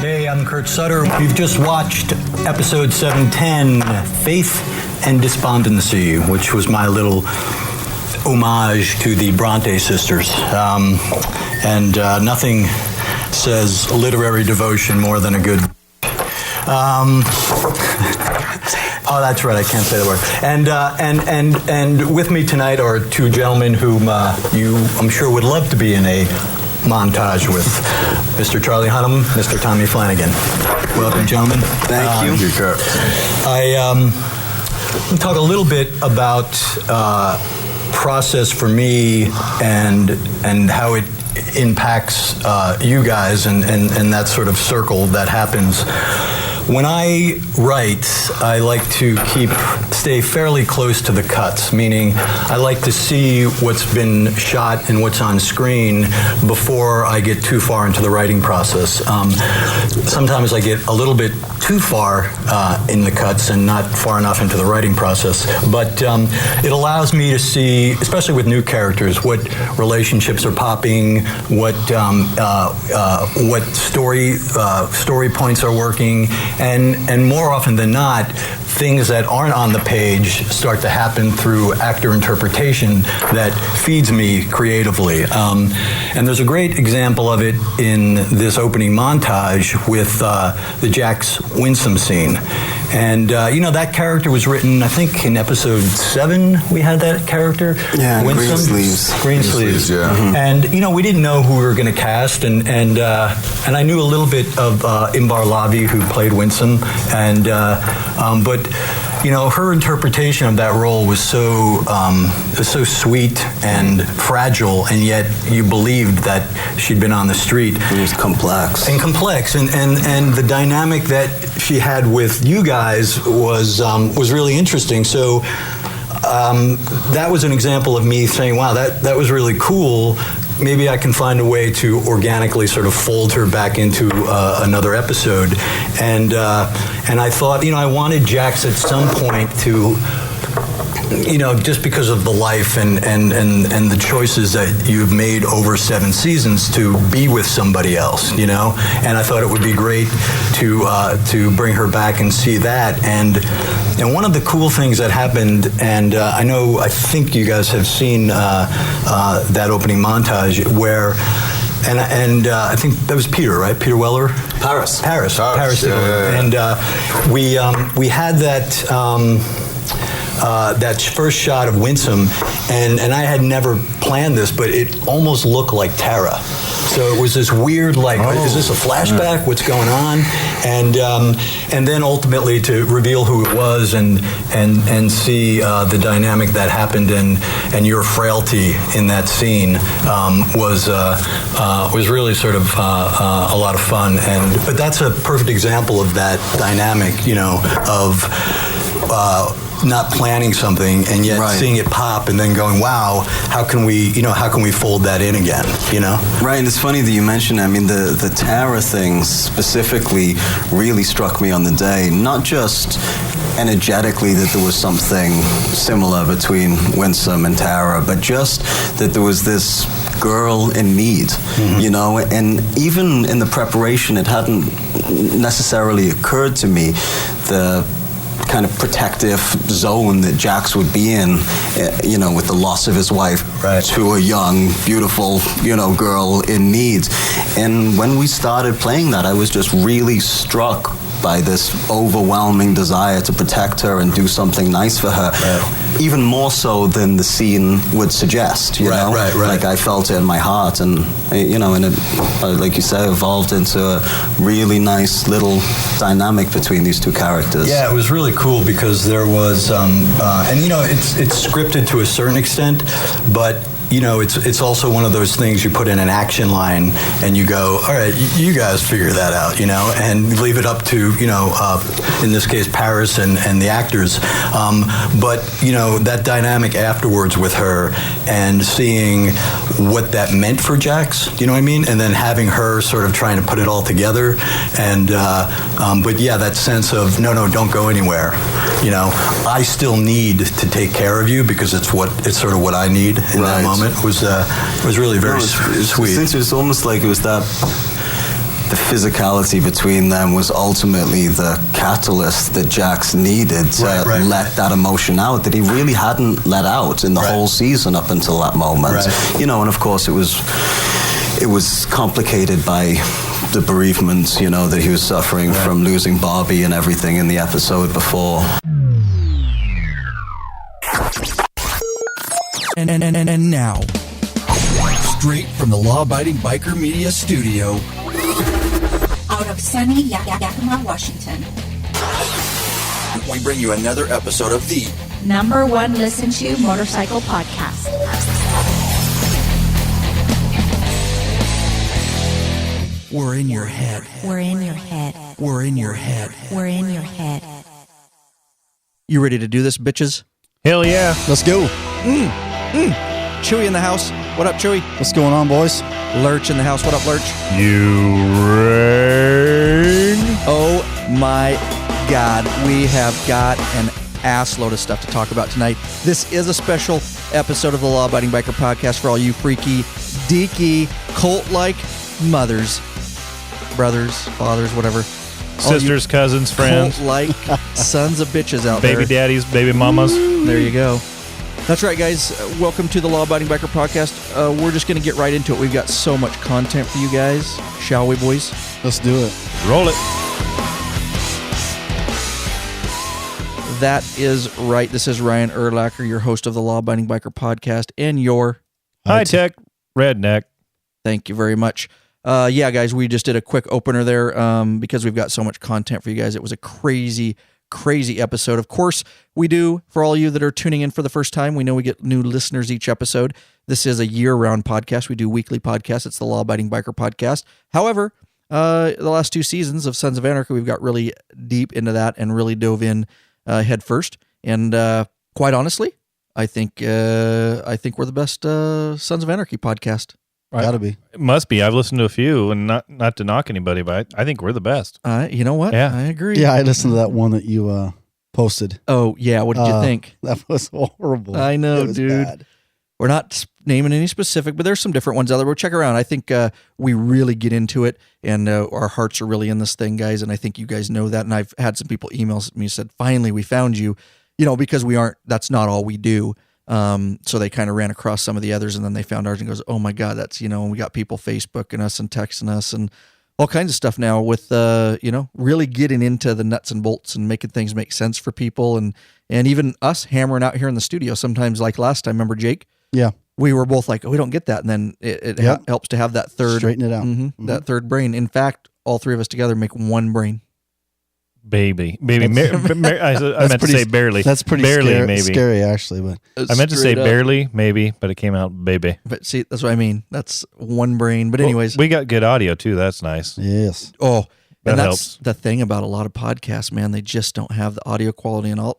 Hey, I'm Kurt Sutter. You've just watched episode 710, Faith and Despondency, which was my little homage to the Bronte sisters. Nothing says literary devotion more than a good... Oh, that's right. I can't say the word. And with me tonight are two gentlemen whom you, I'm sure, would love to be in a montage with. Mr. Charlie Hunnam, Mr. Tommy Flanagan. Welcome, gentlemen. Thank you. Kurt. I talk a little bit about process for me and how it impacts you guys and that sort of circle that happens. When I write, I like to stay fairly close to the cuts, meaning I like to see what's been shot and what's on screen before I get too far into the writing process. Sometimes I get a little bit too far in the cuts and not far enough into the writing process, but it allows me to see, especially with new characters, what relationships are popping, what story points are working, and more often than not, things that aren't on the page start to happen through actor interpretation that feeds me creatively. And there's a great example of it in this opening montage with the Jax Winsome scene. And, that character was written, I think, in episode 7, we had that character. Yeah, Winsome. Green Sleeves. Yeah. Mm-hmm. And, we didn't know who we were going to cast, and I knew a little bit of Imbar Lavi, who played Winsome, but her interpretation of that role was so sweet and fragile, and yet you believed that she'd been on the street. It was complex. And the dynamic that she had with you guys was really interesting. So that was an example of me saying, wow, that was really cool. Maybe I can find a way to organically sort of fold her back into another episode. And I thought, I wanted Jax at some point to, just because of the life and the choices that you've made over 7 seasons, to be with somebody else, And I thought it would be great to bring her back and see that. And one of the cool things that happened, and I think you guys have seen that opening montage where, and I think that was Peter, right? Peter Weller? Paris. Yeah. And we had that first shot of Winsome, and I had never planned this, but it almost looked like Tara. So it was this weird, is this a flashback? Yeah. What's going on? And then ultimately to reveal who it was and see the dynamic that happened and your frailty in that scene was really sort of a lot of fun. But that's a perfect example of that dynamic, of not planning something and yet seeing it pop and then going, wow, how can we fold that in again, Right, and it's funny that you mentioned, the Tara thing specifically really struck me on the day, not just energetically that there was something similar between Winsome and Tara, but just that there was this girl in need, and even in the preparation, it hadn't necessarily occurred to me the kind of protective zone that Jax would be in, with the loss of his wife to a young, beautiful, girl in need. And when we started playing that, I was just really struck by this overwhelming desire to protect her and do something nice for her, even more so than the scene would suggest, you know? Right. Like, I felt it in my heart, and, and it, like you say, evolved into a really nice little dynamic between these two characters. Yeah, it was really cool because there was, it's scripted to a certain extent, but it's also one of those things you put in an action line and you go, all right, you guys figure that out, and leave it up to, in this case, Paris and the actors. But, that dynamic afterwards with her and seeing what that meant for Jax, you know what I mean? And then having her sort of trying to put it all together. And, but yeah, that sense of, no, don't go anywhere. I still need to take care of you because it's sort of what I need in that moment. Was really very sweet. It's almost like it was that the physicality between them was ultimately the catalyst that Jax needed to let that emotion out that he really hadn't let out in the whole season up until that moment. You know, and of course it was complicated by the bereavement, you know, that he was suffering from losing Barbie and everything in the episode before. And now, straight from the Law-Abiding Biker Media Studio, out of sunny Yakima, Washington, we bring you another episode of the #1 listen to motorcycle podcast. We're in your head. We're in your head. We're in your head. We're in your head. You ready to do this, bitches? Hell yeah. Let's go. Chewy in the house. What up, Chewy? What's going on, boys? Lurch in the house. What up, Lurch? You ring. Oh my God, we have got an assload of stuff to talk about tonight. This is a special episode of the Law Abiding Biker Podcast for all you freaky, deaky, cult-like mothers, brothers, fathers, whatever. Sisters, cousins, friends. Cult-like sons of bitches out there. Baby daddies, baby mamas. There you go. That's right, guys. Welcome to the Law Abiding Biker Podcast. We're just going to get right into it. We've got so much content for you guys. Shall we, boys? Let's do it. Roll it. That is right. This is Ryan Erlacher, your host of the Law Abiding Biker Podcast, and your high-tech redneck. Thank you very much. Yeah, guys, we just did a quick opener there because we've got so much content for you guys. It was a crazy episode. Of course, we do, for all you that are tuning in for the first time, we know we get new listeners each episode. This is a year-round podcast. We do weekly podcasts. It's the Law Abiding Biker Podcast. However, the last 2 seasons of Sons of Anarchy, we've got really deep into that and really dove in head first. And quite honestly, I think we're the best Sons of Anarchy podcast. Right. Gotta be. It must be. I've listened to a few, and not to knock anybody, but I think we're the best. You know what? Yeah. I agree. Yeah, I listened to that one that you posted. Oh, yeah. What did you think? That was horrible. I know, dude. Bad. We're not naming any specific, but there's some different ones out there. We'll check around. I think we really get into it, and our hearts are really in this thing, guys, and I think you guys know that. And I've had some people email me and said, finally, we found you, because that's not all we do. So they kind of ran across some of the others, and then they found ours and goes, oh my God, that's, and we got people Facebooking us and texting us and all kinds of stuff now with, really getting into the nuts and bolts and making things make sense for people. And even us hammering out here in the studio sometimes, like last time, remember Jake? Yeah. We were both like, oh, we don't get that. And then it helps to have that third, straighten it out. That third brain. In fact, all three of us together make one brain. Baby. I meant to say barely. That's pretty scary, actually. But I meant to say barely, maybe, but it came out baby. But see, that's what I mean. That's one brain. But anyways. We got good audio, too. That's nice. Yes. Oh, that that's helps. The thing about a lot of podcasts, man. They just don't have the audio quality. And I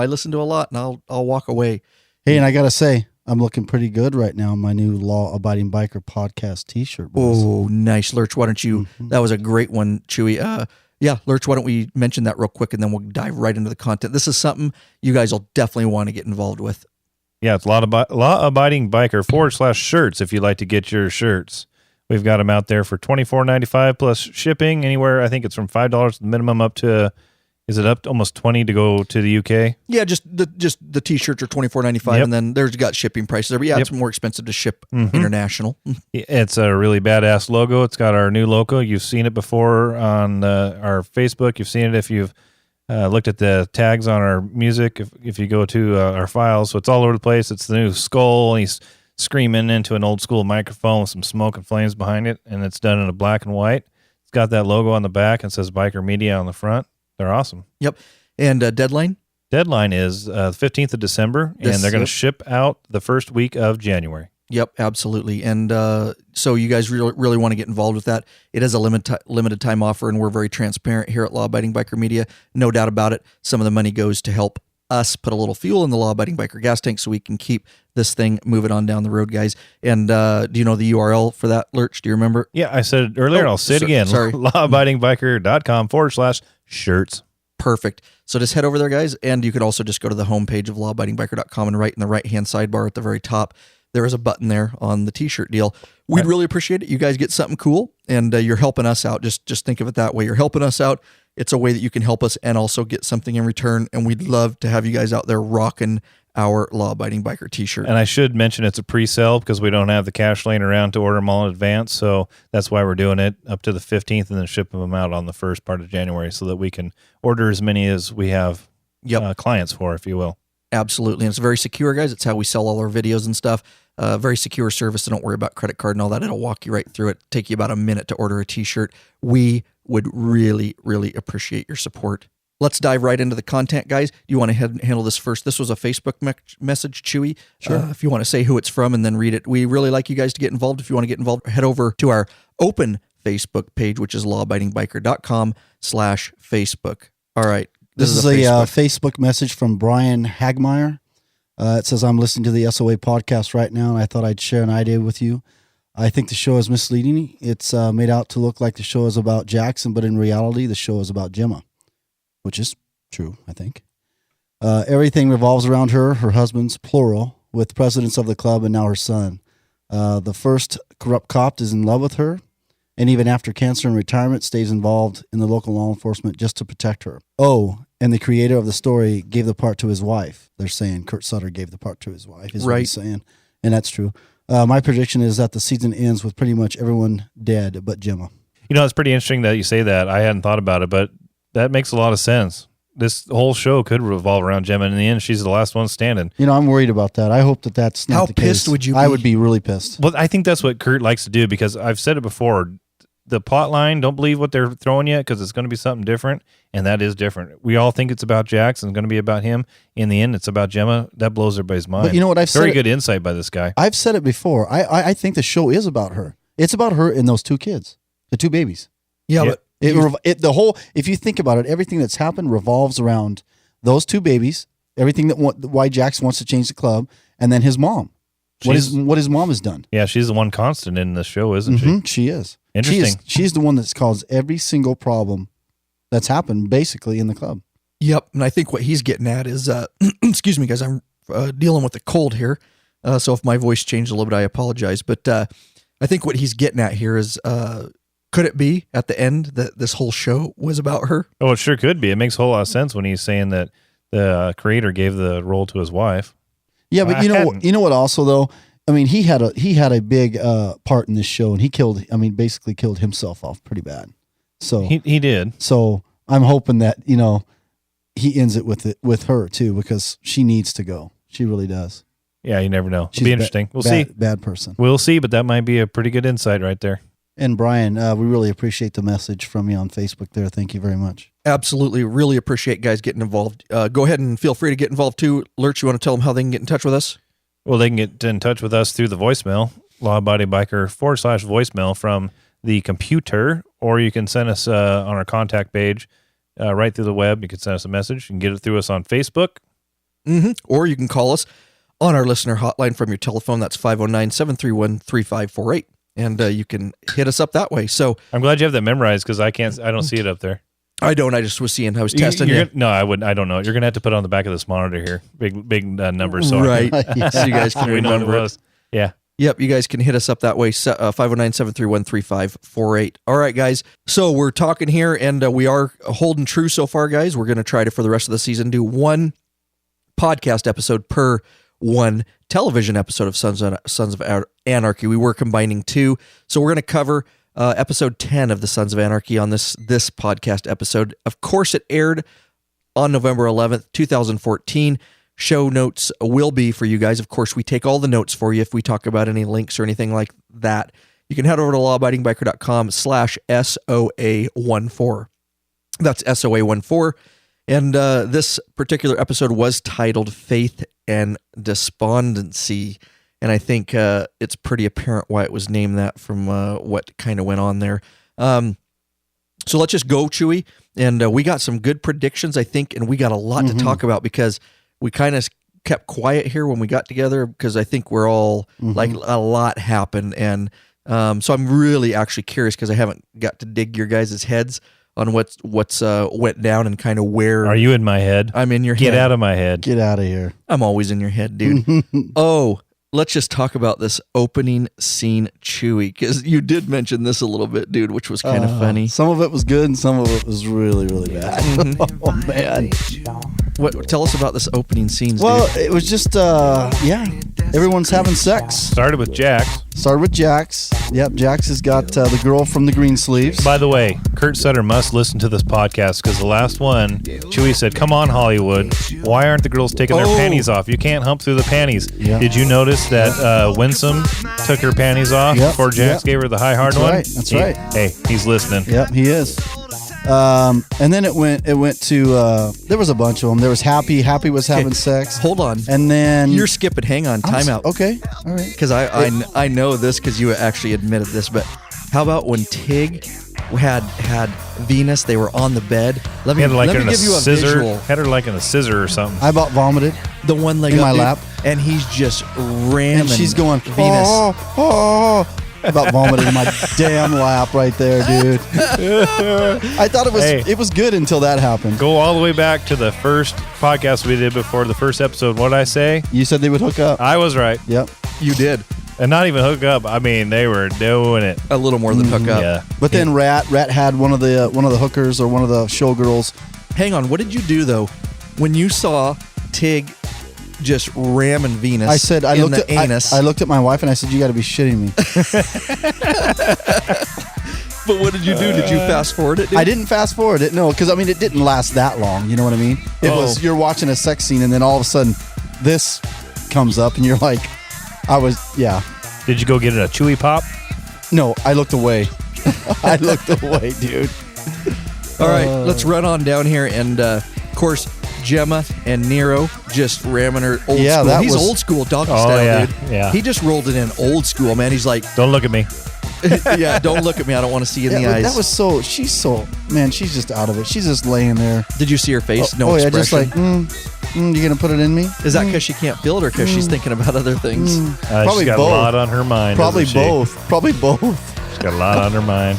listen to a lot, and I'll walk away. Hey, and I got to say, I'm looking pretty good right now in my new Law Abiding Biker Podcast t-shirt. Boys. Oh, nice. Lurch, why don't you, that was a great one, Chewy. Yeah, Lurch, why don't we mention that real quick, and then we'll dive right into the content. This is something you guys will definitely want to get involved with. Yeah, it's Law Abiding Biker /shirts if you'd like to get your shirts. We've got them out there for $24.95 plus shipping anywhere. I think it's from $5 minimum up to, is it up to almost $20 to go to the UK? Yeah, just the t-shirts are $24.95, and then there's got shipping prices there. But yeah, it's more expensive to ship international. It's a really badass logo. It's got our new logo. You've seen it before on our Facebook. You've seen it if you've looked at the tags on our music. If you go to our files, so it's all over the place. It's the new skull. He's screaming into an old school microphone with some smoke and flames behind it, and it's done in a black and white. It's got that logo on the back and says Biker Media on the front. They're awesome. Yep. And deadline? Deadline is 15th of December, and they're going to ship out the first week of January. Yep, absolutely. And so you guys really want to get involved with that. It is a limited time offer, and we're very transparent here at Law Abiding Biker Media. No doubt about it. Some of the money goes to help us put a little fuel in the Law Abiding Biker gas tank so we can keep this thing moving on down the road, guys. And do you know the URL for that, Lurch? Do you remember? Yeah, I said it earlier, and I'll say it again. Sorry. lawabidingbiker.com/shirts. Perfect. So just head over there, guys, and you could also just go to the homepage of lawabidingbiker.com, and right in the right-hand sidebar at the very top, there is a button there on the t-shirt deal. We'd really appreciate it. You guys get something cool, and you're helping us out. Just think of it that way. You're helping us out. It's a way that you can help us and also get something in return, and we'd love to have you guys out there rocking our law-abiding biker t-shirt. And I should mention it's a pre-sale because we don't have the cash laying around to order them all in advance, so that's why we're doing it up to the 15th and then shipping them out on the first part of January so that we can order as many as we have clients for, if you will. Absolutely. And it's very secure, guys. It's how we sell all our videos and stuff. Very secure service, so don't worry about credit card and all that. It'll walk you right through it. Take you about a minute to order a t-shirt. We would really, really appreciate your support. Let's dive right into the content, guys. You want to handle this first? This was a Facebook message, Chewy. Sure. If you want to say who it's from and then read it. We really like you guys to get involved. If you want to get involved, head over to our open Facebook page, which is lawabidingbiker.com/Facebook. All right. This is a Facebook message from Brian Hagmeyer. It says, I'm listening to the SOA podcast right now, and I thought I'd share an idea with you. I think the show is misleading. It's made out to look like the show is about Jackson, but in reality, the show is about Gemma, which is true, I think. Everything revolves around her husbands, plural, with presidents of the club and now her son. The first corrupt cop is in love with her, and even after cancer and retirement, stays involved in the local law enforcement just to protect her. Oh, and the creator of the story gave the part to his wife. They're saying Kurt Sutter gave the part to his wife, is what he's saying, and that's true. My prediction is that the season ends with pretty much everyone dead but Gemma. You know, it's pretty interesting that you say that. I hadn't thought about it, but that makes a lot of sense. This whole show could revolve around Gemma, and in the end, she's the last one standing. You know, I'm worried about that. I hope that that's not the case. How pissed would you be? I would be really pissed. Well, I think that's what Kurt likes to do, because I've said it before. The plot line, don't believe what they're throwing you, because it's going to be something different, and that is different. We all think it's about Jax and it's going to be about him. In the end, it's about Gemma. That blows everybody's mind. But you know what? Very good insight by this guy. I've said it before. I think the show is about her. It's about her and those two kids, the two babies. Yeah, but if you think about it, everything that's happened revolves around those two babies, everything why Jax wants to change the club, and then his mom. What his mom has done. Yeah, she's the one constant in the show, isn't she? She is. Interesting. She's the one that's caused every single problem that's happened basically in the club. Yep, and I think what he's getting at is, excuse me, guys, I'm dealing with a cold here, so if my voice changed a little bit, I apologize. But I think what he's getting at here is, could it be at the end that this whole show was about her? Oh, it sure could be. It makes a whole lot of sense when he's saying that the creator gave the role to his wife. Yeah, but you know what? Also, though, I mean, he had a big part in this show, and basically killed himself off pretty bad. So he did. So I'm hoping that he ends it with her too, because she needs to go. She really does. Yeah, you never know. It'll be interesting. We'll see. Bad person. We'll see, but that might be a pretty good insight right there. And Brian, we really appreciate the message from you on Facebook there. Thank you very much. Absolutely. Really appreciate guys getting involved. Go ahead and feel free to get involved too. Lurch, you want to tell them how they can get in touch with us? Well, they can get in touch with us through the voicemail, lawabidingbiker /voicemail from the computer, or you can send us on our contact page right through the web. You can send us a message. You can get it through us on Facebook. Or you can call us on our listener hotline from your telephone. That's 509-731-3548. And you can hit us up that way. So I'm glad you have that memorized, because I don't see it up there. I don't. I just was seeing. I was testing it. No, I wouldn't. I don't know. You're gonna have to put it on the back of this monitor here. Big numbers. So right. So you guys can remember it. Yeah. Yep. You guys can hit us up that way. 509-731-3548. All right, guys. So we're talking here, and we are holding true so far, guys. We're gonna try to, for the rest of the season, do one podcast episode per one television episode of Sons of Anarchy. We were combining two, so we're going to cover episode 10 of the Sons of Anarchy on this podcast episode. Of course, it aired on November 11th, 2014. Show notes will be for you guys. Of course, we take all the notes for you if we talk about any links or anything like that. You can head over to lawabidingbiker.com/SOA14. That's SOA14. And this particular episode was titled Faith and Despondency. And I think it's pretty apparent why it was named that from what kind of went on there. So let's just go, Chewy. And we got some good predictions, I think, and we got a lot to talk about, because we kind of kept quiet here when we got together, because I think we're all like a lot happened. And so I'm really actually curious, because I haven't got to dig your guys' heads on what's went down and kind of where. Are you in my head? I'm in your head. Get out of my head. Get out of here. I'm always in your head, dude. Oh, let's just talk about this opening scene, Chewie, because you did mention this a little bit, dude, which was kind of funny. Some of it was good and some of it was really, really bad. Oh, man. What? Tell us about this opening scenes, Well, dude. it was just, everyone's having sex. Started with Jax. Started with Jax. Yep, Jax has got the girl from the green sleeves. By the way, Kurt Sutter must listen to this podcast because the last one, Chewie said, "Come on, Hollywood. Why aren't the girls taking their panties off? You can't hump through the panties." Yeah. Did you notice that Winsome took her panties off before Jax gave her the high hard one? Right. That's right. Hey, he's listening. Yep, he is. And then it went to there was a bunch of them. There was Happy. Happy was having sex. Hold on. And then You're skipping. Hang on. Time out. Okay. All right. Because I know this because you actually admitted this, but how about when Tig had Venus? They were on the bed. Let me Had her like in a give you a scissor. visual. Had her like in a scissor or something. I about vomited. The one leg in up, my dude, lap. and he's just ramming. And she's going, Venus. oh. I about vomited in my damn lap right there, dude. I thought it was good until that happened. Go all the way back to the first podcast we did before the first episode. What did I say? You said they would hook up. I was right. Yep. You did And not even hook up. I mean, they were doing it. a little more than hook up. Yeah. But then Rat had one of the hookers or one of the showgirls. Hang on. What did you do though when you saw Tig just ramming Venus? I said I in looked the at anus. I looked at my wife and I said, "You got to be shitting me." But what did you do? Did you fast forward it? Dude? I didn't fast forward it, no, because I mean it didn't last that long. You know what I mean? It was you're watching a sex scene and then all of a sudden this comes up and you're like, Did you go get a Chewy Pop? No, I looked away. I looked away, dude. All right, let's run on down here, and of course, Gemma and Nero just ramming her old Yeah, school. that He's was- old school doggy Oh, style, yeah, dude. yeah. He just rolled it in old school, man. He's like, Don't look at me. yeah, don't look at me. I don't want to see you in Yeah, the but eyes. that was she's just out of it. She's just laying there. Did you see her face? No yeah, expression. just like, you gonna put it in me? Is that because she can't feel it, or because she's thinking about other things? Probably she's got both. a lot on her mind. Probably doesn't she? both. Probably both. She's got a lot on her mind.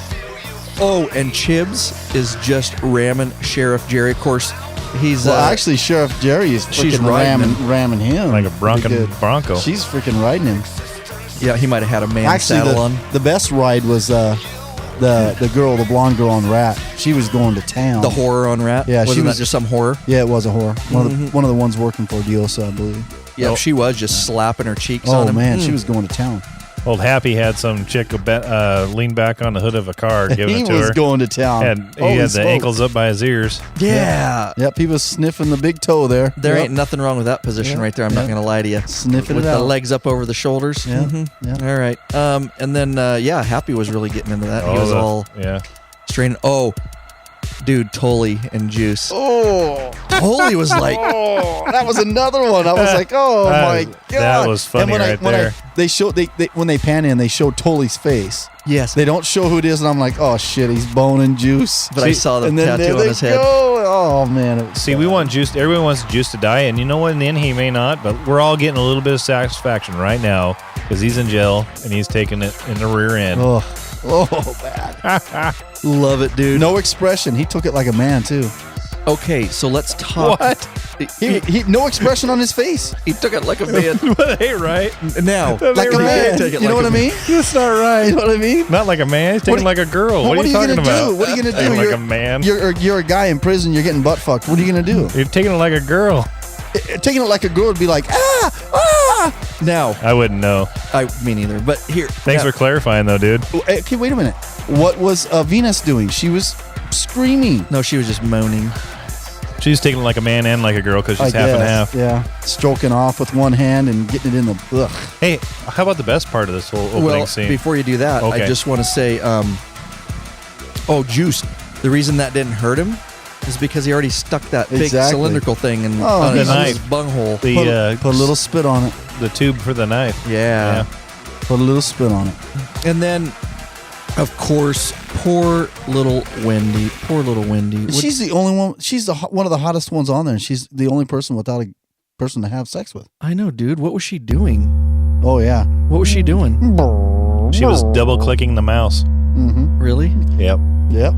Oh, and Chibs is just ramming Sheriff Jarry. Of course, he's Well, actually, Sheriff Jarry is she's freaking riding ramming him Like a pretty good. bronco. She's freaking riding him. yeah, he might have had a man Actually, saddle on. the best ride was the girl, the blonde girl on Rat. She was going to town. The horror on Rat. Yeah, she Wasn't was- that just some horror? Yeah, it was a whore. One of the ones working for Diosa, I believe. Yeah, she was just slapping her cheeks on Oh him. man, she was going to town. Old Happy had some chick lean back on the hood of a car, giving He it to was her. going to town. He had the ankles up by his ears. Yeah. Yep, he was sniffing the big toe there. There Yep. ain't nothing wrong with that position right there. I'm not going to lie to you. Sniffing With it the out. legs up over the shoulders. Yeah, Mhm. yeah. All right. And then, Happy was really getting into that. He was all Yeah. straining. Oh, dude, Tully and Juice. Oh, Tully was like, that was another one. I was like, oh my god, that was funny and when right when there. they show when they pan in, they show Tully's face. yes. They don't show who it is, and I'm like, oh shit, he's boning Juice. But I saw the and then tattoo there on they his head. go. Oh man, it was See, sad. we want Juice. Everyone wants Juice to die, and you know what? In the end, he may not. But we're all getting a little bit of satisfaction right now because he's in jail and he's taking it in the rear end. Oh, bad. Love it, dude. No expression. He took it like a man too. Okay, so let's talk. What? He no expression on his face. He took it like a man. That ain't right. Now, Like a man. Take it You know like what a I mean? That's not right. You know what I mean? Not like a man. He's taking What- like a girl. Well, what are you talking gonna about? do? What are you gonna do? Taking like You're- a man. You're a guy in prison. You're getting butt fucked. What are you gonna do? You're taking it like a girl. Taking it like a girl would be like, now, I wouldn't know. me neither. But here, Thanks now, for clarifying, though, dude. Okay, wait a minute. What was Venus doing? She was screaming. No, she was just moaning. She's taking it like a man and like a girl because she's half and half. Yeah, stroking off with one hand and getting it in the. Ugh. Hey, how about the best part of this whole opening Well, scene? before you do that, I Okay. just want to say, Juice. The reason that didn't hurt him is because he already stuck that big Exactly. cylindrical thing in Oh, on the his knife. bunghole. Put a little spit on it. the tube for the knife. Yeah. Put a little spit on it. And then, of course, poor little Wendy. Poor little Wendy. She's the only one. She's one of the hottest ones on there. And she's the only person without a person to have sex with. I know, dude. What was she doing? Oh yeah. What was she doing? She was double clicking the mouse. Mm-hmm. Really? Yep. Yep.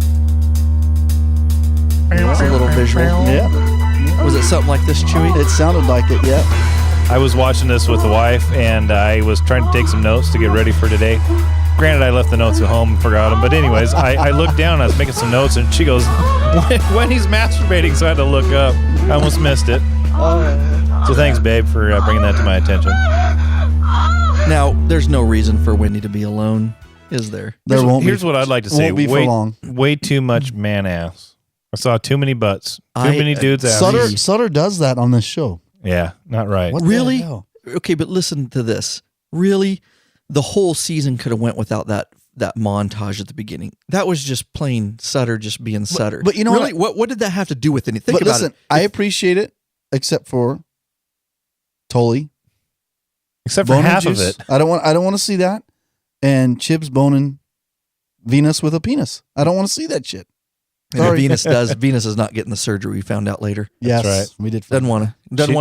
That's a little visual. Yep. Was it something like this, Chewy? It sounded like it. Yep. I was watching this with the wife, and I was trying to take some notes to get ready for today. Granted, I left the notes at home and forgot them. But anyways, I looked down, I was making some notes, and she goes, when he's masturbating, so I had to look up. I almost missed it. So thanks, babe, for bringing that to my attention. Now, there's no reason for Wendy to be alone, is there? Here's what I'd like to say. Won't be for long. Way too much man ass. I saw too many butts. Too many dudes' asses. Sutter does that on this show. Yeah, not right. What the Really? hell? Okay, but listen to this. Really? The whole season could have went without that montage at the beginning. That was just plain Sutter just being Sutter. But you know really, what did that have to do with anything? Think But about listen, it. I appreciate it, except for Tully. Except for Boning half juice. of it. I don't want to see that. And Chibs boning Venus with a penis. I don't want to see that shit. And Sorry. Venus is not getting the surgery. We found out later. Yes, right. we did. Doesn't want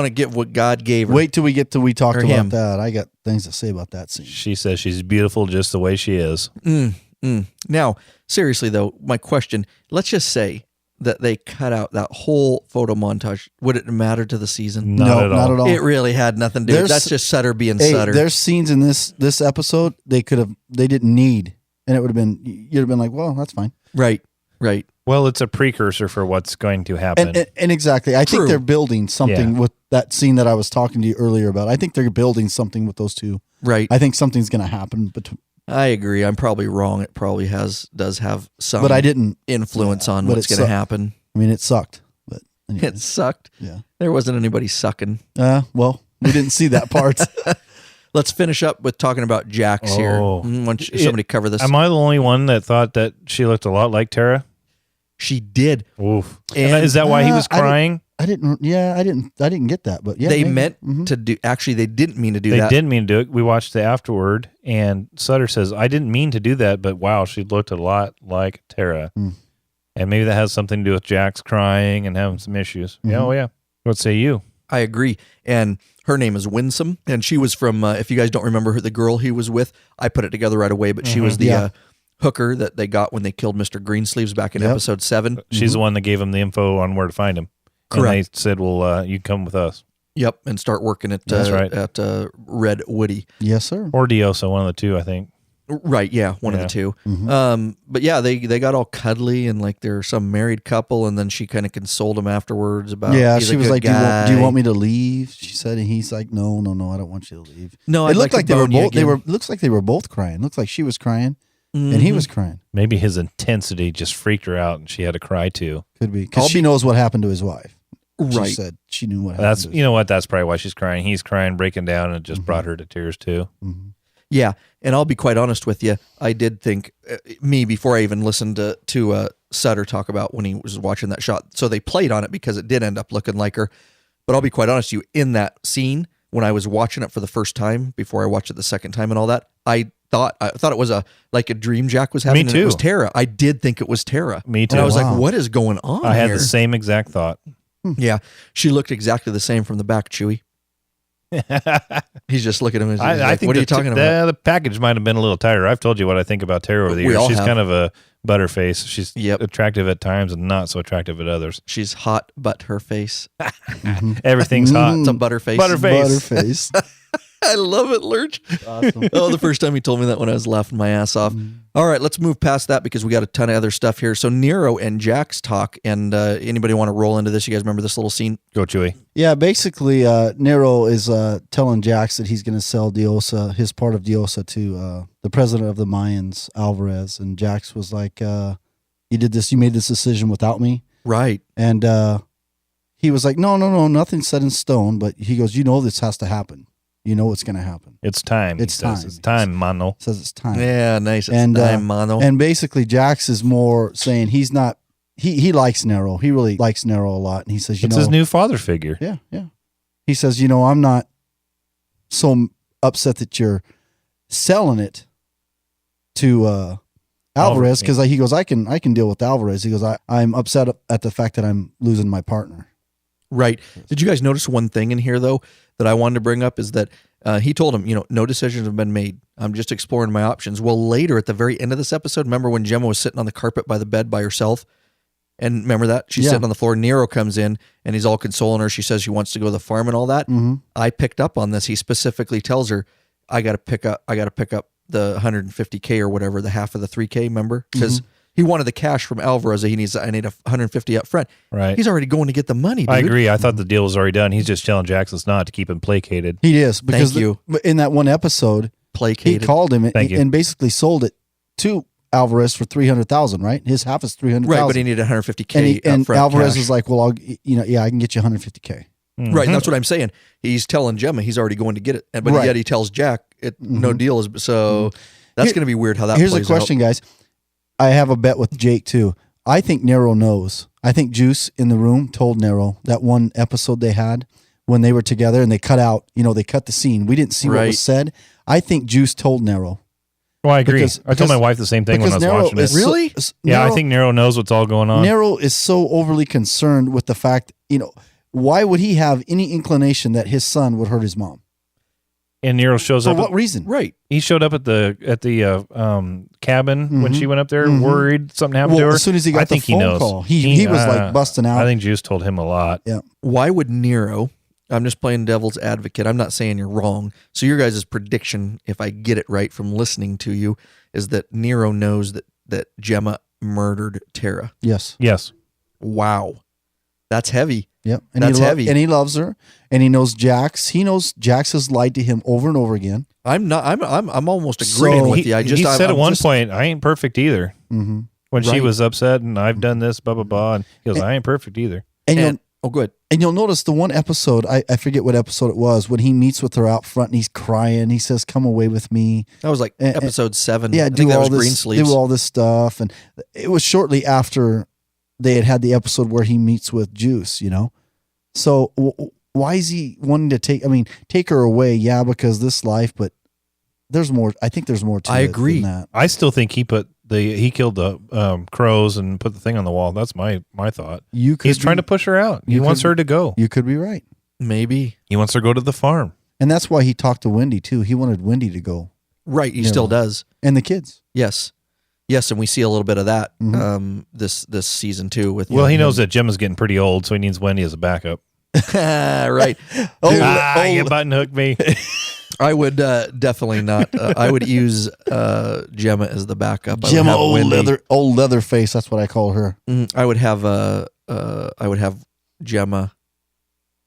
to give what God gave her. Wait till we talked Or about him. that. I got things to say about that scene. She says she's beautiful just the way she is. Now, seriously though, my question: let's just say that they cut out that whole photo montage. Would it matter to the season? Not at all. Not at all. It really had nothing to do. That's just Sutter being Hey, Sutter. there's scenes in this episode they didn't need, and it would have been you'd have been like, well, that's fine. Right. Well, it's a precursor for what's going to happen. And exactly, I True. think they're building something Yeah. with that scene that I was talking to you earlier about. I think they're building something with those two. Right. I think something's going to happen, I agree. I'm probably wrong. It probably does have some but I didn't. influence on but what's it going to sucked. happen. I mean, it sucked, but anyway. It sucked. Yeah. There wasn't anybody sucking. Well, we didn't see that part. Let's finish up with talking about Jax here. Oh. Why don't somebody cover this? Am I the only one that thought that she looked a lot like Tara? She did. Oof. And- Is that why he was I didn't- crying? I didn't get that, but yeah, They maybe. meant Mhm. to do. Actually, they didn't mean to do They that. didn't mean to do it. We watched the afterward, and Sutter says, I didn't mean to do that, but wow, she looked a lot like Tara. Hmm. And maybe that has something to do with Jax crying and having some issues. Yeah, oh yeah. What say you? I agree. And her name is Winsome, and she was from. If you guys don't remember her, the girl he was with, I put it together right away. But she was the Yeah. hooker that they got when they killed Mr. Greensleeves back in Yep. episode 7. She's the one that gave him the info on where to find him. Correct. And they said, well, you come with us. Yep, and start working at That's right. at Red Woody. Yes, sir. Or Diosa, one of the two, I think. Right, yeah, one of the two. Mm-hmm. But yeah, they got all cuddly and like they're some married couple, and then she kind of consoled him afterwards about. Yeah, he's she a was good like, guy. "Do you want me to leave?" She said, and he's like, "No, I don't want you to leave." No, it I'd looked like like to they were bone you both. They again. were. Looks like they were both crying. Looks like she was crying, and he was crying. Maybe his intensity just freaked her out and she had to cry too. Could be because she knows what happened to his wife. Right. She said she knew what happened. That's, to his you know what? That's probably why she's crying. He's crying, breaking down, and it just brought her to tears too. Yeah, and I'll be quite honest with you. I did think before I even listened to Sutter talk about when he was watching that shot. So they played on it because it did end up looking like her. But I'll be quite honest with you. In that scene, when I was watching it for the first time, before I watched it the second time and all that, I thought it was a dream Jack was having. Me And it was too. Tara. I did think it was Tara. Me too. And I was Wow. like, what is going on? I had here? the same exact thought. Yeah, she looked exactly the same from the back, Chewy. He's just looking at him. And he's I like, think what are you talking about? The package might have been a little tighter. I've told you what I think about Tara over the We years. all She's have. kind of a butterface. She's Yep. attractive at times and not so attractive at others. She's hot, but her face. Everything's hot. It's a butterface. Butterface. I love it, Lurch. Awesome. Oh, the first time he told me that when I was laughing my ass off. All right, let's move past that because we got a ton of other stuff here. So Nero and Jax talk, and anybody want to roll into this? You guys remember this little scene? Go, Chewy. Yeah, basically, Nero is telling Jax that he's going to sell Diosa, his part of Diosa, to the president of the Mayans, Alvarez. And Jax was like, "You did this. You made this decision without me." Right. And he was like, "No, nothing's set in stone." But he goes, "You know this has to happen. You know it's going to happen." It's time. It's he says. time. It's time, mano. Says it's time. Yeah, nice. It's And time, mano. and basically, Jax is more saying he's not. He likes Nero. He really likes Nero a lot. And he says, "You It's know, his new father figure. Yeah. He says, I'm not so upset that you're selling it to Alvarez because he goes, I can deal with Alvarez. He goes, I'm upset at the fact that I'm losing my partner. Right. Did you guys notice one thing in here, though, that I wanted to bring up is that he told him, no decisions have been made. I'm just exploring my options. Well, later at the very end of this episode, remember when Gemma was sitting on the carpet by the bed by herself? And remember that? She's Yeah. sitting on the floor. Nero comes in and he's all consoling her. She says she wants to go to the farm and all that. Mhm. I picked up on this. He specifically tells her, I got to pick up the 150K or whatever, the half of the 3K, remember? Because he wanted the cash from Alvarez. I need 150 up front. Right. He's already going to get the money, dude. I agree. I thought the deal was already done. He's just telling Jackson's not to keep him placated. He is because Thank you. in that one episode, Placated. he called him Thank you. and basically sold it to Alvarez for 300,000. Right, his half is 300,000. Right, but he needed 150K and up front Alvarez cash. is like, well, I can get you 150K. Right, that's what I'm saying. He's telling Gemma he's already going to get it, but Right. yet he tells Jack no deal is. So that's going to be weird how that Here's plays a question, guys. I have a bet with Jake too. I think Nero knows. I think Juice in the room told Nero that one episode they had when they were together and they cut out. They cut the scene. We didn't see what Right. was said. I think Juice told Nero. Well, I agree. Because- I told my wife the same thing when I was Nero watching it. is Really? Yeah, Nero, I think Nero knows what's all going on. Nero is so overly concerned with the fact, why would he have any inclination that his son would hurt his mom? And Nero shows For up. what reason? Right. He showed up at the cabin when she went up there, worried something happened to Well, her. as soon as he got I the think phone he knows. call, he was like busting out. I think Juice told him a lot. Yeah. Why would Nero? I'm just playing devil's advocate. I'm not saying you're wrong. So your guys' prediction, if I get it right from listening to you, is that Nero knows that Gemma murdered Tara. Yes. Yes. Wow, that's heavy. Yep. And That's heavy. And he loves her. And he knows Jax. He knows Jax has lied to him over and over again. I'm not. I'm almost agreeing So- with you. He said I'm at one just- point, I ain't perfect either. Mm-hmm. When she Right. was upset and I've done this, blah, blah, blah. And he goes, I ain't perfect either. And good. you'll notice the one episode, I forget what episode it was, when he meets with her out front and he's crying. He says, "Come away with me." That was like And- episode 7. Yeah, I do think that all was this, Green Sleeves. do all this stuff, and it was shortly after they had the episode where he meets with Juice. So why is he wanting to take her away? Yeah, because this life, but there's more. I think there's more to I it agree. than that. I still think he killed the crows and put the thing on the wall. That's my thought. He's trying to push her out. He wants her to go. You could be right, Maybe. He wants her to go to the farm. and that's why he talked to Wendy too. He wanted Wendy to go, Right. He Nero. still does. and the kids. Yes. Yes, and we see a little bit of that Mhm. this season too. With Well, he knows that Gemma's getting pretty old, so he needs Wendy as a backup. right. You button hooked me. I would definitely not. I would use Gemma as the backup. I would Gemma, have Wendy. old leather face. That's what I call her. I would have Gemma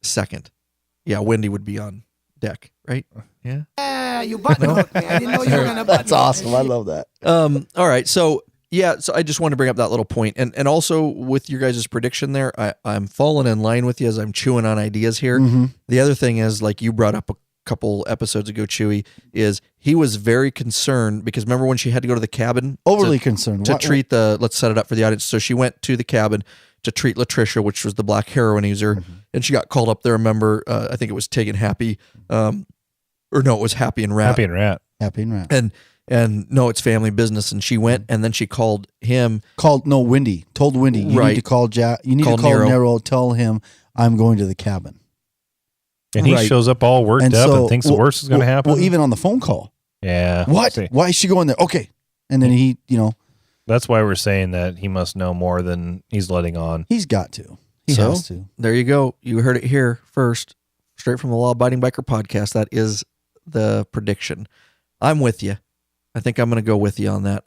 second. Yeah, Wendy would be on deck, right? Yeah. You buttonhooked me. I didn't know you were gonna That's awesome. I love that. All right. So I just want to bring up that little point, and also with your guys' prediction there, I'm falling in line with you as I'm chewing on ideas here. The other thing is, like you brought up a couple episodes ago, Chewy, is he was very concerned because remember when she had to go to the cabin, Overly concerned. to Why- treat let's set it up for the audience. So she went to the cabin to treat Latricia, which was the black heroin user, and she got called up there. Remember, I think it was Tig and Happy, or no, it was Happy and Rat. Happy and Rat. Happy and Rat. And no, it's family business. And she went, and then she called him. Wendy. Told Wendy, you Right. need to call Jack. You need Call to call Nero. Nero. Tell him I'm going to the cabin. And he Right. shows up all worked up and thinks the worst is going to happen. Well, even on the phone call. Yeah. What? See, Why is she going there? Okay. And then he, that's why we're saying that he must know more than he's letting on. he's got to. He So? has to. There you go. You heard it here first, straight from the Law Abiding Biker podcast. That is the prediction. I'm with you. I think I'm going to go with you on that.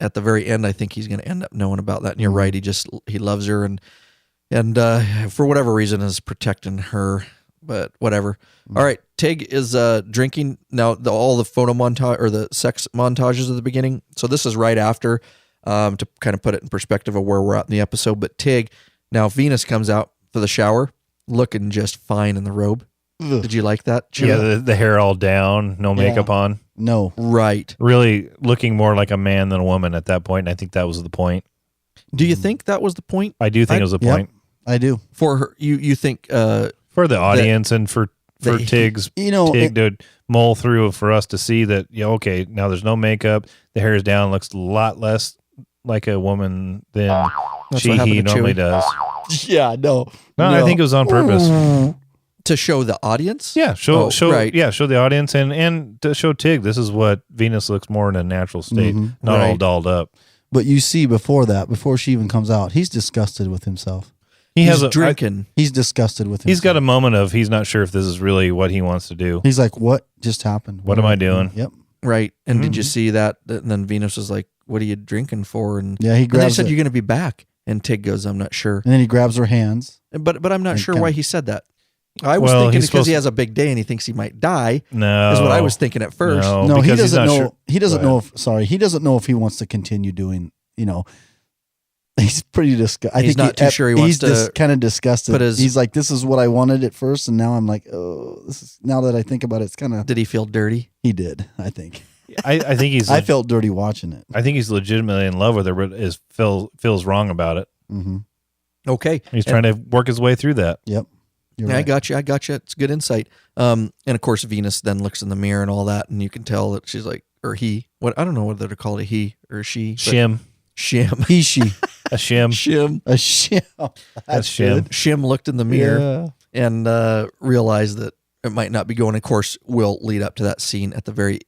At the very end, I think he's going to end up knowing about that. And you're right. He loves her and for whatever reason is protecting her. But whatever. All right, Tig is drinking now. All the photo montage or the sex montages at the beginning. So this is right after to kind of put it in perspective of where we're at in the episode. But Tig, now Venus comes out for the shower, looking just fine in the robe. Ugh. Did you like that? Yeah, the hair all down, no makeup on. No. Right. Really looking more like a man than a woman at that point. And I think that was the point. Do you think that was the point I do think it was the Yep. point I do. for her? You think? for the audience and for that- Tig's Tig to mull through for us to see that, okay, now there's no makeup. The hair is down, looks a lot less like a woman than That's he what happened to normally Chewie. does. Yeah, no. No, I think it was on purpose. To show the audience? Yeah, show right. show the audience and to show Tig this is what Venus looks more in a natural state, not all Right. dolled up. But you see before that, before she even comes out, he's disgusted with himself. He's drinking. He's disgusted with himself. He's got a moment of he's not sure if this is really what he wants to do. He's like, what just happened? What am I doing? Yep. Right. And did you see that? And then Venus was like, what are you drinking for? And yeah, he and they grabs said, it. you're going to be back. And Tig goes, I'm not sure. And then he grabs her hands. But I'm not And sure kinda- why he said that. I was Well, thinking he's because he supposed has a big day and he thinks he might die. No. Is what I was thinking at first. No, he because he's doesn't not know. sure. He doesn't Go know. ahead. He doesn't know if he wants to continue doing. He's pretty disgusted. He's not too sure he wants to kind of disgusted. put his- He's like, this is what I wanted at first, and now I'm like, oh, this is. Now that I think about it, it's kind of. Did he feel dirty? He did. I think. I think he's. I felt dirty watching it. I think he's legitimately in love with her, but feels wrong about it. Mm-hmm. Okay. He's trying to work his way through that. Yep. You're Yeah, right. I got you. It's good insight. And of course, Venus then looks in the mirror and all that, and you can tell that she's like, or he. What I don't know whether to call it a he or a she. but- Shim. Shim. He, she, A shim. Shim. a shit. That's Shim. Shim looked in the mirror and realized that it might not be going. Of course, will lead up to that scene at the very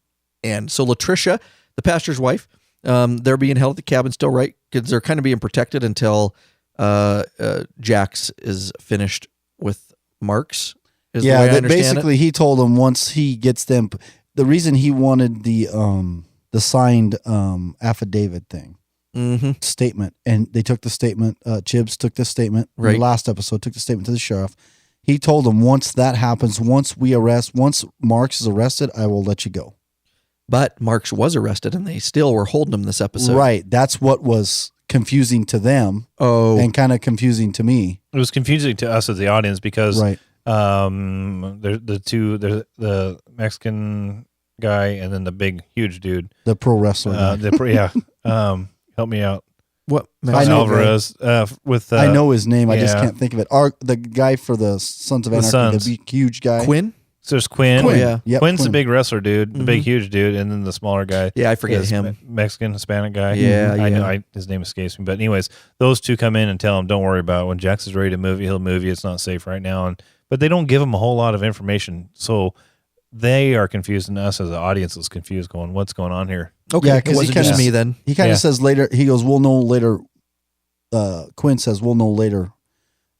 end. So Latricia, the pastor's wife, they're being held at the cabin still, right? Because they're kind of being protected until Jax is finished with Marks. Is the way I that understand basically he told him once he gets them. The reason he wanted the signed affidavit thing. Mm-hmm. Statement, and they took the statement. Chibs took the statement. In Right. the last episode, took the statement to the sheriff. He told him once that happens, once Marks is arrested, I will let you go. But Marks was arrested, and they still were holding him this episode. Right. That's what was confusing to them, Oh, and kind of confusing to me. It was confusing to us as the audience because Right. there's the Mexican guy and then the big huge dude. The pro wrestler. Help me out. what? I know, Alvarez with I know his name. I just yeah. can't think of it. The guy for the Sons of The Anarchy, Sons. the big, huge guy. Quinn? So there's Quinn. Quinn. Yeah. Yep, Quinn's the Quinn. big wrestler dude, the Mhm. big huge dude, and then the smaller guy. Yeah, I forget is him. Mexican, Hispanic guy. Yeah, I yeah. know. His name escapes me. But anyways, those two come in and tell him, "Don't worry about it. When Jax is ready to move you, he'll move you. It's not safe right now." But they don't give him a whole lot of information, so they are confused, and us as an audience is confused, going, "What's going on here?" Okay, Yeah, it 'cause he wasn't kinda- just me then. He kind of Yeah. says later. He goes, "We'll know later." Quinn says, "We'll know later,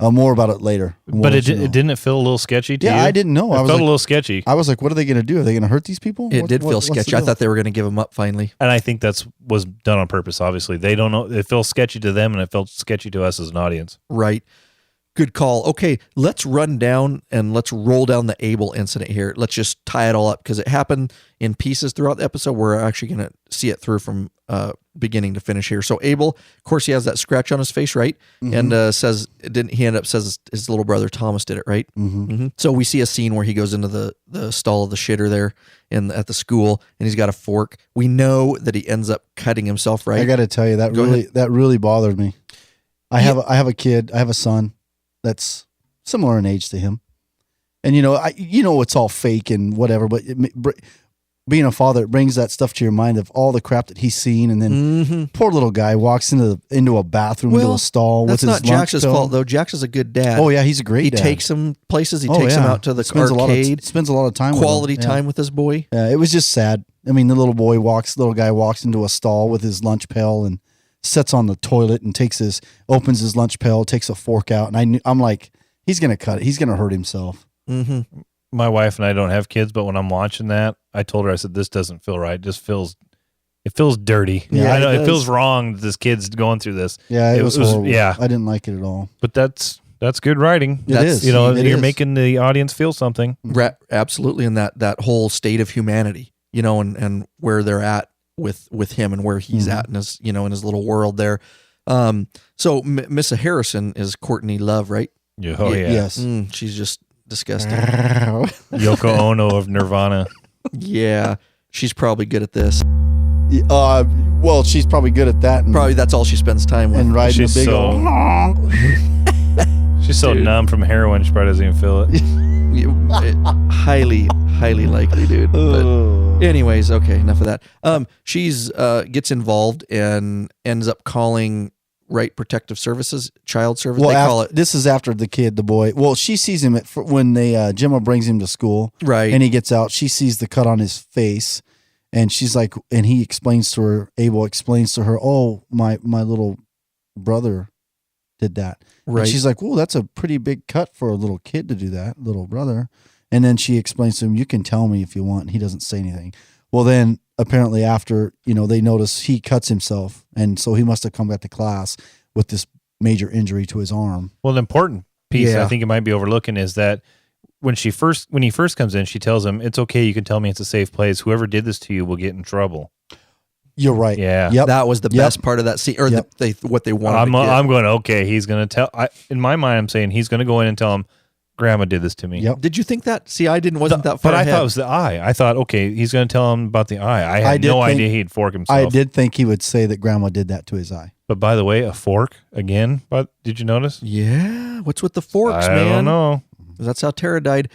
more about it later." And we'll But let you know." didn't it feel a little sketchy to you? Yeah, I didn't know. It I was felt like, a little sketchy, I was like, "What are they going to do? Are they going to hurt these people?" It What- did feel what's the sketchy. I deal? thought they were going to give him up finally. and I think was done on purpose. Obviously, they don't know. It feels sketchy to them, and it felt sketchy to us as an audience. Right. Good call. Okay, let's run down and let's roll down the Abel incident here. Let's just tie it all up because it happened in pieces throughout the episode. We're actually going to see it through from beginning to finish here. So Abel, of course, he has that scratch on his face, right? And says his little brother Thomas did it, right? Mm-hmm. So we see a scene where he goes into the stall of the shitter there at the school, and he's got a fork. We know that he ends up cutting himself, right? I got to tell you Go ahead. that really bothered me. I have a kid. I have a son that's similar in age to him, and it's all fake and whatever. But being a father, it brings that stuff to your mind of all the crap that he's seen, and then poor little guy walks into a bathroom, into a stall with that's his not lunch Jax's pill. fault though. Jax is a good dad. Oh yeah, he's a great He dad. takes him places. He Oh, takes him yeah. out to the Spends arcade. spends a lot of time Quality with him. Yeah. time with his boy. Yeah, it was just sad. I mean, the little guy walks into a stall with his lunch pail and sits on the toilet and opens his lunch pail, takes a fork out, and I'm like, he's gonna cut it. He's gonna hurt himself. Mm-hmm. My wife and I don't have kids, but when I'm watching that, I told her, I said, "This doesn't feel right. It feels dirty. Yeah, I know it it does. feels wrong. That this kid's going through this. Yeah, it was horrible. Yeah, I didn't like it at all. but that's good writing. It is. You know, It you're is. making the audience feel something. Absolutely, and that whole state of humanity, and where they're at with him and where he's at in his in his little world there. So Miss Harrison is Courtney Love, right? Yeah, oh yeah. Yes. She's just disgusting. Yoko Ono of Nirvana. Yeah, she's probably good at this. Well, she's probably good at that. And, Probably that's all she spends time with. and riding She's a big so- old. She's so Dude. numb from heroin, she probably doesn't even feel it. highly likely, dude. But anyways, okay, enough of that. She's gets involved and ends up calling protective services, child service. Well, they call it this is after the boy. Well, she sees him when Gemma brings him to school, right. and he gets out. She sees the cut on his face, And she's like, and he explains to her, Abel explains to her, oh, my little brother did that. Right. And she's like, well, that's a pretty big cut for a little kid to do that, little brother. And then she explains to him, you can tell me if you want. And he doesn't say anything. Well, then apparently after, they notice he cuts himself. And so he must have come back to class with this major injury to his arm. Well, an important piece I think it might be overlooking is that when he first comes in, she tells him, it's okay, you can tell me it's a safe place. Whoever did this to you will get in trouble. You're right. Yeah. Yep. That was the best part of that scene, or what they wanted to get. I'm going, okay, he's going to tell. In my mind, I'm saying he's going to go in and tell him, Grandma did this to me. Yep. Did you think that? See, I wasn't that far But I ahead. thought it was the eye. I thought, okay, he's going to tell him about the eye. I had no idea he'd fork himself. I did think he would say that Grandma did that to his eye. But by the way, a fork again. But did you notice? Yeah. What's with the forks, I man? don't know. That's how Tara died.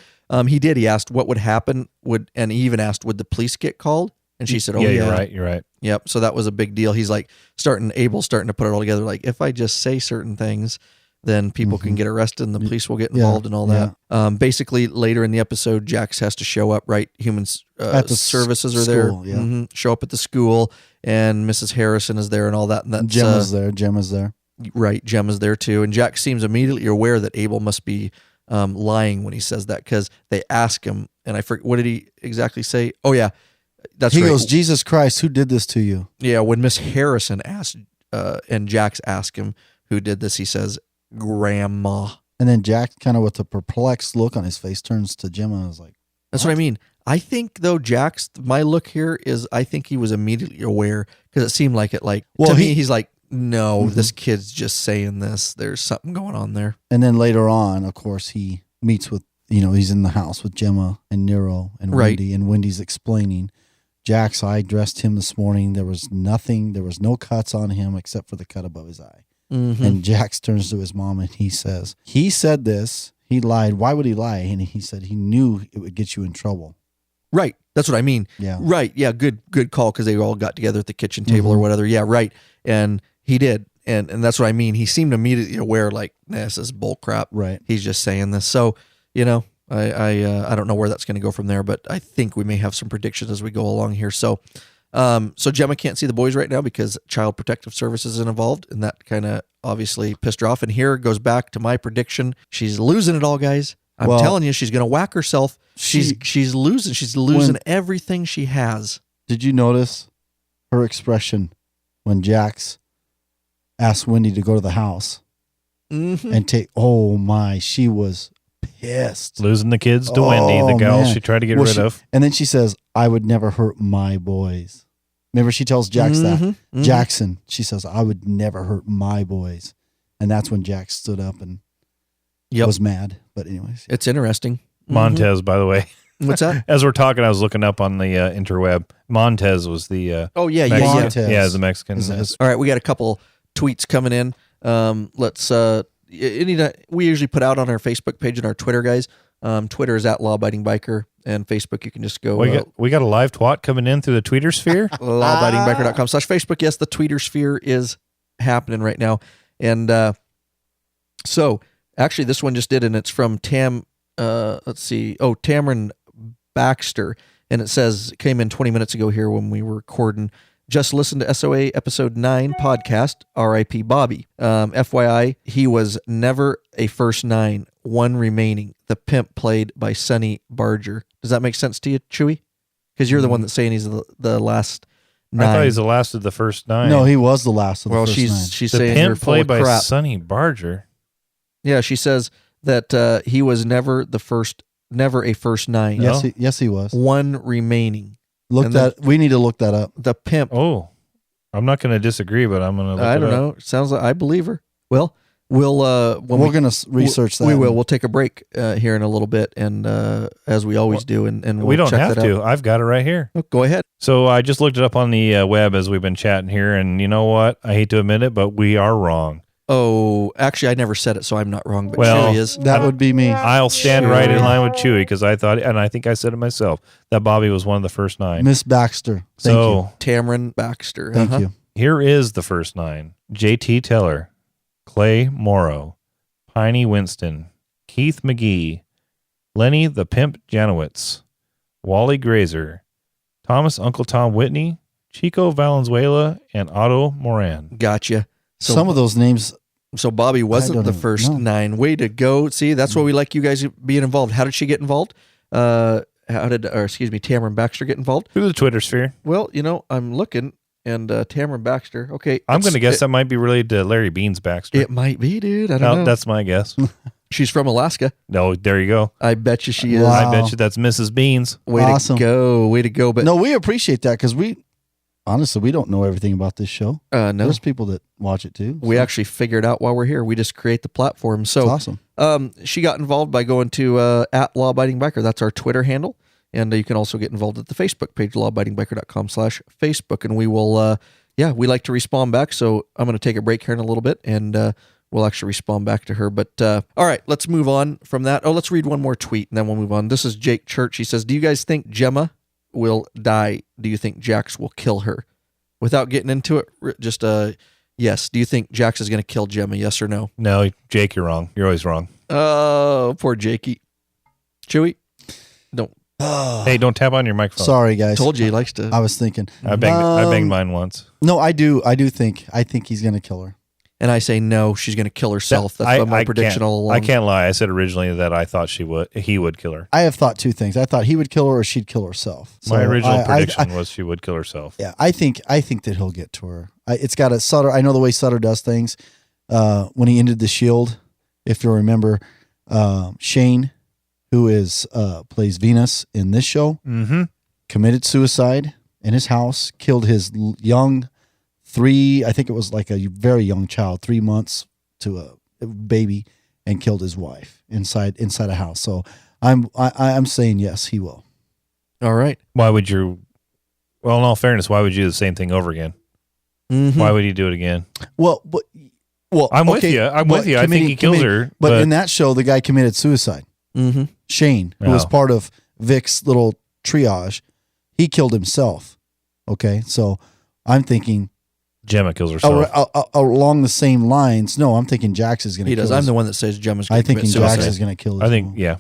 He did. He asked what would happen. And he even asked, would the police get called? And she said, oh, yeah. You're right. Yep. So that was a big deal. He's like Abel's starting to put it all together. Like, if I just say certain things, then people can get arrested and the police will get involved and all that. Basically, later in the episode, Jax has to show up, right? Human At the services are school, there. Mm-hmm. Show up at the school, and Mrs. Harrison is there and all that. And that's, Gemma's there. Gemma's there. Right. Gemma's there too. And Jax seems immediately aware that Abel must be lying when he says that, because they ask him, and I forget, what did he exactly say? Oh, yeah. That's he right. goes, Jesus Christ, who did this to you? Yeah, when Miss Harrison asked, and Jax asked him who did this, he says, Grandma. And then Jack, kind of with a perplexed look on his face, turns to Gemma and is like, That's what I mean. I think, though, Jax, my look here is, I think he was immediately aware, because it seemed like it, like, well, to me, he's like, no, this kid's just saying this. There's something going on there. And then later on, of course, he meets with, he's in the house with Gemma and Nero and Wendy, and Wendy's explaining, Jack's eye dressed him this morning. There was nothing, there was no cuts on him except for the cut above his eye. Mm-hmm. And Jax turns to his mom and he says, he said this, he lied. Why would he lie? And he said he knew it would get you in trouble. Right. That's what I mean. Yeah. Right. Yeah. Good call, because they all got together at the kitchen table or whatever. Yeah. Right. And he did. And that's what I mean. He seemed immediately aware, like, this is bull crap. Right. He's just saying this. So, I don't know where that's going to go from there, but I think we may have some predictions as we go along here. So Gemma can't see the boys right now because Child Protective Services is involved, and that kind of obviously pissed her off. And here it goes back to my prediction. She's losing it all, guys. I'm telling you, she's going to whack herself. She's losing. She's losing everything she has. Did you notice her expression when Jax asked Wendy to go to the house and take, she was pissed. Losing the kids to Wendy, the gal she tried to get rid of. And then she says, I would never hurt my boys. Remember, she tells Jax that. Jackson, she says, I would never hurt my boys. And that's when Jax stood up and was mad. But anyways. It's interesting. Montez, by the way. What's that? As we're talking, I was looking up on the interweb. Montez was the Montez. Yeah, the Mexican. All right, we got a couple tweets coming in. Let's we usually put out on our Facebook page and our Twitter, guys. Twitter is at lawabidingbiker, and Facebook you can just go. We got a live twat coming in through the Tweeter sphere. lawabidingbiker.com/Facebook. Yes, the Tweeter sphere is happening right now, and so actually this one just did, and it's from Tamron Baxter, and it says it came in 20 minutes ago here when we were recording. Just listened to SOA episode 9 podcast, R.I.P. Bobby. FYI, he was never a first 9, one remaining. The pimp played by Sonny Barger. Does that make sense to you, Chewy? Because you're the one that's saying he's the last 9. I thought he's the last of the first 9. No, he was the last of the first 9. She's the saying pimp you're full played of by crap. Sonny Barger. Yeah, she says that he was never a first 9. Yes, he was. One remaining. We need to look that up. The pimp. Oh, I'm not going to disagree, but I'm going to look I don't it up. know. Sounds like I believe her. Well, we're going to research that. We will. We'll take a break here in a little bit, and as we always do, and we we'll don't check have that to. out. I've got it right here. Oh, go ahead. So I just looked it up on the web as we've been chatting here, and you know what? I hate to admit it, but we are wrong. Oh, actually, I never said it, so I'm not wrong. But Well, Chewy is. That would be me. I'll stand right in line with Chewy because I thought, and I think I said it myself, that Bobby was one of the first 9. Miss Baxter. Thank you. Tamron Baxter. Thank you. Here is the first 9. J.T. Teller, Clay Morrow, Piney Winston, Keith McGee, Lenny the Pimp Janowitz, Wally Grazer, Thomas, Uncle Tom Whitney, Chico Valenzuela, and Otto Moran. Gotcha. So Some of those names, So Bobby wasn't don't the know. first No. 9. Way to go. See, that's why we like you guys being involved. How did she get involved? Tamara Baxter get involved? Through the Twitter sphere. Well, I'm looking, and Tamara Baxter. Okay. I'm going to guess it, that might be related to Larry Beans Baxter. it might be, dude. I don't know. That's my guess. She's from Alaska. No, there you go. I bet you she is. Wow. I bet you that's Mrs. Beans. Way Awesome. to go. Way to go. But no, we appreciate that because honestly, we don't know everything about this show. no, There's people that watch it too. we actually figured out while we're here. We just create the platform. It's So awesome. she got involved by going to at Law Abiding Biker. That's our Twitter handle. And you can also get involved at the Facebook page, lawabidingbiker.com/Facebook. And we will, we like to respond back. So I'm going to take a break here in a little bit and we'll actually respond back to her. But all right, let's move on from that. Oh, let's read one more tweet and then we'll move on. This is Jake Church. He says, do you guys think Gemma will die? Do you think Jax will kill her? Without getting into it, just yes. Do you think Jax is going to kill Gemma? Yes or no? No, Jake, you're wrong. You're always wrong. Oh, poor Jakey. Chewy, don't. Hey, don't tap on your microphone. Sorry, guys. Told you he likes to. I was thinking. I banged mine once. No, I do. I think he's going to kill her. And I say no, she's going to kill herself. That's my prediction all along. I can't lie. I said originally that I thought he would kill her. I have thought 2 things. I thought he would kill her or she'd kill herself. So My original prediction was she would kill herself. Yeah, I think that he'll get to her. It's got a Sutter. I know the way Sutter does things. When he ended the Shield, if you remember, Shane, who plays Venus in this show, committed suicide in his house, killed his young 3. I think it was like a very young child, 3 months to a baby, and killed his wife inside a house. So I'm saying yes, he will. All right. Why would you? Well, in all fairness, why would you do the same thing over again? Mm-hmm. Why would he do it again? Well, I'm with you. I'm with you. I think he kills her. But in that show, the guy committed suicide. Mm-hmm. Shane, who was part of Vic's little triage, he killed himself. Okay, so I'm thinking Gemma kills herself. Along the same lines. No, I'm thinking Jax is going to. He does. I'm the one that says Gemma's going to commit suicide. Jax is going to kill. I think, yeah.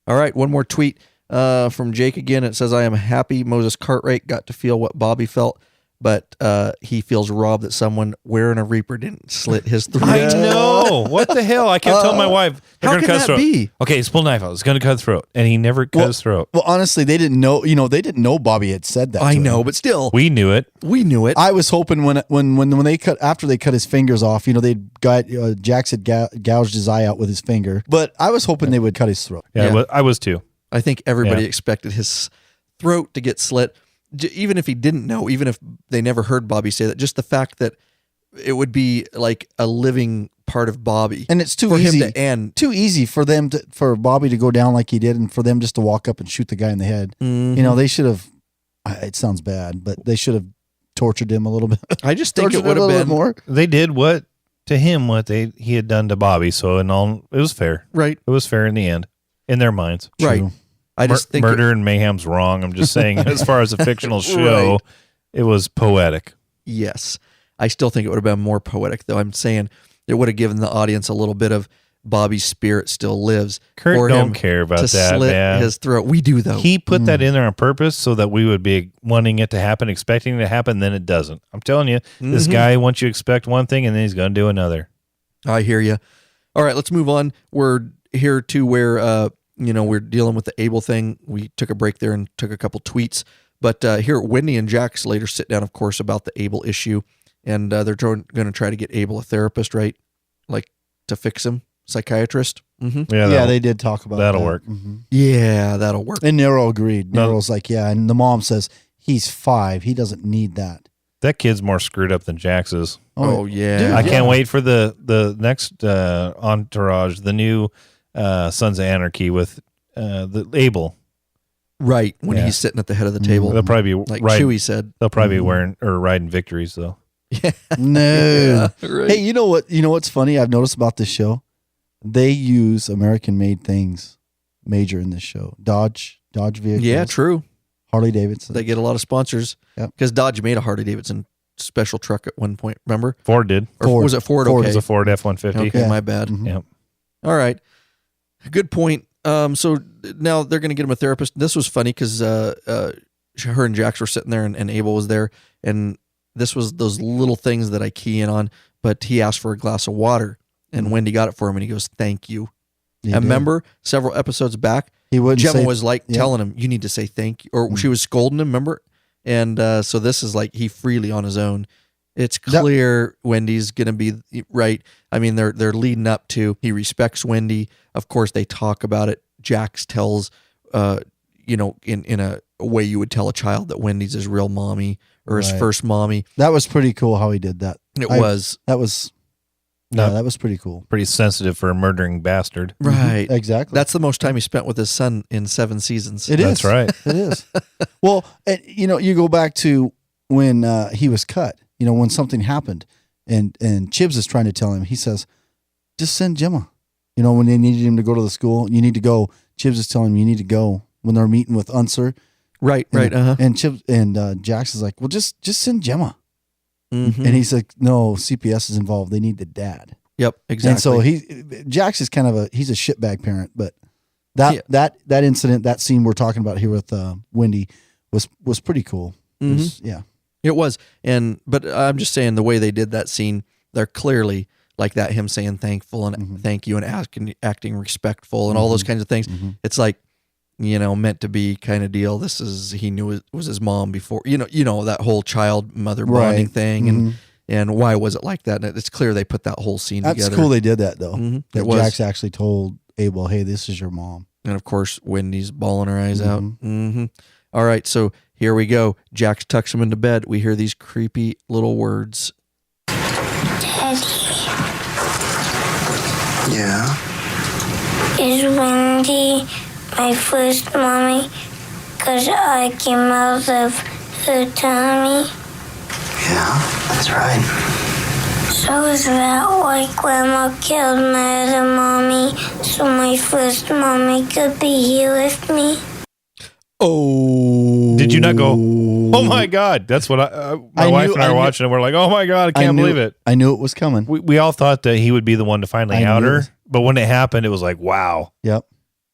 All right, one more tweet from Jake again. It says, I am happy Moses Cartwright got to feel what Bobby felt, but he feels robbed that someone wearing a Reaper didn't slit his throat. I know. What the hell? I kept telling my wife, they're how going to can cut his that throat. be? Okay, he's pulled a knife out. It's going to cut his throat. And he never cut his throat. Well, honestly, they didn't know. They didn't know Bobby had said that. I to know, him. but still, We knew it. we knew it. I was hoping when they after they cut his fingers off, Jax had gouged his eye out with his finger, but I was hoping they would cut his throat. Yeah, Yeah. I was too. I think everybody Yeah. expected his throat to get slit, even if he didn't know, even if they never heard Bobby say that. Just the fact that it would be like a living part of Bobby, And it's too for easy. him to end. Too easy for Bobby to go down like he did, and for them just to walk up and shoot the guy in the head. Mhm. They should have. It sounds bad, but they should have tortured him a little bit. I just think it Tortured would him a have little been bit more. They did what he had done to Bobby. So in all, it was fair. right. It was fair in the end, in their minds. Right. True. I just think Murder and Mayhem's wrong. I'm just saying, as far as a fictional show, Right. it was poetic. yes. I still think it would have been more poetic, though. I'm saying it would have given the audience a little bit of Bobby's spirit still lives. Kurt for don't him care about to that, slit man. his throat. We do, though. He put that in there on purpose so that we would be wanting it to happen, expecting it to happen, then it doesn't. I'm telling you, this guy, once you expect one thing, and then he's going to do another. I hear you. All right, let's move on. We're here to where we're dealing with the Abel thing. We took a break there and took a couple tweets. But here, Wendy and Jax later sit down, of course, about the Abel issue, and they're going to try to get Abel a therapist, right? Like to fix him, psychiatrist. Mm-hmm. Yeah, they did talk about that'll that. work. Mm-hmm. Yeah, that'll work. And Nero agreed. No. Nero's like, yeah, and the mom says he's 5. He doesn't need that. That kid's more screwed up than Jax is. Oh yeah, Dude, I yeah. can't wait for the next Entourage, the new Sons of Anarchy with the Abel. right. When Yeah. he's sitting at the head of the table, They'll probably be like riding, Chewie said. They'll probably be wearing or riding victories though. No. Right. Hey, you know what? You know what's funny? I've noticed about this show. They use American-made things major in this show. Dodge vehicles. Yeah, true. Harley Davidson. They get a lot of sponsors Yep. because Dodge made a Harley Davidson special truck at one point. Remember? Ford did. Or Ford. was it Ford? Ford. It Okay. was a Ford F-150. Okay, Yeah. my bad. Mhm. Yep. All right. Good point. So now they're going to get him a therapist. This was funny because her and Jax were sitting there, and Abel was there, and this was those little things that I key in on. But he asked for a glass of water, and Wendy got it for him, and he goes, "Thank you." And remember, several episodes back, Gemma was like telling him, "You need to say thank you," or she was scolding him. Remember? And so this is like he freely on his own. It's clear Wendy's gonna be right. I mean, they're leading up to he respects Wendy. Of course, they talk about it. Jax tells, in a way you would tell a child that Wendy's his real mommy or his first mommy. That was pretty cool how he did that. That was pretty cool. Pretty sensitive for a murdering bastard. Right. Mm-hmm. Exactly. That's the most time he spent with his son in 7 seasons. That's right. It is. Well, and, you go back to when he was cut, when something happened and Chibs is trying to tell him, he says, just send Gemma. When they needed him to go to the school, you need to go. Chibs is telling him you need to go when they're meeting with Unser. Right. And Chibs and Jax is like, well, just send Gemma. Mm-hmm. And he's like, no, CPS is involved. They need the dad. Yep, exactly. And so Jax is kind of he's a shitbag parent, but that incident, that scene we're talking about here with Wendy was pretty cool. Mm-hmm. It was. But I'm just saying the way they did that scene, they're clearly like that, him saying thankful and thank you and acting respectful and all those kinds of things. Mm-hmm. It's like, meant to be kind of deal. He knew it was his mom before, that whole child mother bonding thing. And why was it like that? And it's clear they put that whole scene together. That's cool they did that though. Mm-hmm. That Jax actually told Abel, hey, this is your mom. And of course, Wendy's bawling her eyes out. Mm-hmm. All right, so here we go. Jax tucks him into bed. We hear these creepy little words. Daddy. Yeah? Is Wendy my first mommy? Because I came out of her tummy. Yeah, that's right. So is that why Grandma killed my other mommy so my first mommy could be here with me? Oh. Did you not go, oh my God? That's what my wife and I were watching and we're like, oh my God, I can't believe it. I knew it was coming. We all thought that he would be the one to finally out her, but when it happened, it was like, wow. Yep.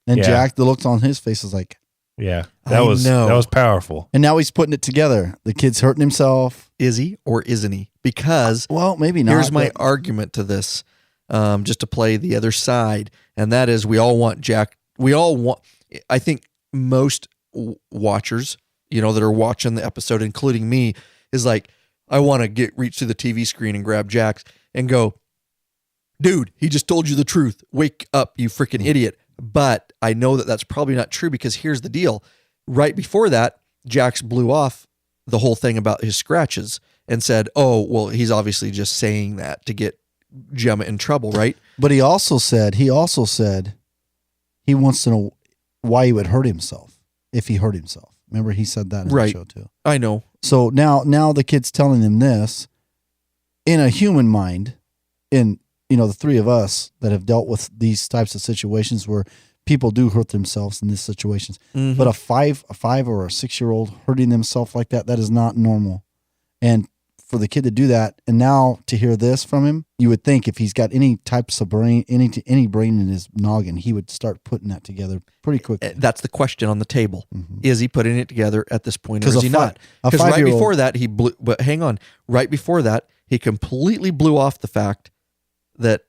And Jack, the looks on his face is like, yeah, that was powerful. And now he's putting it together. The kid's hurting himself. Is he or isn't he? Because maybe not. Here's my argument to this, just to play the other side, and that is we all want Jack. I think most watchers, that are watching the episode, including me, is like, I want to reach to the TV screen and grab Jax and go, dude, he just told you the truth. Wake up, you freaking idiot. But I know that that's probably not true because here's the deal. Right before that, Jax blew off the whole thing about his scratches and said, oh, well, he's obviously just saying that to get Gemma in trouble, right? But he also said he wants to know why he would hurt himself if he hurt himself. Remember, he said that in the show too. I know. So now the kid's telling him this in a human mind, in the three of us that have dealt with these types of situations where people do hurt themselves in these situations. Mm-hmm. But a 5 or a 6-year-old hurting themselves like that is not normal. And for the kid to do that, and now to hear this from him, you would think if he's got any types of brain, any brain in his noggin, he would start putting that together pretty quickly. That's the question on the table. Mm-hmm. Is he putting it together at this point, or is he not? Because right before that, he blew. But hang on, right before that, he completely blew off the fact that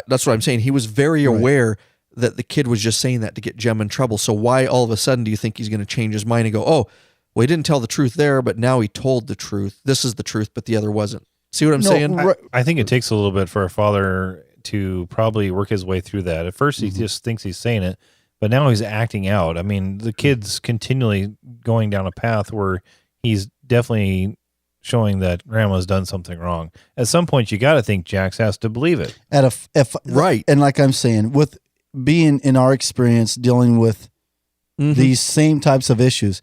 that's what I'm saying. He was very aware that the kid was just saying that to get Gemma in trouble. So why all of a sudden do you think he's going to change his mind and go, oh, well, he didn't tell the truth there, but now he told the truth. This is the truth, but the other wasn't. See what I'm saying? I think it takes a little bit for a father to probably work his way through that. At first, he just thinks he's saying it, but now he's acting out. I mean, the kid's continually going down a path where he's definitely showing that grandma's done something wrong. At some point, you got to think Jax has to believe it. Right. And like I'm saying, with being in our experience dealing with these same types of issues,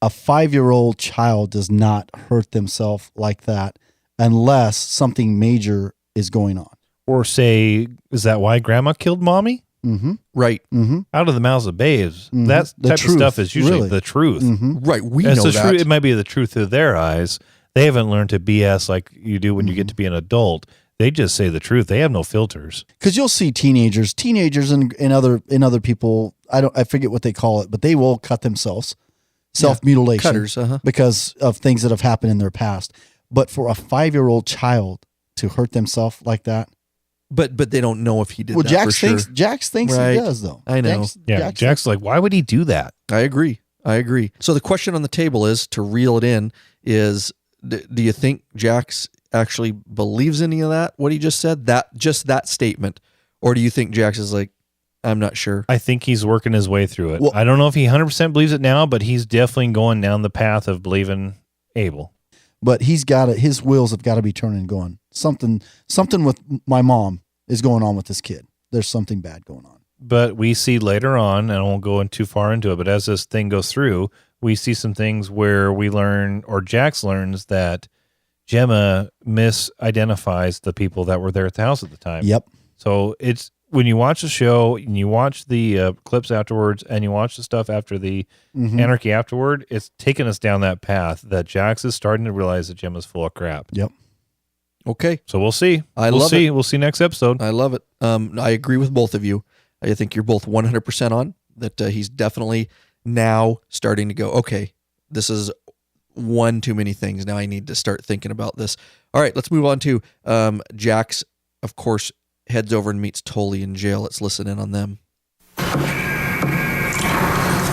a 5-year-old child does not hurt themselves like that unless something major is going on. Or say, is that why grandma killed mommy? Mm-hmm. Right. Mm-hmm. Out of the mouths of babes. Mm-hmm. That type of stuff is usually the truth. Mm-hmm. Right. We know that. It might be the truth through their eyes. They haven't learned to BS like you do when you get to be an adult. They just say the truth. They have no filters. Because you'll see teenagers and other people. I forget what they call it, but they will cut themselves. self-mutilation Cutters, because of things that have happened in their past. But for a 5-year-old child to hurt themselves like that, But they don't know if he did. well, that Jax for thinks sure. Jax thinks Right. he does though. I know. Jack's like, why would he do that? I agree. So the question on the table is, to reel it in, is do you think Jax actually believes any of that? What he just said, that statement, or do you think Jax is like, I'm not sure. I think he's working his way through it. Well- I don't know if he 100% believes it now, but he's definitely going down the path of believing Abel. But he's got to, his wheels have got to be turning and going. Something with my mom is going on with this kid. There's something bad going on. But we see later on, and I won't go in too far into it, but as this thing goes through, we see some things where we learn, or Jax learns, that Gemma misidentifies the people that were there at the house at the time. Yep. So it's, when you watch the show and you watch the clips afterwards and you watch the stuff after the Anarchy afterward, it's taken us down that path that Jax is starting to realize that Gemma's full of crap. Yep. Okay. So we'll see. We'll see. We'll see next episode. I love it. I agree with both of you. I think you're both 100% on that. He's definitely now starting to go, okay, this is one too many things. Now I need to start thinking about this. All right, let's move on to Jax, of course, heads over and meets Tully in jail. Let's listen in on them.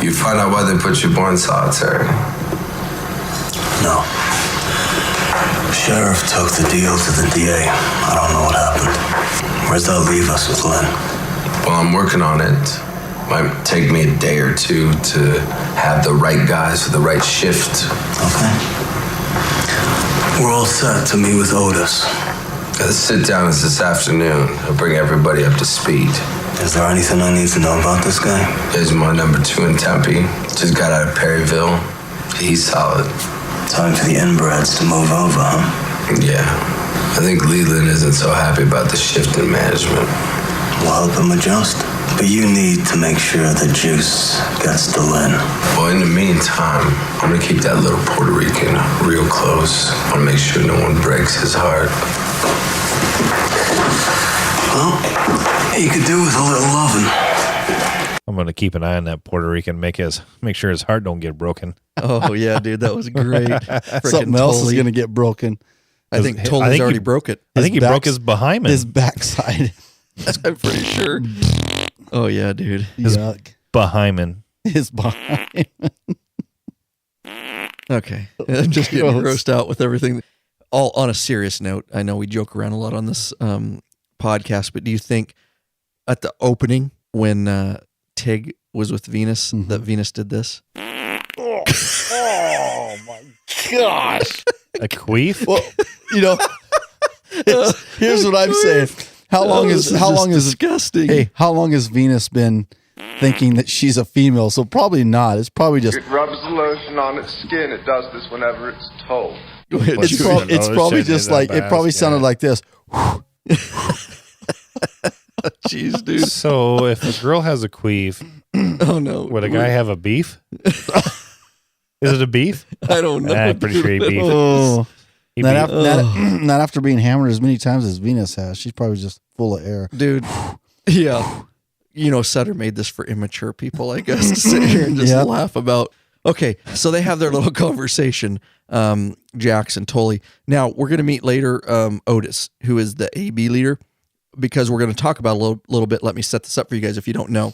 You find out why they put your boy in solitary? No. Sheriff took the deal to the DA. I don't know what happened. Where's that leave us with Lynn? Well, I'm working on it. Might take me a day or two to have the right guys for the right shift. Okay. We're all set to meet with Otis. The sit down is this afternoon. I'll bring everybody up to speed. Is there anything I need to know about this guy? Here's my number 2 in Tempe. Just got out of Perryville. He's solid. Time for the inbreds to move over, huh? Yeah. I think Leland isn't so happy about the shift in management. We'll help him adjust. But you need to make sure the juice gets to Lynn. Well, in the meantime, I'm gonna keep that little Puerto Rican real close. I wanna make sure no one breaks his heart. Well, he could do with a little loving. I'm going to keep an eye on that Puerto Rican, make sure his heart don't get broken. Oh, yeah, dude, that was great. Something else is going to get broken. I think Tully's already broke it. I think he broke his behind. His backside. I'm pretty sure. Oh, yeah, dude. Yuck. Behind. His behind. Okay. I'm just getting grossed out with everything. All on a serious note, I know we joke around a lot on this podcast, but do you think at the opening when Tig was with Venus, that Venus did this? Oh my gosh. A queef? Well, here's what I'm saying. How long is disgusting? Hey, how long has Venus been thinking that she's a female? So probably not. It's probably just It rubs the lotion on its skin. It does this whenever it's told. it's probably just like it probably sounded like this. Jeez, dude. So if a girl has a queef, Oh no. would a guy have a beef? Is it a beef? I don't know. I'm pretty sure he beef. Oh, He not, beef. not after being hammered as many times as Venus has. She's probably just full of air. Dude. Yeah. Sutter made this for immature people, I guess, to sit here and just laugh about. Okay, so they have their little conversation, Jax and Tully. Now, we're going to meet later Otis, who is the AB leader, because we're going to talk about a little bit. Let me set this up for you guys if you don't know.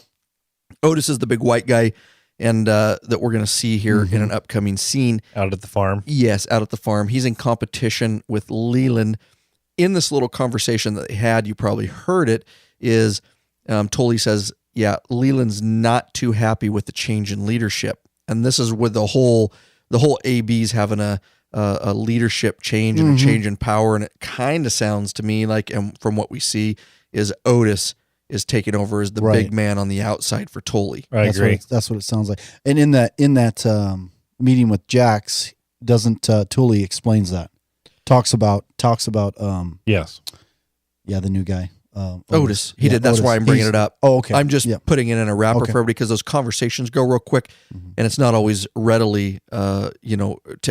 Otis is the big white guy and that we're going to see here in an upcoming scene. Out at the farm. Yes, out at the farm. He's in competition with Leland. In this little conversation that they had, you probably heard it, is Tully says, yeah, Leland's not too happy with the change in leadership. And this is with the whole AB's having a leadership change and a change in power. And it kind of sounds to me like, and from what we see, is Otis is taking over as the big man on the outside for Tully. I agree. That's what it sounds like. And in that meeting with Jax, doesn't Tully explains that? Talks about Yes. Yeah, the new guy. Otis. He did. That's Otis. why I'm bringing it up. Oh, okay. I'm just putting it in a wrapper for everybody because those conversations go real quick and it's not always readily, to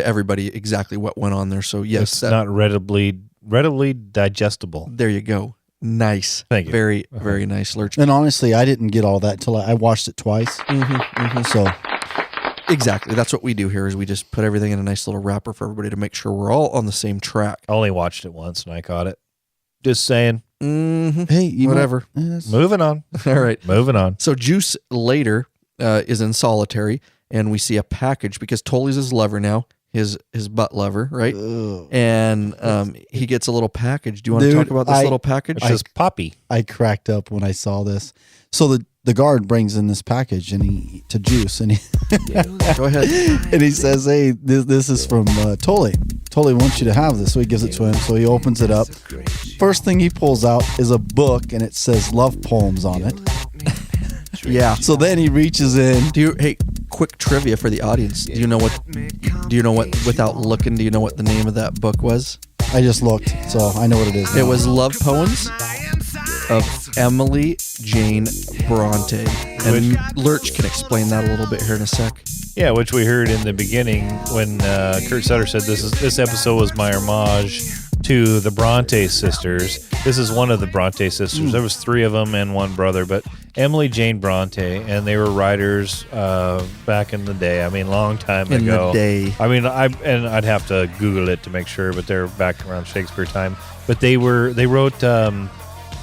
everybody exactly what went on there. So yes, it's not readily digestible. There you go. Nice. Thank you. Very, very nice, Lurch. And honestly, I didn't get all that until I watched it twice. So Exactly. That's what we do here is we just put everything in a nice little wrapper for everybody to make sure we're all on the same track. I only watched it once and I caught it. Just saying. Mm-hmm. Hey, whatever. Moving on. All right. Moving on. So Juice later is in solitary, and we see a package because Tully's his lover now, his butt lover, right? Ugh. And he gets a little package. Do you want to talk about this little package? It says Poppy. I cracked up when I saw this. So the guard brings in this package to Juice, and Go ahead. and he says, "Hey, this is from Tully. Tully wants you to have this." So he gives it to him. So he opens it up. First thing he pulls out is a book, and it says love poems on it. Yeah. So then he reaches in. Hey, quick trivia for the audience. Do you know what? Without looking, do you know what the name of that book was? I just looked, so I know what it is now. It was Love Poems of Emily Jane Bronte. And Lurch can explain that a little bit here in a sec. Yeah, which we heard in the beginning when Kurt Sutter said this episode was my homage to the Bronte sisters. This is one of the Bronte sisters. There was 3 of them and 1 brother, but Emily Jane Bronte, and they were writers back in the day. I mean, long time ago. In the day. I mean, I'd have to Google it to make sure, but they're back around Shakespeare time. But they wrote.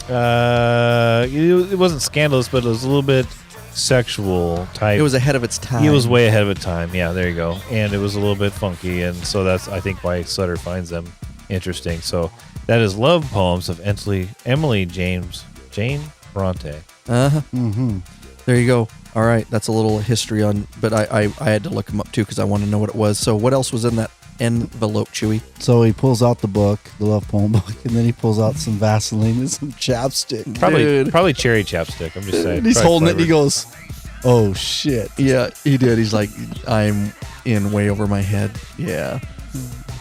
It wasn't scandalous, but it was a little bit sexual type. It was ahead of its time. It was way ahead of its time. Yeah, there you go. And it was a little bit funky, and so that's I think why Sutter finds them interesting. So that is Love Poems of Emily Jane Bronte. Uh-huh. Mm-hmm. There you go. All right, that's a little history on, but I had to look them up too because I want to know what it was. So what else was in that envelope, Chewy? So he pulls out the book, the love poem book, and then he pulls out some Vaseline and some chapstick. Probably cherry chapstick. I'm just saying. And he's Probably holding it and he flavored. goes, "Oh shit!" Yeah, he did. He's like, I'm in way over my head. Yeah.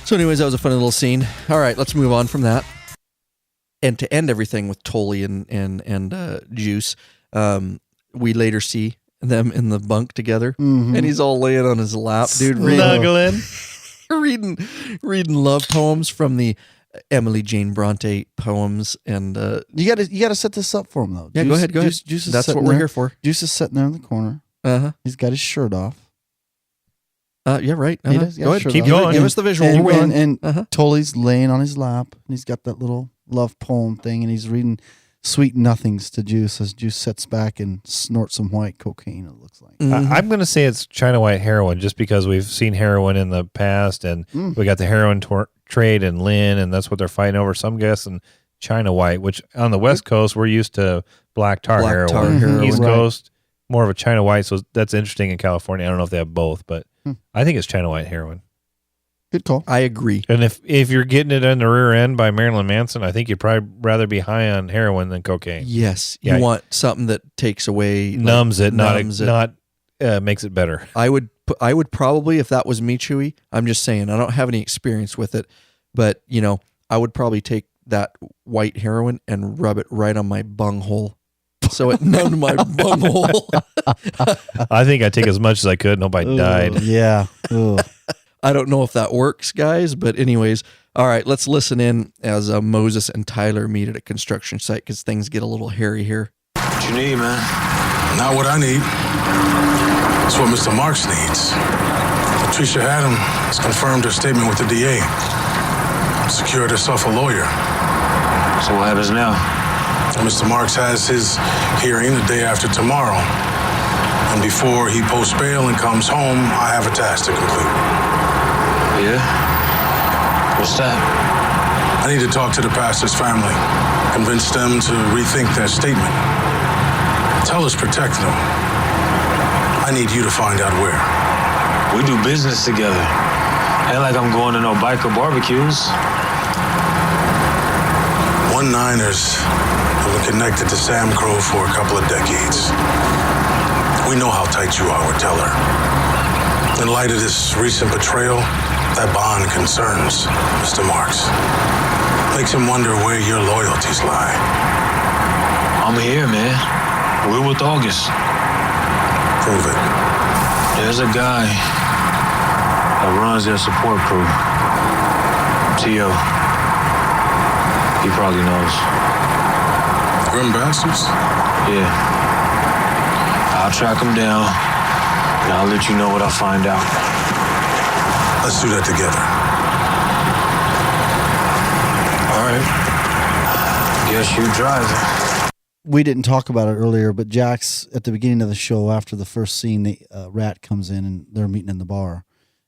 So, anyways, that was a fun little scene. All right, let's move on from that. And to end everything with Tully and Juice, we later see them in the bunk together, and he's all laying on his lap, dude, Snuggling. reading love poems from the Emily Jane Bronte poems, and You gotta set this up for him though. yeah, go ahead. Juice is That's sitting what we're there. here for. Juice is sitting there in the corner. He's got his shirt off. Yeah, right. He does, Go ahead. sure Keep does. going. Give us the visual. And, We're waiting. and Tully's laying on his lap, and he's got that little love poem thing, and he's reading sweet nothings to Juice as Juice sits back and snorts some white cocaine, it looks like. I'm going to say it's China White heroin just because we've seen heroin in the past and we got the heroin trade in Lynn and that's what they're fighting over. Some guessing China White, which on the West Coast, we're used to black tar heroin. East Coast, more of a China White. So that's interesting in California. I don't know if they have both, but I think it's China White heroin. Good call. I agree. And if you're getting it in the rear end by Marilyn Manson, I think you'd probably rather be high on heroin than cocaine. Yes, Yeah. you want something that takes away, Numbs it, not makes it better. I would probably, if that was me, Chewy. I'm just saying, I don't have any experience with it, but I would probably take that white heroin and rub it right on my bunghole, so it numbed my bunghole. I think I'd take as much as I could and hope I died. Yeah. Ugh. I don't know if that works, guys, but anyways, all right, let's listen in as Moses and Tyler meet at a construction site because things get a little hairy here. What you need, man? Not what I need. It's what Mr. Marks needs. Patricia Adam has confirmed her statement with the DA. Secured herself a lawyer. So what happens now? Mr. Marks has his hearing the day after tomorrow. And before he posts bail and comes home, I have a task to complete. Yeah? What's that? I need to talk to the pastor's family, convince them to rethink their statement. Tell us protect them. I need you to find out where. We do business together. Ain't like I'm going to no biker barbecues. 1-Niners have been connected to Sam Crow for a couple of decades. We know how tight you are with Teller. In light of this recent betrayal, that bond concerns Mr. Marks. Makes him wonder where your loyalties lie. I'm here, man. We're with August. Prove it. There's a guy that runs their support crew. T.O. He probably knows. Grim bastards? Yeah. I'll track him down, And I'll let you know what I find out. Let's do that together. All right. Guess you drive it. We didn't talk about it earlier, but Jax, at the beginning of the show, after the first scene, Rat comes in and they're meeting in the bar.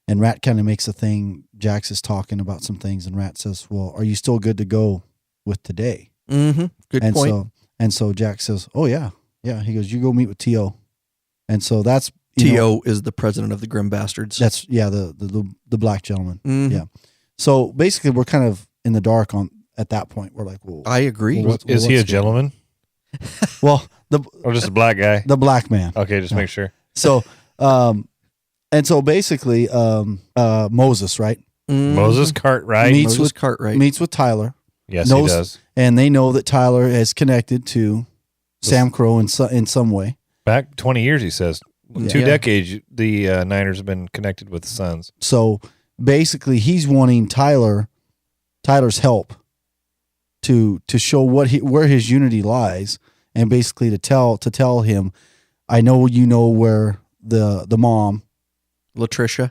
And Rat kind of makes a thing. Jax is talking about some things, and Rat says, well, are you still good to go with today? Mm-hmm. Good point. So Jax says, oh, yeah. Yeah. He goes, you go meet with T.O. And so that's... T.O. is the president of the Grim Bastards. That's, yeah, the black gentleman. Mm-hmm. Yeah. So basically, we're kind of in the dark at that point. We're like, well... I agree. Is he a gentleman? Well, or just a black guy? The black man. Okay, just make sure. So, and so basically, Moses, right? Moses Cartwright. Meets with Tyler. Yes, he does. And they know that Tyler is connected to Sam Crow in some way. Back 20 years, he says. Yeah. 2 decades, the Niners have been connected with the Suns. So basically, he's wanting Tyler's help to show where his unity lies, and basically to tell him, I know you know where the mom, Latricia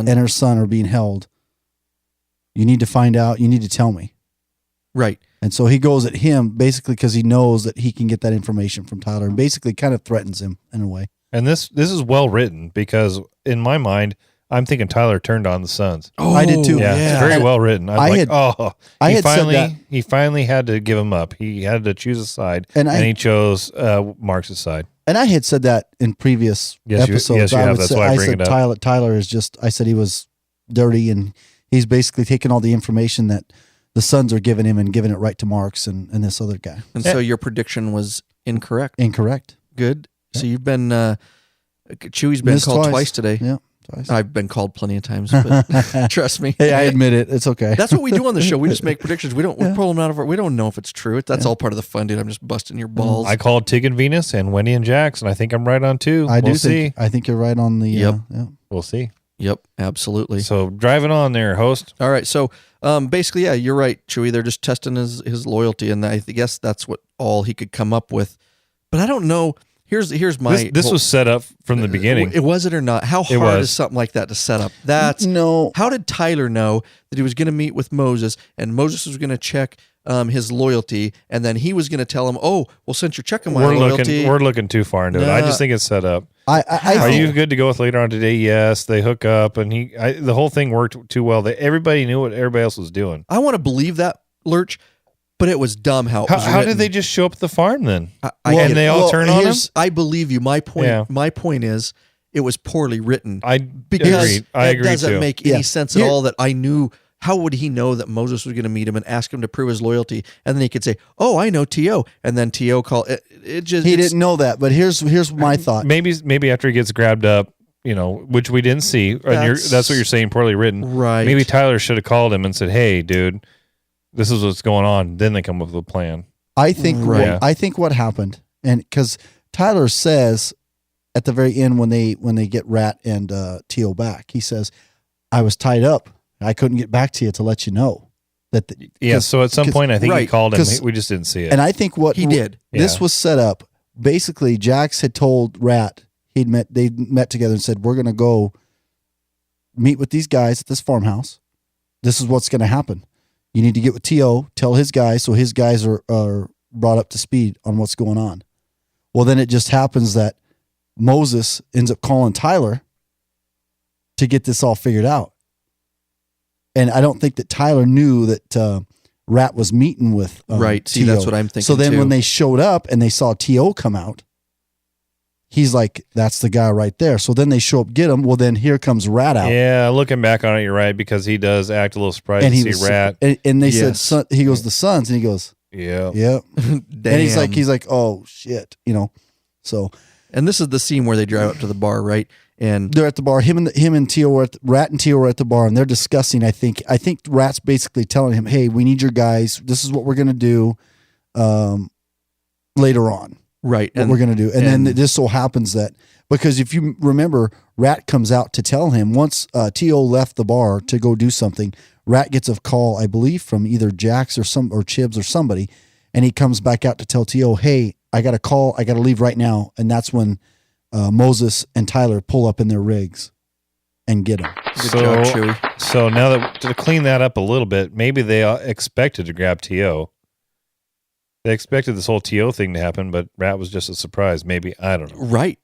and her son are being held. You need to find out. You need to tell me. Right. And so he goes at him basically because he knows that he can get that information from Tyler, and basically kind of threatens him in a way. And this is well written, because in my mind, I'm thinking Tyler turned on the Suns. Oh, I did too. Yeah, it's very well written. He finally had to give him up. He had to choose a side, and he chose Mark's side. And I had said that in previous episodes. You have. That's why I bring it up. Tyler is just, I said he was dirty, and he's basically taken all the information that the Suns are giving him and giving it right to Marks and this other guy. And so your prediction was incorrect. Incorrect. Good. So you've been, Chewy's been called twice today. Yeah. Twice. I've been called plenty of times, but trust me. Hey, I admit it. It's okay. That's what we do on the show. We just make predictions. We pull them out of we don't know if it's true. That's all part of the fun, dude. I'm just busting your balls. I called Tig and Venus and Wendy and Jax, and I think I'm right on 2. I think you're right on the. Yep. We'll see. Yep, absolutely. So driving on there, host. All right. So basically, yeah, you're right, Chewy. They're just testing his loyalty, and I guess that's what all he could come up with. But I don't know. Here's my. This was set up from the beginning. Was it or not? How hard is something like that to set up? How did Tyler know that he was going to meet with Moses, and Moses was going to check his loyalty, and then he was going to tell him, "Oh, well, since you're checking my loyalty, we're looking too far into it. I just think it's set up. Are you good to go with later on today? Yes, they hook up, and the whole thing worked too well. Everybody knew what everybody else was doing. I want to believe that, Lurch. But it was dumb how it was How did they just show up at the farm then? And they all turn on him? I believe you. My point is, it was poorly written. I agree It doesn't make any sense at all that I knew. How would he know that Moses was going to meet him and ask him to prove his loyalty? And then he could say, "Oh, I know T.O." And then T.O. called it. He didn't know that. But here's my thought. Maybe after he gets grabbed up, which we didn't see. That's what you're saying, poorly written. Right. Maybe Tyler should have called him and said, "Hey, dude, this is what's going on." Then they come up with a plan. I think what happened, and because Tyler says at the very end when they get Rat and T.O. back, he says, "I was tied up. I couldn't get back to you to let you know that." So at some point, I think he called him. We just didn't see it. And I think what he did. This was set up. Basically, Jax had told Rat they met together and said, "We're going to go meet with these guys at this farmhouse. This is what's going to happen. You need to get with T.O., tell his guys, so his guys are brought up to speed on what's going on." Well, then it just happens that Moses ends up calling Tyler to get this all figured out. And I don't think that Tyler knew that Rat was meeting with right. See, T.O. that's what I'm thinking. So then too. when they showed up and they saw T.O. come out, he's like, "That's the guy right there." So then they show up, get him. Well, then here comes Rat out. Yeah, looking back on it, you're right, because he does act a little surprised to see Rat. And they said, he goes, "The Sons," and he goes, "Yeah, yeah." And he's like, "Oh shit," So, and this is the scene where they drive up to the bar, right? And they're at the bar. Him and T.O. Rat and T.O. are at the bar, and they're discussing. I think Rat's basically telling him, "Hey, we need your guys. This is what we're gonna do later on." Right. What we're going to do. And then this so happens that, because if you remember, Rat comes out to tell him, once T.O. left the bar to go do something, Rat gets a call, I believe, from either Jax or Chibs or somebody, and he comes back out to tell T.O., "Hey, I got a call. I got to leave right now." And that's when Moses and Tyler pull up in their rigs and get him. Good job, Chewie. So now that to clean that up a little bit, maybe they expected to grab T.O. They expected this whole T.O. thing to happen, but Rat was just a surprise. Maybe, I don't know. Right.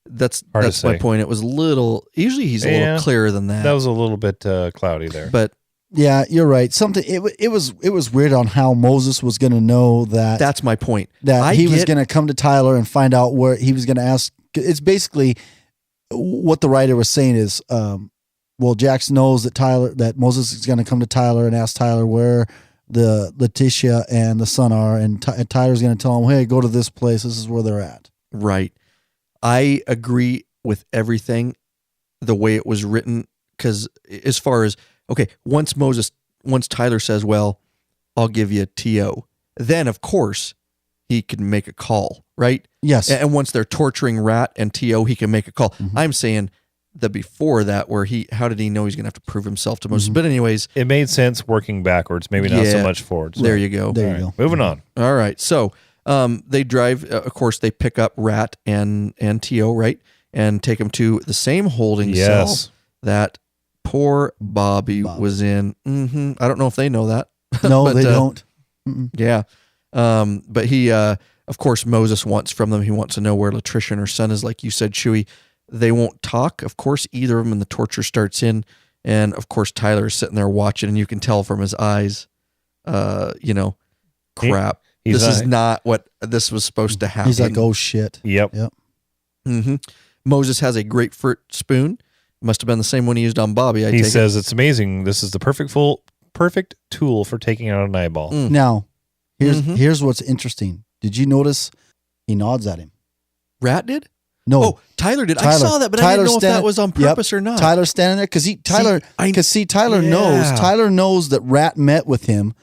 That's my point. It was a little. Usually he's a little clearer than that. That was a little bit cloudy there. But yeah, you're right. It was weird on how Moses was going to know that. That's my point. That he was going to come to Tyler and find out where he was going to ask. It's basically what the writer was saying is, Jax knows that Moses is going to come to Tyler and ask Tyler where the Letitia and the son are, and Tyler's going to tell him, "Hey, go to this place. This is where they're at." Right. I agree with everything the way it was written, because as far as, okay, once Tyler says, well, I'll give you a TO, then of course he can make a call, right? Yes. And once they're torturing Rat and TO, he can make a call. Mm-hmm. I'm saying the before that where how did he know he's going to have to prove himself to Moses? Mm-hmm. But anyways. It made sense working backwards, maybe not so much forwards. There you go. There you go. Moving on. All right. So they drive, of course, they pick up Rat and T.O., right? And take him to the same holding cell that poor Bobby was in. Mm-hmm. I don't know if they know that. No, but, they don't. Yeah. But he, of course, Moses wants from them, he wants to know where Latricia and her son is, like you said, Chewie. They won't talk, of course, either of them, and the torture starts in. And, of course, Tyler is sitting there watching, and you can tell from his eyes, crap. This is not what this was supposed to happen. He's like, oh, shit. Yep. Mm-hmm. Moses has a grapefruit spoon. Must have been the same one he used on Bobby. He says it's amazing. This is the perfect tool for taking out an eyeball. Mm. Now, here's what's interesting. Did you notice he nods at him? Rat did? No. Oh, Tyler did. I saw that, but I didn't know if that was on purpose or not. Tyler's standing there because Tyler knows. Tyler knows that Rat met with him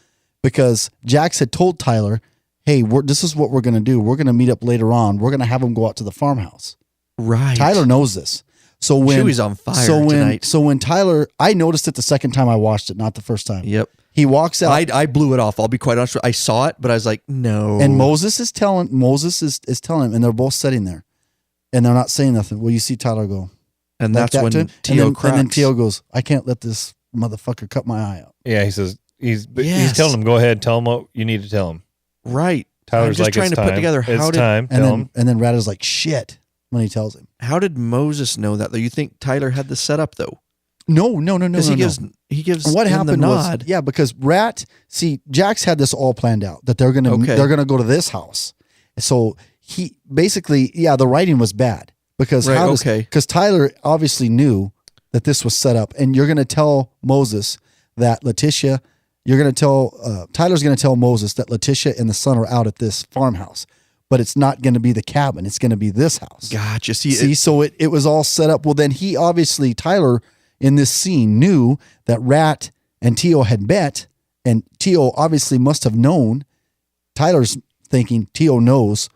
because Jax had told Tyler, hey, this is what we're going to do. We're going to meet up later on. We're going to have him go out to the farmhouse. Right. Tyler knows this. So when Chewie's on fire tonight. So when Tyler, I noticed it the second time I watched it, not the first time. Yep. He walks out. I blew it off. I'll be quite honest. I saw it, but I was like, no. And Moses is telling him, and they're both sitting there, and they're not saying nothing. Well, you see Tyler go, and that's when T.O. cracks. And then T.O. goes, I can't let this motherfucker cut my eye out. Yeah, he says he's telling him, go ahead, tell him what you need to tell him. Right. Tyler's I'm just trying to put together it's time. And then Rat is like, shit, when he tells him. How did Moses know that though? You think Tyler had this set up though? No. Because he gives what happened the nod. Was because Jax had this all planned out that they're gonna go to this house. So he basically, the writing was bad because because Tyler obviously knew that this was set up, and you're gonna tell Moses that Letitia, Tyler's gonna tell Moses that Letitia and the son are out at this farmhouse. But it's not going to be the cabin. It's going to be this house. Gotcha. So it was all set up. Well, then Tyler in this scene knew that Rat and T.O. had met, and T.O. obviously must have known. Tyler's thinking T.O. knows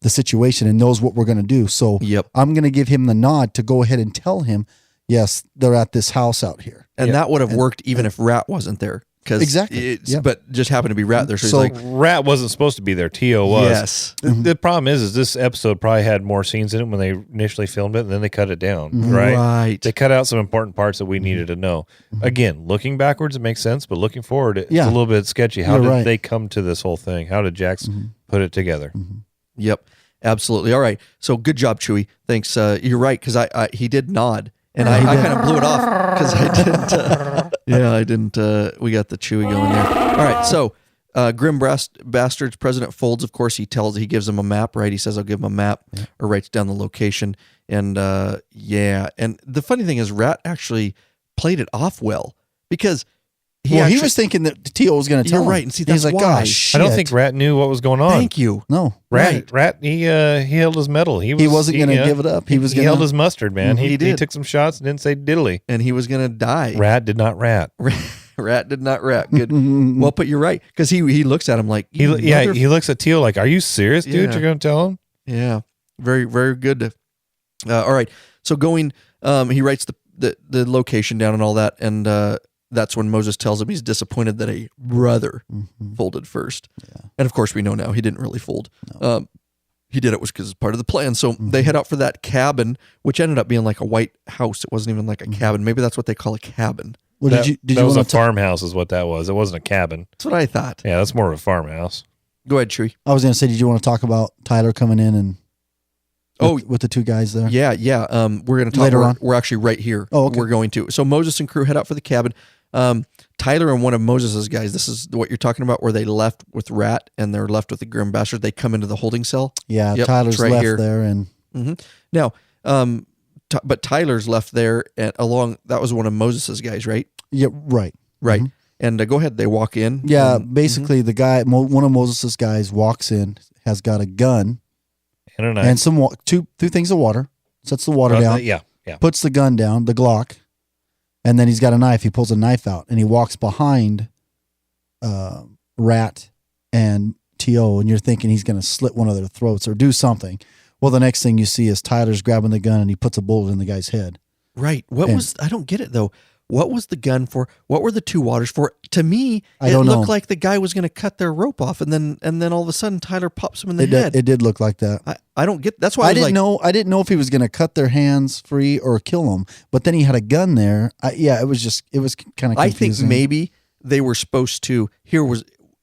the situation and knows what we're going to do. So I'm going to give him the nod to go ahead and tell him, yes, they're at this house out here. And that would have worked even if Rat wasn't there. Exactly. But just happened to be Rat there. So he's like, Rat wasn't supposed to be there. T.O. was. Yes. The problem is this episode probably had more scenes in it when they initially filmed it, and then they cut it down. Mm-hmm. Right. They cut out some important parts that we needed to know. Mm-hmm. Again, looking backwards, it makes sense, but looking forward, it's a little bit sketchy. How did they come to this whole thing? How did Jax put it together? Mm-hmm. Yep. Absolutely. All right. So good job, Chewie. Thanks. You're right, because he did nod. And I kind of blew it off because I didn't. We got the Chewie going there. All right, so Grim Bastard's President Folds, of course, he gives him a map, right? He says, I'll give him a map, or writes down the location. And and the funny thing is Rat actually played it off well because he was thinking that T.O. was going to tell him. You're right, and see, that's like, why. gosh, shit. I don't think Rat knew what was going on. Thank you. No. Rat, he held his mettle. He wasn't going to give it up. He held his mustard, man. He did. He took some shots and didn't say diddly. And he was going to die. Rat did not rat. Rat did not rat. Good. Well, but you're right, because he looks at him like he looks at Teal like, are you serious, dude? Yeah. You're going to tell him? Yeah, very very good. All right, so going, he writes the location down and all that, and that's when Moses tells him he's disappointed that a brother folded first, and of course we know now he didn't really fold. No. he did it was because it's part of the plan. So they head out for that cabin, which ended up being like a white house. It wasn't even like a cabin. Maybe that's what they call a cabin. Well, that was a farmhouse is what that was. It wasn't a cabin. That's what I thought. Yeah, that's more of a farmhouse. Go ahead, Chewy. I was going to say, did you want to talk about Tyler coming in and with the two guys there? Yeah. We're going to talk later on. We're actually right here. Oh, okay. We're going to. So Moses and crew head out for the cabin. Tyler and one of Moses's guys, this is what you're talking about, where they left with Rat and they're left with the Grim Bastard. They come into the holding cell. Yeah, Yep, Tyler's right left here. there. And Now, but Tyler's left there and along, that was one of Moses's guys, right? Yeah, right. Right. And go ahead. They walk in. Yeah, basically the guy, one of Moses's guys walks in, has got a gun and a knife. and some two things of water, sets the water down. Yeah. Puts the gun down, the Glock, and then he's got a knife. He pulls a knife out and he walks behind Rat and T.O. and you're thinking he's going to slit one of their throats or do something. Well, the next thing you see is Tyler's grabbing the gun and he puts a bullet in the guy's head. Right. I don't get it though. What was the gun for? What were the two waters for? To me, it looked like the guy was going to cut their rope off, and then all of a sudden Tyler pops him in the head. It did look like that. I don't get. That's why I didn't know. I didn't know if he was going to cut their hands free or kill them. But then he had a gun there. It was kind of confusing. I think maybe they were supposed to.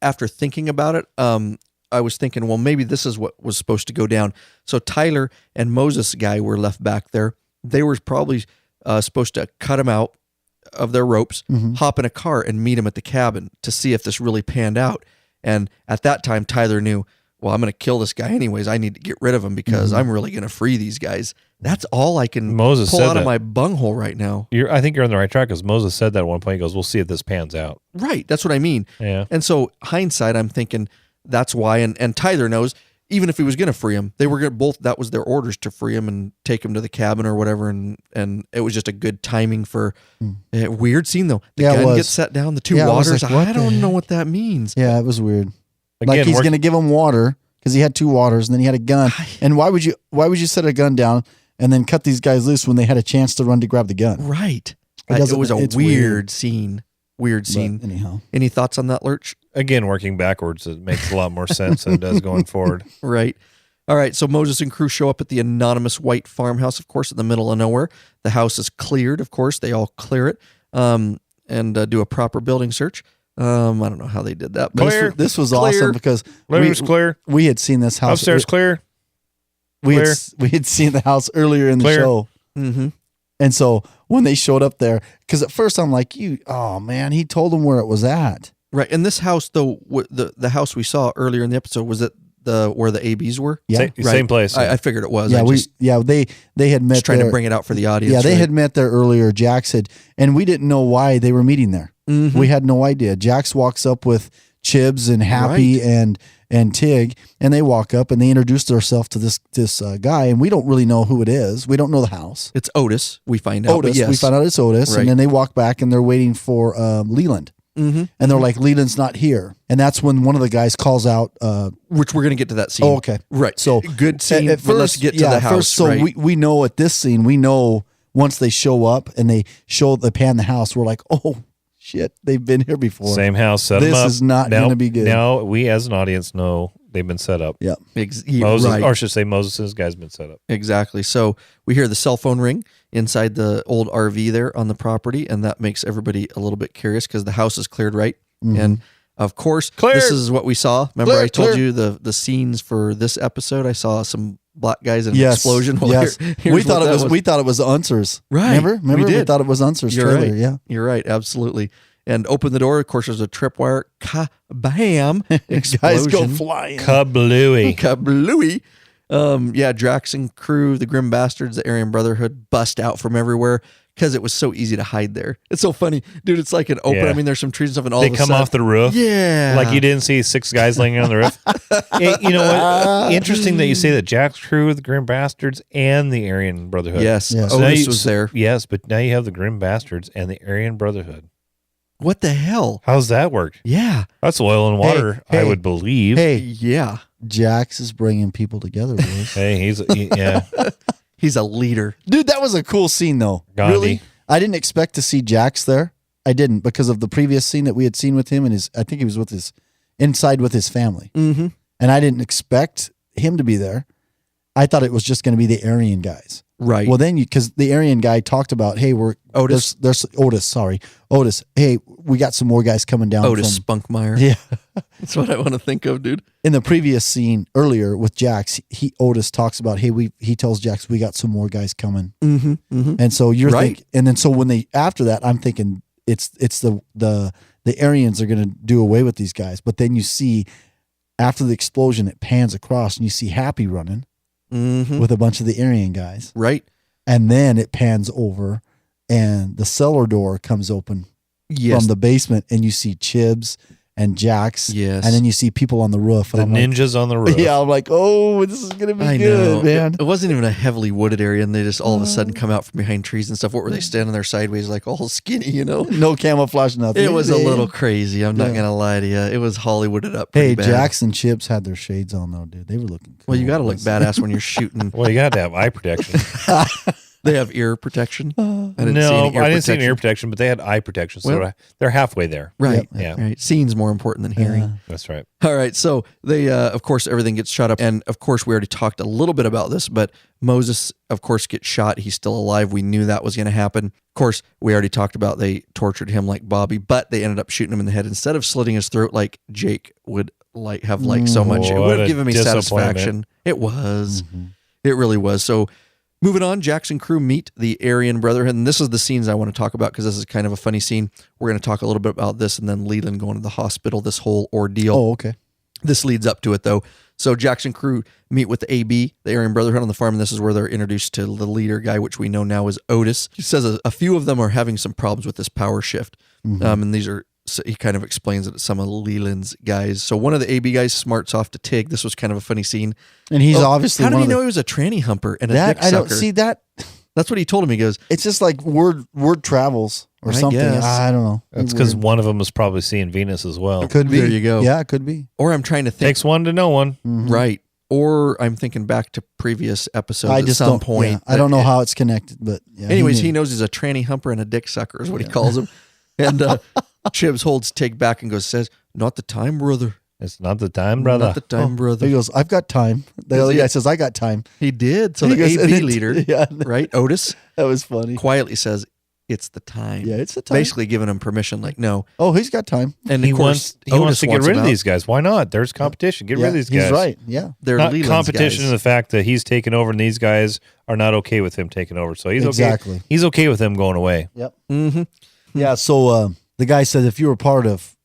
After thinking about it, I was thinking, well, maybe this is what was supposed to go down. So Tyler and Moses guy were left back there. They were probably supposed to cut him out of their ropes, hop in a car and meet him at the cabin to see if this really panned out. And at that time, Tyler knew, well, I'm going to kill this guy anyways. I need to get rid of him because I'm really going to free these guys. That's all I can pull out of my bunghole right now. I think you're on the right track because Moses said that at one point. He goes, we'll see if this pans out. Right. That's what I mean. Yeah. And so hindsight, I'm thinking that's why. And Tyler knows, even if he was going to free him, they were going to both, that was their orders to free him and take him to the cabin or whatever. And it was just a good timing for a weird scene though. The gun gets set down, the two waters. Like, I don't know what that means. Yeah, it was weird. Again, like he's going to give him water because he had two waters and then he had a gun. And why would you set a gun down and then cut these guys loose when they had a chance to run to grab the gun? Right. It was a weird scene. Weird scene. But anyhow. Any thoughts on that, Lurch? Again, working backwards, it makes a lot more sense than it does going forward. Right. All right. So Moses and crew show up at the anonymous white farmhouse, of course, in the middle of nowhere. The house is cleared, of course. They all clear it and do a proper building search. I don't know how they did that. But Clear. This was awesome because clear. We had seen this house. Upstairs clear. We had seen the house earlier in the show. Mm-hmm. And so when they showed up there, because at first I'm like, oh man, he told them where it was at. Right. And this house, though, the house we saw earlier in the episode, was it where the ABs were? Yeah. Same place. I figured it was. Yeah, they had met just trying there. to bring it out for the audience. Yeah, they right? had met there earlier. Jax had, and we didn't know why they were meeting there. Mm-hmm. We had no idea. Jax walks up with Chibs and Happy and Tig, and they walk up and they introduce themselves to this guy, and we don't really know who it is. We don't know the house. It's Otis. We find out. Otis. Yes. We find out it's Otis, Right. and then they walk back and they're waiting for Leland. Mm-hmm. And they're like, Leland's not here. And that's when one of the guys calls out. Which we're going to get to that scene. Oh, okay. Right. So good scene, at but first, let's get to the house. First, so right? we know at this scene, we know once they show up and they pan the house, we're like, oh, shit, they've been here before. Same house, set them up. This is not going to be good. Now we as an audience know they've been set up. Yeah. Moses, right. or I should say Moses' guy's been set up. Exactly. So we hear the cell phone ring inside the old RV there on the property, and that makes everybody a little bit curious because the house is cleared, right? Mm-hmm. And of course, this is what we saw. Remember, I told you the scenes for this episode. I saw some black guys in an explosion. Well, yes. here's we thought what it was. We thought it was Unsers. Right. Remember? We thought it was Unsers trailer. Right. Yeah. You're right. Absolutely. And open the door. Of course, there's a tripwire. Kabam! Explosion. Guys go flying. Kablooey. Kablooey. Yeah, Drax and crew, the Grim Bastards, the Aryan Brotherhood bust out from everywhere because it was so easy to hide there. It's so funny. Dude, it's like an open, Yeah. I mean, there's some trees and stuff and all They of a come sudden, off the roof. Yeah. Like you didn't see 6 guys laying on the roof. You know what? Interesting that you say that Jack's crew, the Grim Bastards, and the Aryan Brotherhood. Yes. So now Otis was there. Yes, but now you have the Grim Bastards and the Aryan Brotherhood. What the hell? How's that work? Yeah. That's oil and water, I would believe. Hey, yeah. Jax is bringing people together, boys. Hey, yeah. He's a leader. Dude, that was a cool scene, though. Gandhi. Really? I didn't expect to see Jax there. I didn't because of the previous scene that we had seen with him and I think he was inside with his family. Mm-hmm. And I didn't expect him to be there. I thought it was just going to be the Aryan guys. Right. Well, then because the Aryan guy talked about, hey, Otis. There's Otis. Hey, we got some more guys coming down. Otis Spunkmeyer. Yeah, that's what I want to think of, dude. In the previous scene earlier with Jax, Otis talks about, hey, he tells Jax we got some more guys coming. Mm-hmm, mm-hmm. And so you're right. thinking, and then so when after that, I'm thinking it's the Aryans are going to do away with these guys, but then you see after the explosion, it pans across and you see Happy running. Mm-hmm. With a bunch of the Aryan guys. Right. And then it pans over and the cellar door comes open from the basement and you see Chibs and Jax. Yes. And then you see people on the roof. The ninjas on the roof. Yeah, I'm like, oh, this is going to be good, man. It wasn't even a heavily wooded area and they just all of a sudden come out from behind trees and stuff. What were they standing there sideways like all skinny, you know? No camouflage, nothing. It was a little crazy. I'm not going to lie to you. It was Hollywooded up pretty bad. Jax and Chibs had their shades on though, dude. They were looking cool. Well, you got to look badass when you're shooting. Well, you got to have eye protection. They have ear protection. I didn't see any ear protection, but they had eye protection, so they're halfway there. Right. Yep. Yeah. Right. Seeing's more important than hearing. That's right. All right. So they, of course, everything gets shot up, and of course, we already talked a little bit about this, but Moses, of course, gets shot. He's still alive. We knew that was going to happen. Of course, we already talked about they tortured him like Bobby, but they ended up shooting him in the head instead of slitting his throat like Jake would have liked so much. It would have given me satisfaction. It was. Mm-hmm. It really was. So. Moving on, Jax and crew meet the Aryan Brotherhood, and this is the scenes I want to talk about because this is kind of a funny scene. We're going to talk a little bit about this and then Leland going to the hospital, this whole ordeal. Oh, okay. This leads up to it, though. So Jax and crew meet with the AB, the Aryan Brotherhood on the farm, and this is where they're introduced to the leader guy, which we know now is Otis. He says a few of them are having some problems with this power shift, and these are, so he kind of explains it to some of Leland's guys. So one of the AB guys smarts off to Tig. This was kind of a funny scene. And he's obviously how did he know he was a tranny humper and a dick sucker? I don't see that. That's what he told him. He goes, it's just like word travels or something. Guess. I don't know. That's because one of them was probably seeing Venus as well. It could be. There you go. Yeah, it could be. Or I'm trying to think. Takes one to know one. Mm-hmm. Right. Or I'm thinking back to previous episodes at some point. Yeah, I don't know how it's connected, but yeah, anyways, he knows he's a tranny humper and a dick sucker is what he calls him. And Chibs holds Tig back and says, not the time, brother. It's not the time, brother. Not the time, brother. He goes, I've got time. The other guy says, I got time. He did. So the AB leader, right, Otis, that was funny, quietly says, it's the time. Yeah, it's the time. Basically giving him permission, like, no. Oh, he's got time. And he of course, wants to get rid of these guys. Why not? There's competition. Get rid of these guys. He's right. Yeah. They're not Leland's competition guys. in the fact that he's taken over and these guys are not okay with him taking over. So he's okay. He's okay with him going away. Yep. Mm-hmm. Yeah. So the guy said if you were part of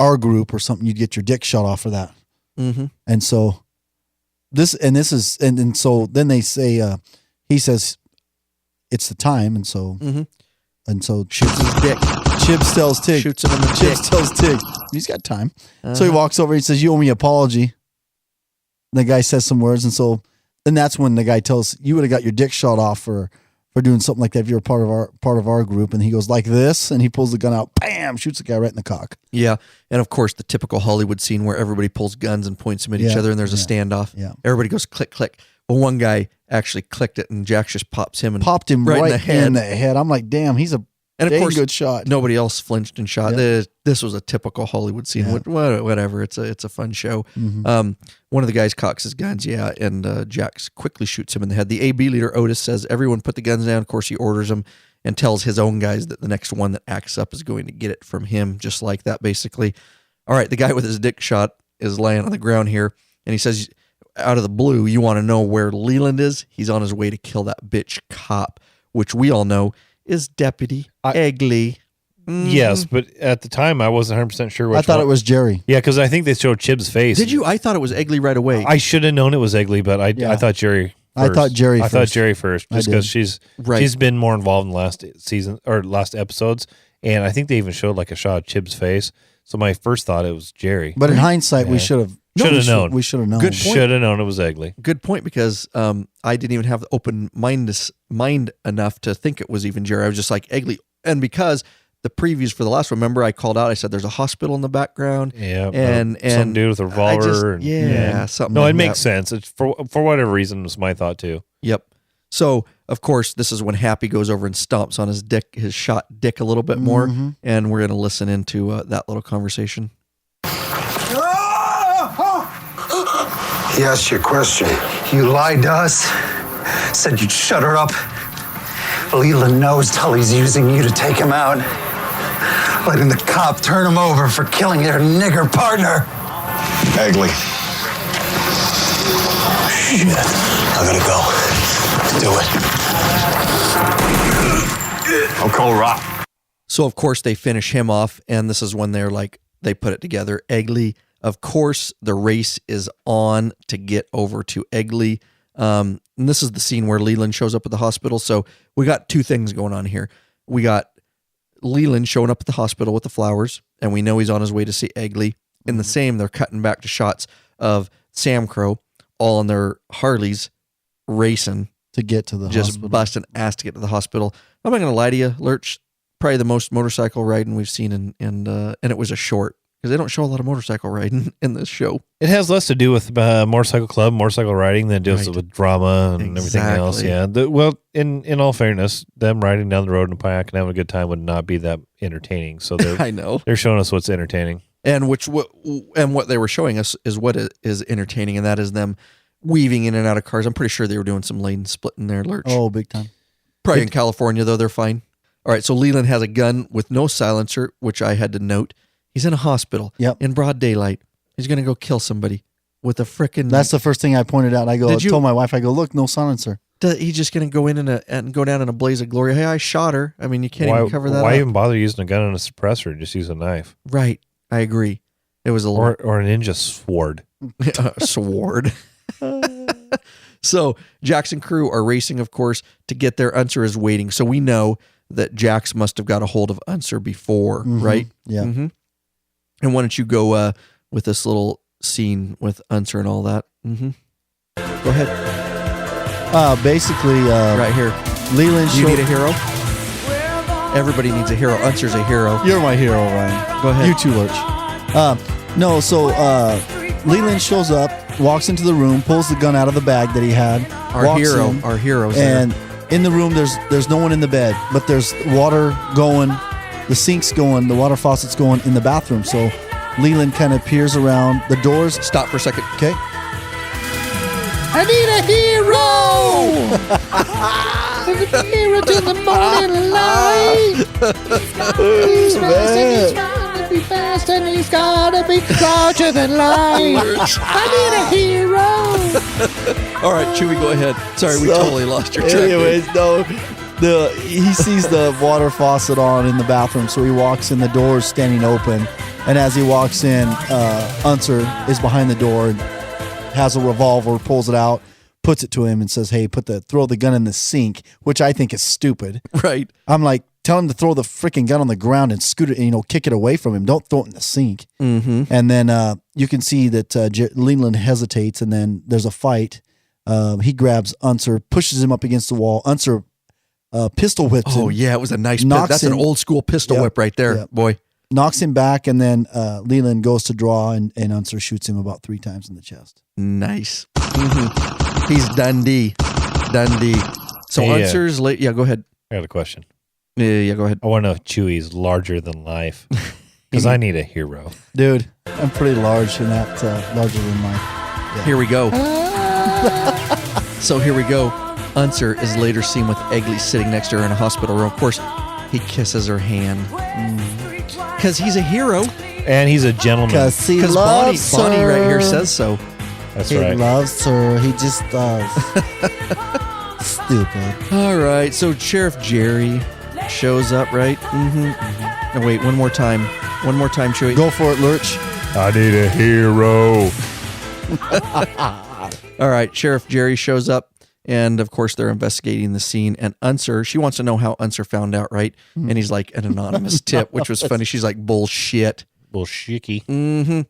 our group or something, you'd get your dick shot off for that. Mm-hmm. And so so then they say, he says, it's the time. And so, and so shoots his dick. Chibs tells Tig. Shoots him in the Chibs dick. tells Tig. He's got time. So he walks over and he says, you owe me an apology. The guy says some words. And so then that's when the guy tells, you would have got your dick shot off for doing something like that if you're part of our group. And he goes like this, and he pulls the gun out, bam, shoots the guy right in the cock. Yeah. And of course, the typical Hollywood scene where everybody pulls guns and points them at each other and there's a standoff. Yeah. Everybody goes click, click. Well, one guy actually clicked it and Jax just popped him right in the head. I'm like, damn, he's a and of course, good shot. Nobody else flinched and shot. Yeah. This was a typical Hollywood scene. Yeah. Whatever. It's a fun show. Mm-hmm. One of the guys cocks his guns, and Jax quickly shoots him in the head. The AB leader, Otis, says, everyone put the guns down. Of course, he orders them and tells his own guys that the next one that acts up is going to get it from him, just like that, basically. All right, the guy with his dick shot is laying on the ground here, and he says, out of the blue, you want to know where Leland is? He's on his way to kill that bitch cop, which we all know is Deputy Egley. Yes, but at the time, I wasn't 100% sure which I thought it was Jerry. Yeah, because I think they showed Chib's face. Did you? I thought it was Egley right away. I should have known it was Egley, but I thought Jerry first. I thought Jerry first, just because she's been more involved in last season or last episodes, and I think they even showed like a shot of Chib's face. So my first thought it was Jerry. But in hindsight, we should have known. We should have known. Good point. Should have known it was Egley. Good point, because I didn't even have the open mind enough to think it was even Jerry. I was just like Egley, and because the previews for the last one, remember I called out. I said there's a hospital in the background. Yeah, and some dude with a revolver. Something. No, like it makes that. sense. It's for whatever reason was my thought too. Yep. So of course this is when Happy goes over and stomps on his dick, his shot dick a little bit more, and we're gonna listen into that little conversation. He asked you a question. You lied to us. Said you'd shut her up. Leland knows Tully's using you to take him out. Letting the cop turn him over for killing their nigger partner. Egley. Shit. I gotta go. Do it. I'll call Rock. So, of course, they finish him off, and this is when they're like, they put it together. Egley, of course, the race is on to get over to Egley. And this is the scene where Leland shows up at the hospital. So we got two things going on here. We got Leland showing up at the hospital with the flowers, and we know he's on his way to see Egley. In the same, they're cutting back to shots of Sam Crow all on their Harleys racing to get to the just hospital. busting ass to get to the hospital. I'm not going to lie to you, Lurch. Probably the most motorcycle riding we've seen, and it was a short because they don't show a lot of motorcycle riding in this show. It has less to do with motorcycle club, motorcycle riding than it does with drama and everything else. Yeah. In all fairness, them riding down the road in a kayak and having a good time would not be that entertaining. So I know they're showing us what's entertaining, and what they were showing us is what is entertaining, and that is them weaving in and out of cars. I'm pretty sure they were doing some lane splitting there, Lurch. Oh, big time. Probably in California though, they're fine. All right, so Leland has a gun with no silencer, which I had to note. He's in a hospital in broad daylight. He's going to go kill somebody with a frickin'... That's the first thing I pointed out. I told my wife, look, no silencer. He's just going to go in and go down in a blaze of glory. Hey, I shot her. I mean, you can't even cover that Why up. even bother using a gun and a suppressor? Just use a knife. Right, I agree. It was a or a ninja sword. Sword. So Jackson crew are racing, of course, to get there. Unser is waiting. So we know that Jax must have got a hold of Unser before, right? Yeah. Mm-hmm. And why don't you go with this little scene with Unser and all that? Mm-hmm. Go ahead. Basically, right here. Leland. You need a hero? Everybody needs a hero. Unser's a hero. You're my hero, Ryan. Go ahead. You too, Lurch. Leland shows up, walks into the room, pulls the gun out of the bag that he had. Our hero's and there. In the room, there's no one in the bed, but there's water going, the sink's going, the water faucet's going in the bathroom. So Leland kind of peers around the doors. Stop for a second. Okay. I need a hero! There's a hero to the morning light. He's fast and he's trying to be fast and he's gotta be larger than life. I need a hero! All right, Chewy, go ahead. Sorry, we totally lost your track. Anyways, he sees the water faucet on in the bathroom, so he walks in, the door is standing open, and as he walks in, Unser is behind the door and has a revolver, pulls it out, puts it to him, and says, "Hey, throw the gun in the sink," which I think is stupid. Right. I'm like, tell him to throw the freaking gun on the ground and scoot it, and, kick it away from him. Don't throw it in the sink. Mm-hmm. And then you can see that Leland hesitates, and then there's a fight. He grabs Unser, pushes him up against the wall. Unser pistol whips him. Oh, yeah, it was a nice That's him. an old school pistol whip right there, boy. Knocks him back, and then Leland goes to draw, and Unser shoots him about 3 times in the chest. Nice. Mm-hmm. He's Dundee. So Hey, Unser's late. Yeah, go ahead. I got a question. Yeah, go ahead. I want to know if Chewy's larger than life because I need a hero. Dude, I'm pretty large in that larger than life. Yeah. Here we go. So here we go. Unser is later seen with Egley sitting next to her in a hospital room. Of course, he kisses her hand because he's a hero and he's a gentleman. Because he loves her. Bonnie right here says so. That's he right. He loves her. He just does. Stupid. All right. So Sheriff Jarry shows up, right? Mm-hmm. Oh, wait, one more time, Chewy. Go for it, Lurch. I need a hero. All right, Sheriff Jarry shows up, and of course they're investigating the scene. And Unser, she wants to know how Unser found out, right? And he's like, an anonymous tip, which was funny. She's like, bullshit. Bullshicky. Mm-hmm.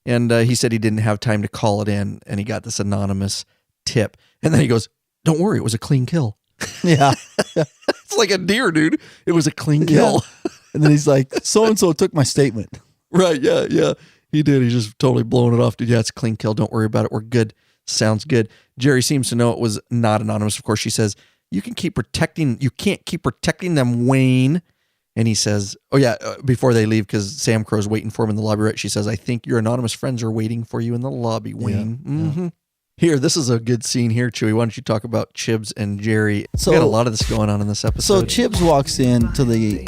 And he said he didn't have time to call it in, and he got this anonymous tip. And then he goes, "Don't worry, it was a clean kill." Yeah. It's like a deer, dude. It was a clean kill. Yeah. And then he's like, so-and-so took my statement. Right, yeah. He did. He's just totally blowing it off. Dude, yeah, it's a clean kill. Don't worry about it. We're good. Sounds good. Jerry seems to know it was not anonymous. Of course, she says, you can't keep protecting them, Wayne. And he says, before they leave, because Sam Crow's waiting for him in the lobby, right? She says, I think your anonymous friends are waiting for you in the lobby, Wayne. Yeah, mm-hmm. Here, this is a good scene here, Chewy. Why don't you talk about Chibs and Jerry? So- We got a lot of this going on in this So episode. Chibs walks in to the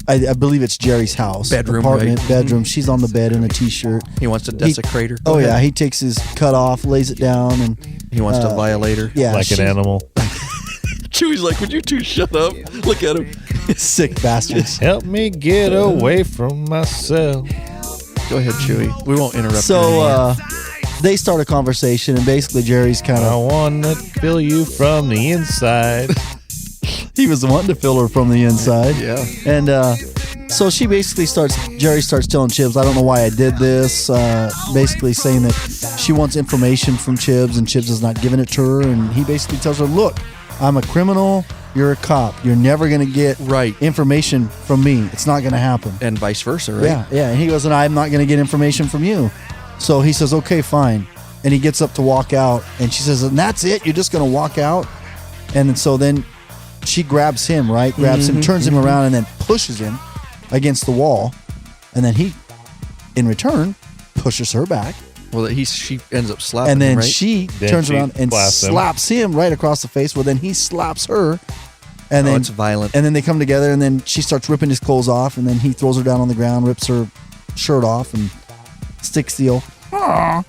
I believe it's Jerry's house. Bedroom, apartment, right? bedroom. She's on the bed in a t-shirt. He wants to desecrate her. Oh Go yeah, ahead. he takes his cut off, lays it down, and He wants to violate her. Yeah, like an she's- animal. Chewy's like, would you two shut up? Look at him. Sick bastards. Help me get away from myself. Go ahead, Chewy. We won't interrupt you So anymore. they start a conversation, and basically Jerry's kind I of want to feel you from the inside. he was wanting to fill her from the inside. Yeah. And so she basically Jerry starts telling Chibs, I don't know why I did this, basically saying that she wants information from Chibs and Chibs is not giving it to her. And he basically tells her, look, I'm a criminal, you're a cop. You're never going to get information from me. It's not going to happen. And vice versa, right? Yeah. And he goes, and I'm not going to get information from you. So he says, okay, fine. And he gets up to walk out. And she says, and that's it? You're just going to walk out? And so then she grabs him, right? Grabs him, turns him around, and then pushes him against the wall. And then he, in return, pushes her back. Well, she ends up slapping And then him, right? she Then turns she around and slaps him right across the face. Well, then he slaps her. And then it's violent. And then they come together, and then she starts ripping his clothes off, and then he throws her down on the ground, rips her shirt off, and sticks the old, "Aw."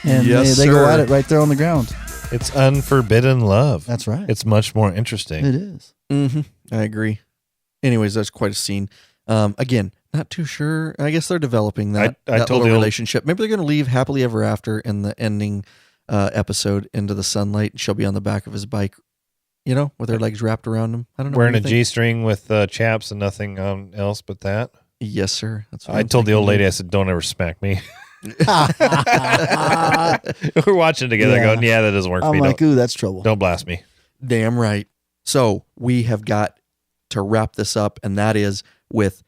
And Yes, they go sir. at it right there on the ground. It's unforbidden love. That's right. It's much more interesting. It is. Mm-hmm. I agree. Anyways, that's quite a scene. Again, not too sure. I guess they're developing that, I that told little you- relationship. Maybe they're going to leave happily ever after in the ending episode into the sunlight, and she'll be on the back of his bike, with her legs wrapped around him. I don't know. Wearing What a do you think? G-string with chaps and nothing else but that. Yes, sir. That's what I I'm told the old thinking. lady, I said, don't ever smack me. We're watching together going, yeah, that doesn't work for I'm me. like, ooh, that's trouble. Don't blast me. Damn right. So we have got to wrap this up, and that is with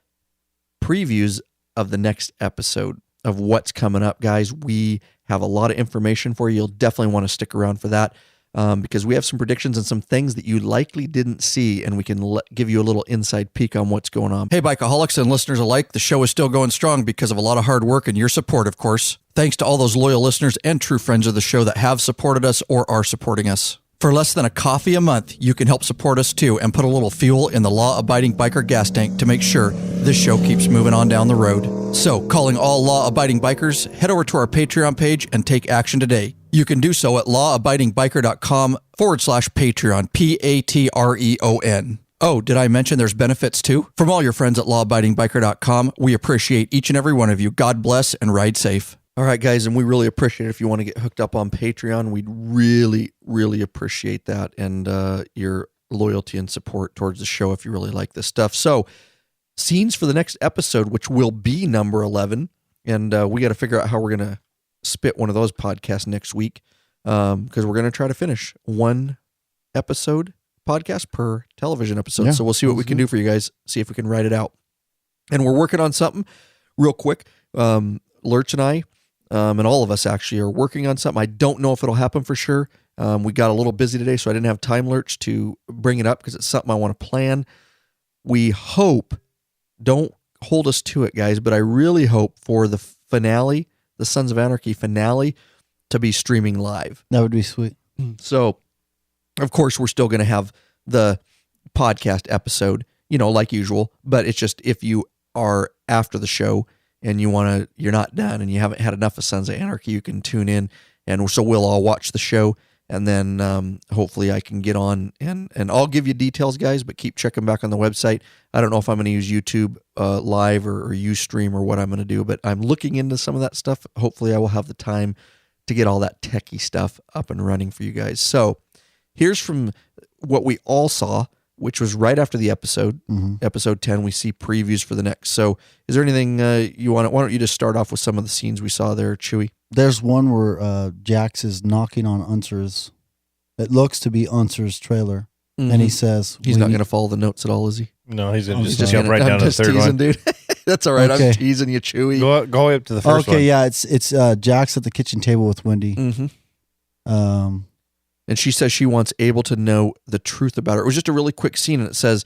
previews of the next episode of what's coming up, guys. We have a lot of information for you. You'll definitely want to stick around for that because we have some predictions and some things that you likely didn't see, and we can give you a little inside peek on what's going on. Hey, Bikeaholics and listeners alike, the show is still going strong because of a lot of hard work and your support, of course. Thanks to all those loyal listeners and true friends of the show that have supported us or are supporting us. For less than a coffee a month, you can help support us too and put a little fuel in the law-abiding biker gas tank to make sure this show keeps moving on down the road. So, calling all law-abiding bikers, head over to our Patreon page and take action today. You can do so at lawabidingbiker.com/Patreon, Patreon. Oh, did I mention there's benefits too? From all your friends at lawabidingbiker.com, we appreciate each and every one of you. God bless and ride safe. All right, guys, and we really appreciate it if you want to get hooked up on Patreon. We'd really, really appreciate that and your loyalty and support towards the show if you really like this stuff. So, scenes for the next episode, which will be number 11, and we got to figure out how we're going to spit one of those podcasts next week because we're going to try to finish one podcast per television episode. Yeah, so we'll see what we can do for you guys, see if we can write it out. And we're working on something real quick. Lurch and I, and all of us actually are working on something. I don't know if it'll happen for sure. We got a little busy today, so I didn't have time, Lurch, to bring it up because it's something I want to plan. We hope, don't hold us to it, guys, but I really hope for the finale, the Sons of Anarchy finale, to be streaming live. That would be sweet. So, of course, we're still going to have the podcast episode, like usual, but it's just if you are after the show and you're not done and you haven't had enough of Sons of Anarchy, you can tune in, and so we'll all watch the show, and then hopefully I can get on and I'll give you details, guys, but keep checking back on the website. I don't know if I'm going to use YouTube live or Ustream or what I'm going to do, but I'm looking into some of that stuff. Hopefully I will have the time to get all that techie stuff up and running for you guys. So here's from what we all saw, which was right after the episode, episode 10. We see previews for the next. So is there anything you want? Why don't you just start off with some of the scenes we saw there, Chewy? There's one where Jax is knocking on Unser's. It looks to be Unser's trailer, and he says he's not going to follow the notes at all, is he? No, he's going to He's just jump right I'm down to the just third teasing, one. dude. That's all right. Okay. I'm teasing you, Chewy. Go up to the first one. Okay, yeah, it's Jax at the kitchen table with Wendy. And she says she wants Abel to know the truth about her. It was just a really quick scene, and it says,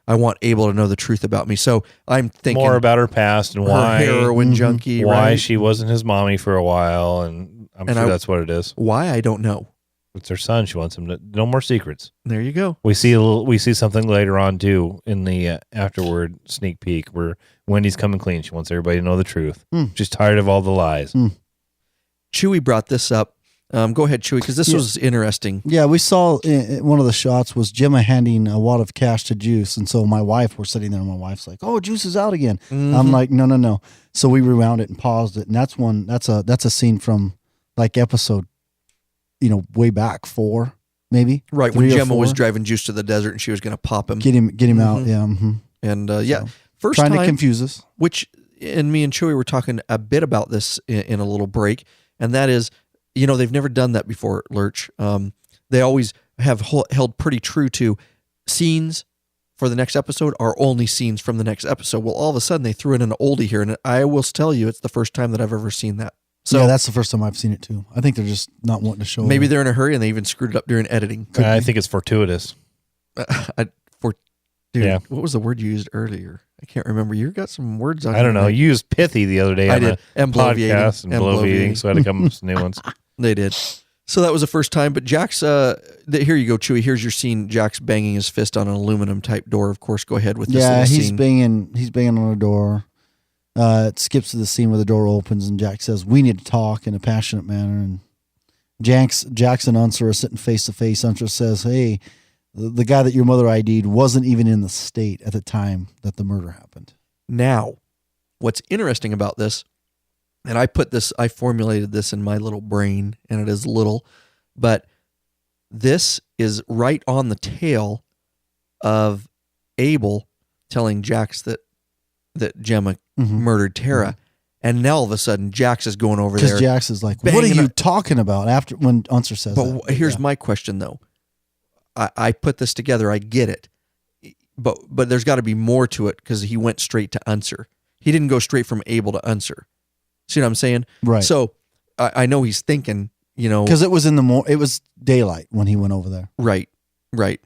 I want Abel to know the truth about me. So I'm thinking more about her past and why heroin junkie, why right? she wasn't his mommy for a while, and I'm sure that's what it is. Why, I don't know. It's her son. She wants him to. No more secrets. There you go. We see something later on too in the afterward sneak peek where Wendy's coming clean. She wants everybody to know the truth. She's tired of all the lies. Chewy brought this up. Go ahead, Chewy, because this was interesting. Yeah, we saw one of the shots was Gemma handing a wad of cash to Juice, and so my wife, we're sitting there, and my wife's like, "Oh, Juice is out again." I'm like, "No." So we rewound it and paused it, and that's a scene from like episode, way back 4, maybe. Right, when Gemma was driving Juice to the desert and she was going to pop him. Get him out, yeah. And first trying time, to confuse us. Which, and me and Chewy were talking a bit about this in a little break, and that is, they've never done that before, Lurch. They always have held pretty true to scenes for the next episode are only scenes from the next episode. Well, all of a sudden they threw in an oldie here, and I will tell you, it's the first time that I've ever seen that. So yeah, that's the first time I've seen it too. I think they're just not wanting to show. Maybe they're in a hurry and they even screwed it up during editing. I think it's fortuitous. Dude, what was the word you used earlier? I can't remember. You got some words on. I don't know. You used pithy the other day on the podcast and bloviating, so I had to come up with some new ones. They did. So that was the first time. But Jack's, here you go, Chewy. Here's your scene. Jack's banging his fist on an aluminum type door. Of course, go ahead with this. Yeah, he's scene. banging on a door. It skips to the scene where the door opens and Jack says, "We need to talk," in a passionate manner. And Jackson and Unser are sitting face to face. Unser says, "Hey, the guy that your mother ID'd wasn't even in the state at the time that the murder happened." Now, what's interesting about this, and I formulated this in my little brain, and it is little, but this is right on the tail of Abel telling Jax that Gemma murdered Tara. And now all of a sudden, Jax is going over there. Because Jax is like, "What are you talking about?" After when Unser says that. But here's my question, though. I put this together. I get it. But there's got to be more to it because he went straight to Unser. He didn't go straight from Abel to Unser. See what I'm saying? Right. So I know he's thinking, because it was it was daylight when he went over there. Right.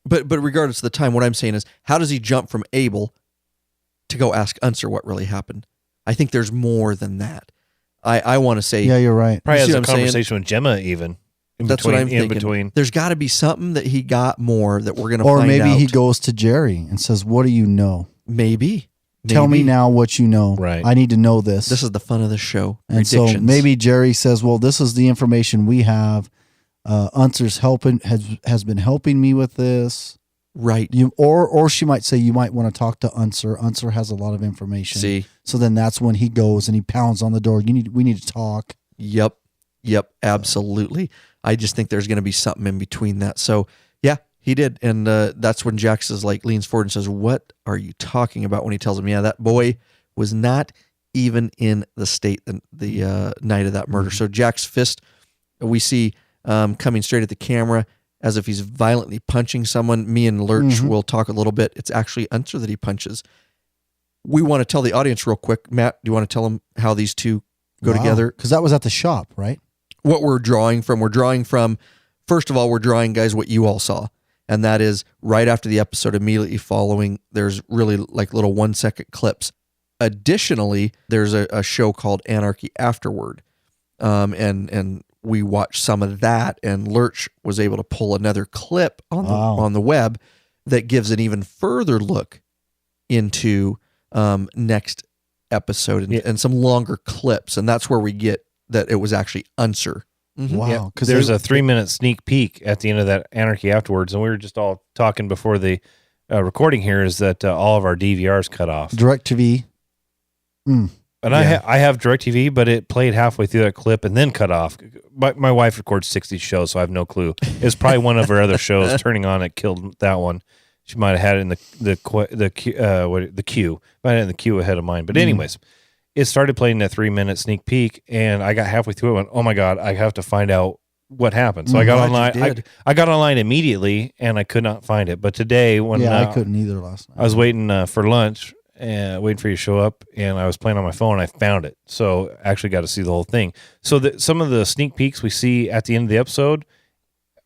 But regardless of the time, what I'm saying is, how does he jump from Abel to go ask Unser what really happened? I think there's more than that. I want to say, yeah, you're right. Probably has a conversation with Gemma even. That's what I'm thinking. There's got to be something that he got more that we're going to find out. Or maybe he goes to Jerry and says, "What do you know?" Maybe. Tell me now what you know. Right. I need to know this. This is the fun of the show. And so maybe Jerry says, "Well, this is the information we have. Unser's has been helping me with this." Right. Or she might say, "You might want to talk to Unser. Unser has a lot of information." See. So then that's when he goes and he pounds on the door. We need to talk. Yep. Absolutely. I just think there's going to be something in between that. So yeah, he did. And that's when Jax leans forward and says, "What are you talking about?" When he tells him, yeah, that boy was not even in the state the night of that murder. So Jack's fist, we see coming straight at the camera as if he's violently punching someone. Me and Lurch will talk a little bit. It's actually Unser that he punches. We want to tell the audience real quick. Matt, do you want to tell them how these two go together? Because that was at the shop, right? What we're drawing from, first of all, we're drawing, guys, what you all saw. And that is right after the episode, immediately following, there's really like little 1-second clips. Additionally, there's a show called Anarchy afterward. And we watched some of that, and Lurch was able to pull another clip on the web that gives an even further look into next episode and some longer clips. And that's where we get that it was actually Unser. Wow. Because there's a 3-minute sneak peek at the end of that Anarchy afterwards. And we were just all talking before the recording here is that all of our DVRs cut off. DirecTV. And I have DirecTV, but it played halfway through that clip and then cut off. My wife records 60 shows, so I have no clue. It's probably one of her other shows turning on it killed that one. She might have had it in the queue. Might have had it in the queue ahead of mine. But anyways, it started playing that 3-minute sneak peek, and I got halfway through it and went, "Oh my God, I have to find out what happened." So I got online. I got online immediately, and I could not find it. But today, when I couldn't either last night. I was waiting for lunch, waiting for you to show up, and I was playing on my phone, and I found it. So I actually got to see the whole thing. So some of the sneak peeks we see at the end of the episode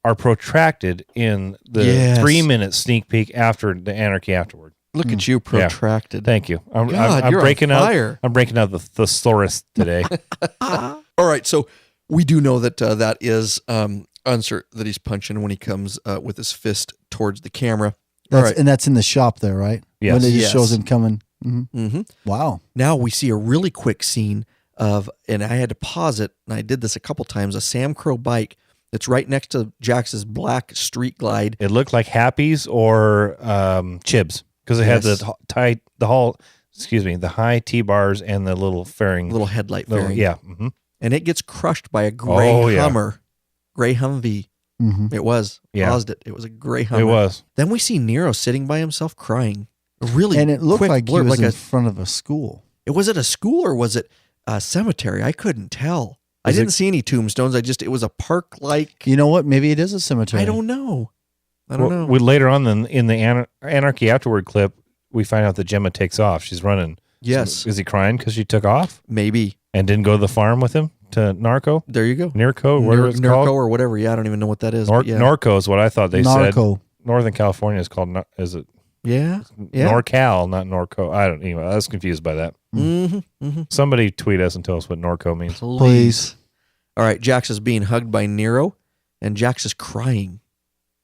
are protracted in the 3-minute sneak peek after the Anarchy afterward. Look at you, protracted. Thank you. I'm you're breaking on out. fire. I'm breaking out the thesaurus today. All right, so we do know that that is Unser that he's punching when he comes with his fist towards the camera. And that's in the shop there, right? Yes. When it just shows him coming. Wow. Now we see a really quick scene of, and I had to pause it, and I did this a couple times, a Sam Crow bike that's right next to Jax's black street glide. It looked like Happy's or Chibs because it had the high T-bars and the little fairing. Little headlight fairing. Yeah. And it gets crushed by a gray Hummer. Gray Humvee. It was. Paused it. It was a gray Hummer. It was. Then we see Nero sitting by himself crying. Really, and it looked quick like blurb, he was in front of a school. Was it a school or was it a cemetery? I couldn't tell. I didn't see any tombstones. It was a park-like. You know what? Maybe it is a cemetery. I don't know. know. Later on in the Anarchy Afterward clip, we find out that Gemma takes off. She's running. Yes. So, is he crying because she took off? Maybe. And didn't go to the farm with him to Narco? There you go. Norco, whatever it's called. Norco or whatever. Yeah, I don't even know what that is. Norco is what I thought they said. Northern California is called, is it? Yeah. NorCal, not Norco. I don't even. I was confused by that. Somebody tweet us and tell us what Norco means. Please. All right. Jax is being hugged by Nero, and Jax is crying.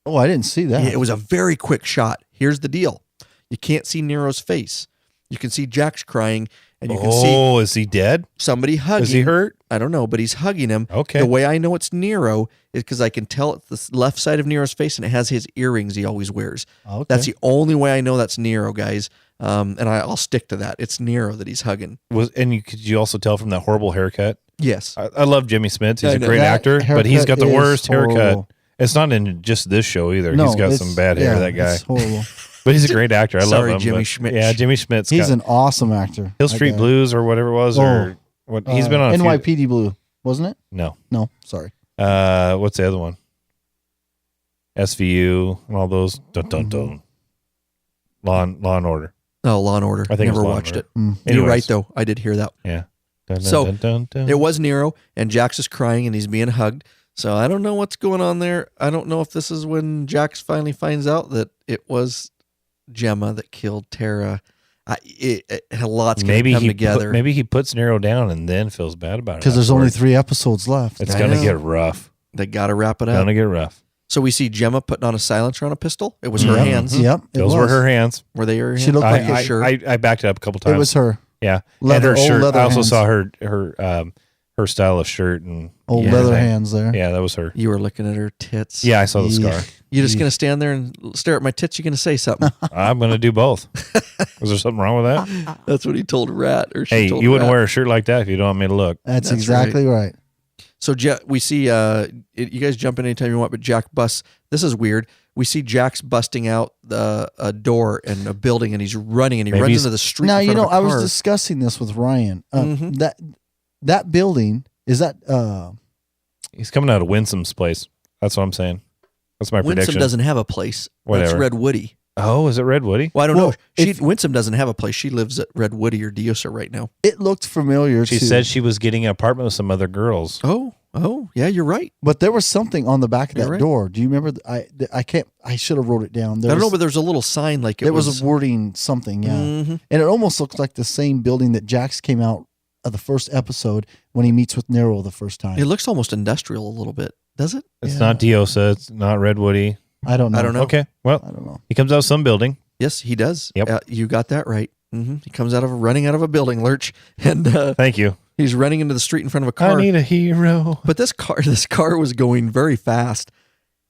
Oh, I didn't see that. Yeah, it was a very quick shot. Here's the deal. You can't see Nero's face. You can see Jax crying, and you can see... Oh, is he dead? Somebody hugging. Is he hurt? I don't know, but he's hugging him. Okay. The way I know it's Nero is because I can tell it's the left side of Nero's face, and it has his earrings he always wears. Okay. That's the only way I know that's Nero, guys. And I'll stick to that. It's Nero that he's hugging. Could you also tell from that horrible haircut? Yes. I love Jimmy Smits. He's a great That actor, but he's got the haircut worst is horrible. haircut. It's not in just this show either. No, he's got some bad hair, that guy. It's horrible. But he's a great actor. I love him. Jimmy but- Schmidt. Yeah, Jimmy Schmidt's He's an awesome actor. Hill Street Blues or whatever it was. Or what? He's been on a few- NYPD Blue, wasn't it? No. Sorry. What's the other one? SVU and all those. Dun, dun, dun. Law and Order. Oh, Law and Order. I think Never it was Law and watched it. Order. You're right, though. I did hear that. Yeah. Dun, dun, So dun, dun, dun. it was Nero, and Jax is crying, and he's being hugged. So I don't know what's going on there. I don't know if this is when Jax finally finds out that it was Gemma that killed Tara. A lot's going to come together. Maybe he puts Nero down and then feels bad about it. Because there's only 3 episodes left. It's going to get rough. They got to wrap it up. Going to get rough. So we see Gemma putting on a silencer on a pistol. It was her hands. Yep. Those were her hands. Were they her hands? She looked like a shirt. I backed it up a couple times. It was her. Yeah. Leather, and her old shirt. leather I also hands. saw her style of shirt and Old leather hands there. Yeah, that was her. You were looking at her tits. Yeah, I saw the scar. You just going to stand there and stare at my tits? You're going to say something? I'm going to do both. Was there something wrong with that? That's what he told Rat. Or she Hey, told you wouldn't Rat. wear a shirt like that if you don't want me to look. That's exactly right. So we see, you guys jump in anytime you want, but Jack busts. This is weird. We see Jack's busting out a door in a building, and he's running, and he runs into the street. Now, in front of a I was car. discussing this with Ryan. That building, is that... He's coming out of Winsome's place. That's what I'm saying. That's my prediction. Winsome doesn't have a place. Whatever. That's Redwoody. Oh, is it Redwoody? Well, I don't know. Winsome doesn't have a place. She lives at Redwoody or Diosa right now. It looked familiar. She said she was getting an apartment with some other girls. Oh, yeah, you're right. But there was something on the back of that right. door. Do you remember? I should have wrote it down. I don't know, but there's a little sign like there was a wording something, yeah. Mm-hmm. And it almost looks like the same building that Jax came out of the first episode when he meets with Nero the first time. It looks almost industrial a little bit, does it? It's not Diosa. It's not Redwoody. I don't know. Okay, well, I don't know. He comes out of some building. Yes, he does. Yep. You got that right. Mm-hmm. He comes running out of a building, Lurch, and thank you. He's running into the street in front of a car. I need a hero. But this car was going very fast,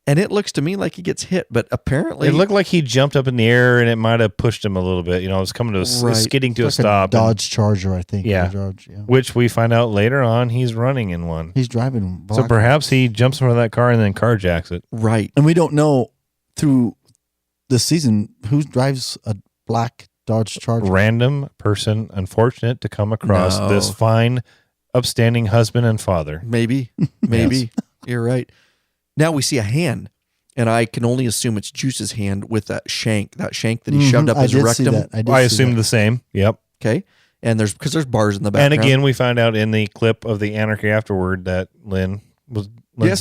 and it looks to me like he gets hit. But apparently, It looked like he jumped up in the air and it might have pushed him a little bit. You know, it was coming to skidding to a Like stop. Dodge Charger, I think. Yeah. Dodge, yeah. Which we find out later on he's running in one. He's driving. So perhaps he jumps in front of that car and then carjacks it. Right. And we don't know through this season who drives a black Dodge Charger. Random person, unfortunate to come across No. this fine, upstanding husband and father. Maybe. You're right. Now we see a hand, and I can only assume it's Juice's hand with that shank that he shoved up his rectum. I assumed the same. Yep. Okay. And there's bars in the And background. again, we find out in the clip of the Anarchy Afterward that Lynn's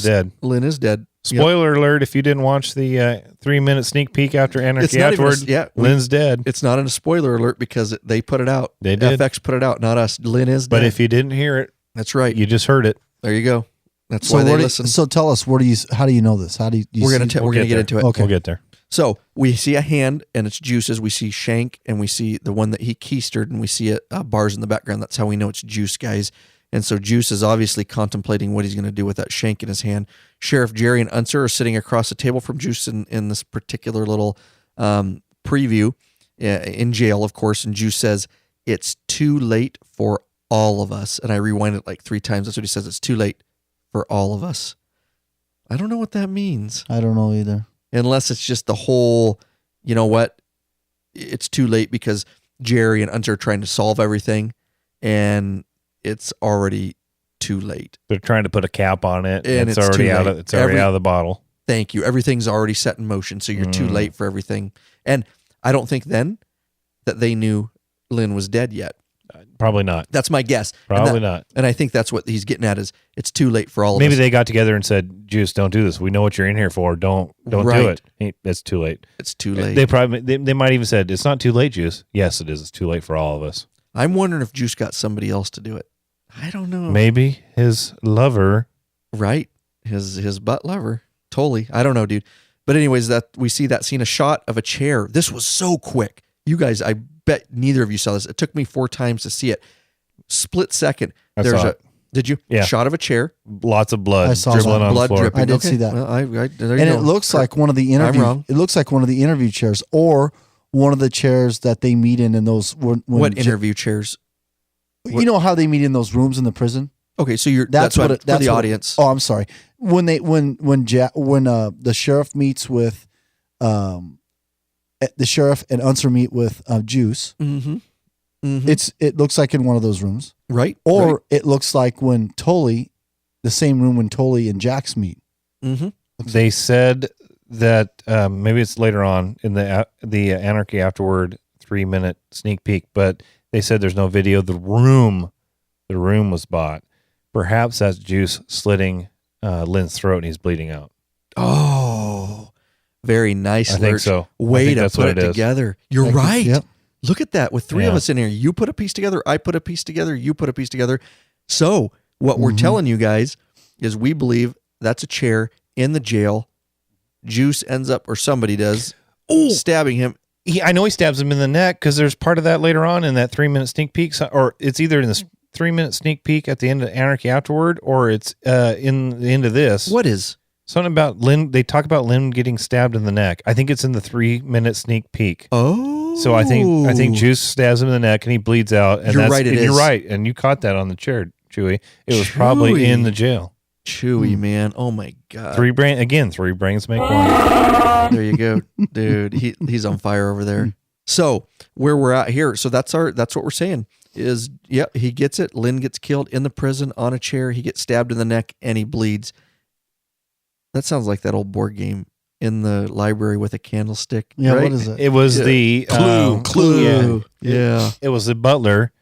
dead. Lynn is dead. Spoiler alert, if you didn't watch the 3-minute sneak peek after Anarchy afterward, Lynn's dead. It's not a spoiler alert because they put it out. They did. FX put it out, not us. Lynn is dead. But if you didn't hear it, that's right. You just heard it. There you go. That's why they listen. So tell us, how do you know this? How do you we're going to get into it. Okay. We'll get there. So we see a hand and it's Juice's. We see Shank and we see the one that he keistered and we see it bars in the background. That's how we know it's Juice, guys. And so Juice is obviously contemplating what he's going to do with that shank in his hand. Sheriff Jarry and Unser are sitting across the table from Juice in this particular little preview in jail, of course. And Juice says, "It's too late for all of us." And I rewind it like 3 times. That's what he says. It's too late for all of us. I don't know what that means. I don't know either. Unless it's just the whole, you know what? It's too late because Jarry and Unser are trying to solve everything and it's already too late. They're trying to put a cap on it and it's already out of the bottle. Thank you. Everything's already set in motion, so you're too late for everything. And I don't think then that they knew Lynn was dead yet. Probably not. That's my guess. Probably not. And I think that's what he's getting at is it's too late for all of us. Maybe they got together and said, "Juice, don't do this. We know what you're in here for. Don't do it. It's too late. It's too late." They might even said, "It's not too late, Juice." Yes, it is. It's too late for all of us. I'm wondering if Juice got somebody else to do it. I don't know. Maybe his lover. Right. His butt lover. Tully. I don't know, dude. But anyways, that we see that scene, a shot of a chair. This was so quick. You guys, I bet neither of you saw this. It took me 4 times to see it. Split second. Did you? Yeah. Shot of a chair. Lots of blood. I saw dribbling on blood the floor. dripping. I did see that. Well, there you And go. it looks like one of the interview. I'm wrong. It looks like one of the interview chairs, or one of the chairs that they meet in those. What interview chairs? You know how they meet in those rooms in the prison. Okay, so that's for the audience. Oh, I'm sorry. When the sheriff meets with, the sheriff and Unser meet with Juice. Mm-hmm. Mm-hmm. It looks like in one of those rooms, right? Or it looks like when Tully, the same room when Tully and Jax meet. Mm-hmm. They said that maybe it's later on in the Anarchy afterward 3-minute sneak peek, but they said there's no video. The room was bought. Perhaps that's Juice slitting Lynn's throat and he's bleeding out. Oh, very nice. I think so. Way to put it together. You're right. Yep. Look at that. With 3 of us in here, you put a piece together, I put a piece together, you put a piece together. So what we're telling you guys is we believe that's a chair in the jail. Juice ends up, or somebody does, stabbing him. I know he stabs him in the neck because there's part of that later on in that 3-minute sneak peek, or it's either in this 3-minute sneak peek at the end of Anarchy afterward, or it's in the end of this. What is? Something about Lynn. They talk about Lynn getting stabbed in the neck. I think it's in the 3-minute sneak peek. Oh. So I think Juice stabs him in the neck and he bleeds out. And You're right. You're right. And you caught that on the chair, Chewy. It was probably in the jail. Chewy, man. Oh my God. 3 brains make one. There you go, dude. He's on fire over there. So where we're at here. So that's what we're saying is, he gets it. Lynn gets killed in the prison on a chair. He gets stabbed in the neck and he bleeds. That sounds like that old board game in the library with a candlestick. Yeah, right? what is it? It was the Clue. Yeah. It was the butler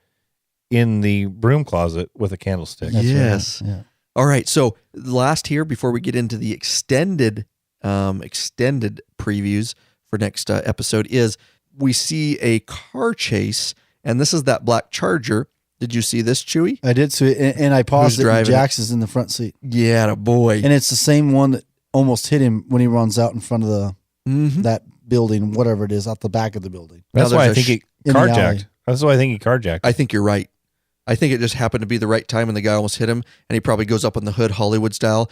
in the broom closet with a candlestick. Yes. Right. Yeah. All right. So last here, before we get into the extended previews for next episode, is we see a car chase, and this is that black Charger. Did you see this, Chewy? I did see it, and I paused Who's it. And driving Jax is in the front seat. Yeah, boy. And it's the same one that almost hit him when he runs out in front of the that building, whatever it is, out the back of the building. That's why I think he in the alley. carjacked. That's why I think he carjacked. I think you're right. I think it just happened to be the right time and the guy almost hit him, and he probably goes up on the hood, Hollywood style,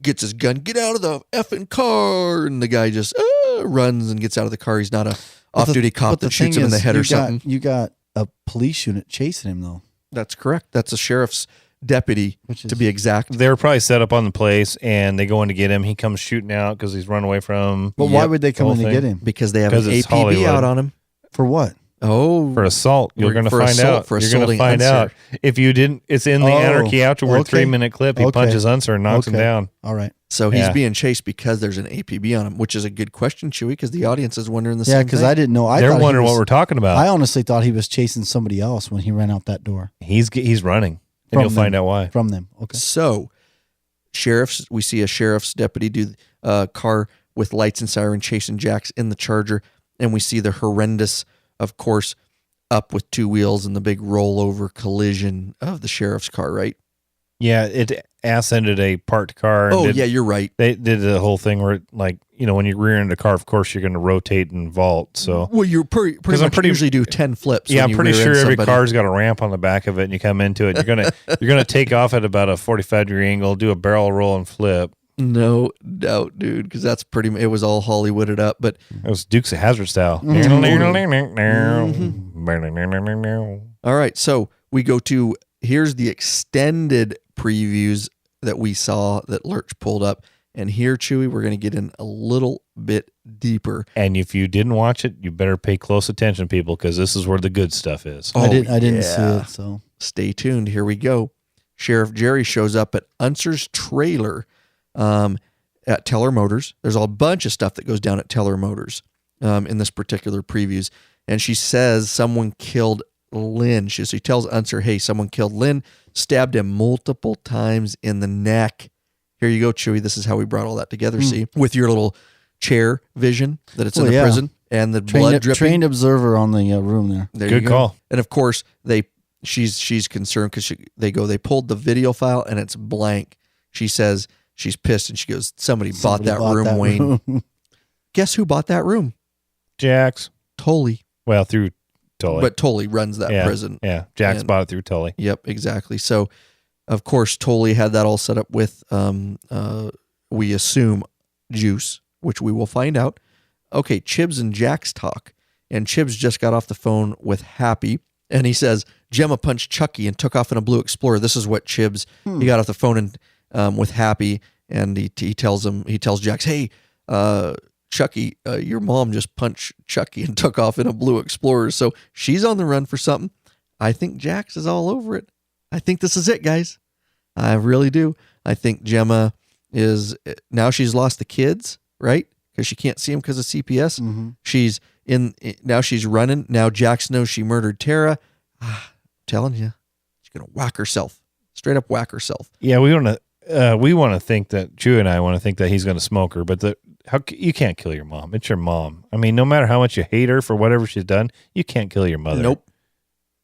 gets his gun, get out of the effing car, and the guy just runs and gets out of the car. He's not a off-duty cop that shoots him in the head or something. You got a police unit chasing him, though. That's correct. That's a sheriff's deputy, to be exact. They were probably set up on the place, and they go in to get him. He comes shooting out because he's run away from. But why would they come in to get him? Because they have an it's APB Hollywood. out on him. For what? Oh, for assault. You're going to for find assault, out. for You're going to assaulting find Unser. out. If you didn't, it's in the Anarchy afterward okay. 3-minute clip. He punches Unser and knocks him down. All right. So he's being chased because there's an APB on him, which is a good question, Chewy, because the audience is wondering the same thing. Yeah, because I didn't know. They're wondering what we're talking about. I honestly thought he was chasing somebody else when he ran out that door. He's running, and you'll find out why. From them. Okay. So We see a sheriff's deputy do a car with lights and siren chasing Jax in the Charger, and we see the horrendous, of course, up with two wheels and the big rollover collision of the sheriff's car, right? Yeah, it ass-ended a parked car. And yeah, you're right. They did the whole thing where, like, you know, when you rear end a car, of course, you're going to rotate and vault. So, well, you're pretty much usually do 10 flips. Yeah, I'm pretty sure every car's got a ramp on the back of it, and you come into it. You're gonna take off at about a 45-degree angle, do a barrel roll, and flip. No doubt, dude, because that's it was all Hollywooded up, but it was Dukes of Hazzard style. All right, so we go to, here's the extended previews that we saw that Lurch pulled up, and here, Chewy, we're going to get in a little bit deeper. And if you didn't watch it, you better pay close attention, people, because this is where the good stuff is. I didn't see it, so stay tuned. Here we go. Sheriff Jarry shows up at Unser's trailer at Teller Motors. There's a bunch of stuff that goes down at Teller Motors in this particular previews. And she says someone killed Lynn. She tells Unser, hey, someone killed Lynn, stabbed him multiple times in the neck. Here you go, Chewy. This is how we brought all that together, see? With your little chair vision that it's in the prison and the blood dripping. Trained observer on the room there. Good call. And of course, she's concerned because they pulled the video file and it's blank. She says she's pissed and she goes, somebody bought that room, Wayne. Guess who bought that room? Jax. Tully. Well, through Tully. But Tully runs that prison. Yeah, Jax bought it through Tully. Yep, exactly. So, of course, Tully had that all set up with, we assume, juice, which we will find out. Okay, Chibs and Jax talk. And Chibs just got off the phone with Happy. And he says, Gemma punched Chucky and took off in a blue Explorer. This is what Chibs, he got off the phone and with Happy. And he tells Jax, hey, Chucky, your mom just punched Chucky and took off in a blue Explorer. So she's on the run for something. I think Jax is all over it. I think this is it, guys. I really do. I think Gemma is, now she's lost the kids, right? Because she can't see them because of CPS. Mm-hmm. She's now she's running. Now Jax knows she murdered Tara. I'm telling you, she's going to whack herself. Straight up whack herself. Yeah, we want to think that, Chew and I want to think that he's going to smoke her, but you can't kill your mom. It's your mom. I mean, no matter how much you hate her for whatever she's done, you can't kill your mother. Nope.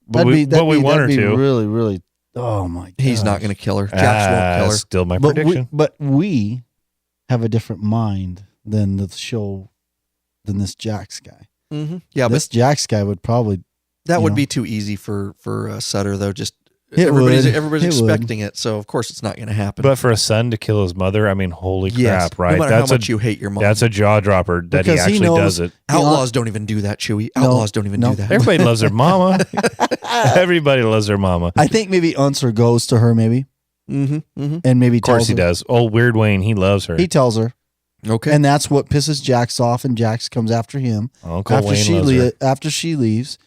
But we want her to. Really, really. Oh my God. He's not going to kill her. Jax won't kill her. Still my prediction. But we have a different mind than the show, than this Jax guy. Mm-hmm. Yeah, this Jax guy would probably. That would be too easy for Sutter, though. Just everybody's expecting it, so of course it's not going to happen. But for a son to kill his mother, I mean, holy crap, right? No matter how much you hate your mom, that's a jaw dropper that he actually does it. Outlaws don't even do that, Chewy. Outlaws don't even do that. Everybody loves their mama. Everybody loves their mama. I think maybe Unser goes to her, maybe. Mm-hmm, mm-hmm. And maybe of course he does. Oh, Weird Wayne, he loves her. He tells her. Okay. And that's what pisses Jax off, and Jax comes after him. Uncle Wayne loves her. After she leaves,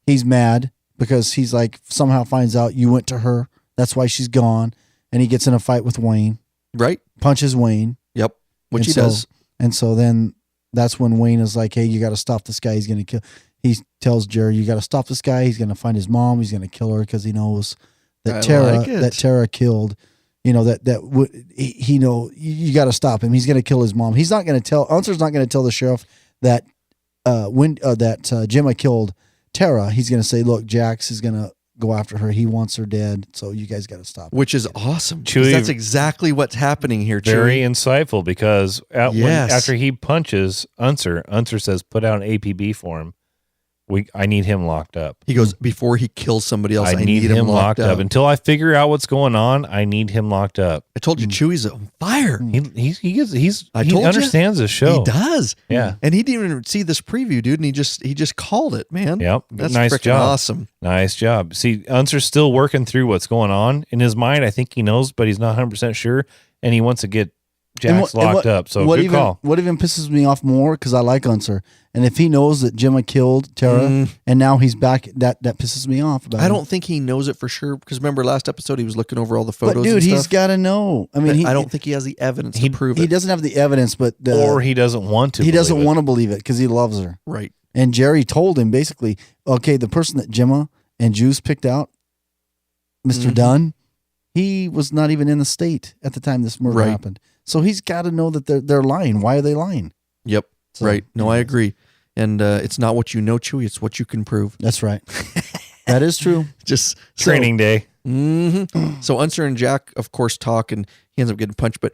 he's mad because he's like, somehow finds out you went to her. That's why she's gone. And he gets in a fight with Wayne. Right. Punches Wayne. Yep. Which he does. And so then that's when Wayne is like, hey, you got to stop this guy. He's going to kill. He tells Jerry, you got to stop this guy. He's going to find his mom. He's going to kill her because he knows that Tara killed. You know, he know you got to stop him. He's going to kill his mom. He's not going to tell, Unser's not going to tell the sheriff that Gemma killed Tara. He's going to say, look, Jax is going to go after her. He wants her dead. So you guys got to stop. Which is awesome. That's exactly what's happening here. Very insightful, because after he punches Unser says, put out an APB for him. I need him locked up. He goes, before he kills somebody else, I need him locked up. Until I figure out what's going on, I need him locked up. I told you, Chewy's on fire. He understands this show. He does. Yeah. And he didn't even see this preview, dude, and he just called it, man. Yep. That's nice job. Awesome. Nice job. See, Unser's still working through what's going on. In his mind, I think he knows, but he's not 100% sure, and he wants to get Jax locked up. So good call. What even pisses me off more, because I like Unser, and if he knows that Gemma killed Tara and now he's back, that pisses me off about I don't think he knows it for sure, because remember last episode he was looking over all the photos. But dude, he's got to know. I mean, I don't think he has the evidence to prove it. He doesn't have the evidence, but or he doesn't want to. He doesn't want to believe it because he loves her. Right. And Jerry told him basically, okay, the person that Gemma and Juice picked out, Mr. Dunn, He was not even in the state at the time this murder happened. So he's got to know that they're lying. Why are they lying? Yep. So, right. No, I agree. And it's not what you know, Chewy. It's what you can prove. That's right. That is true. Just training day. Mm-hmm. So Unser and Jack, of course, talk, and he ends up getting punched. But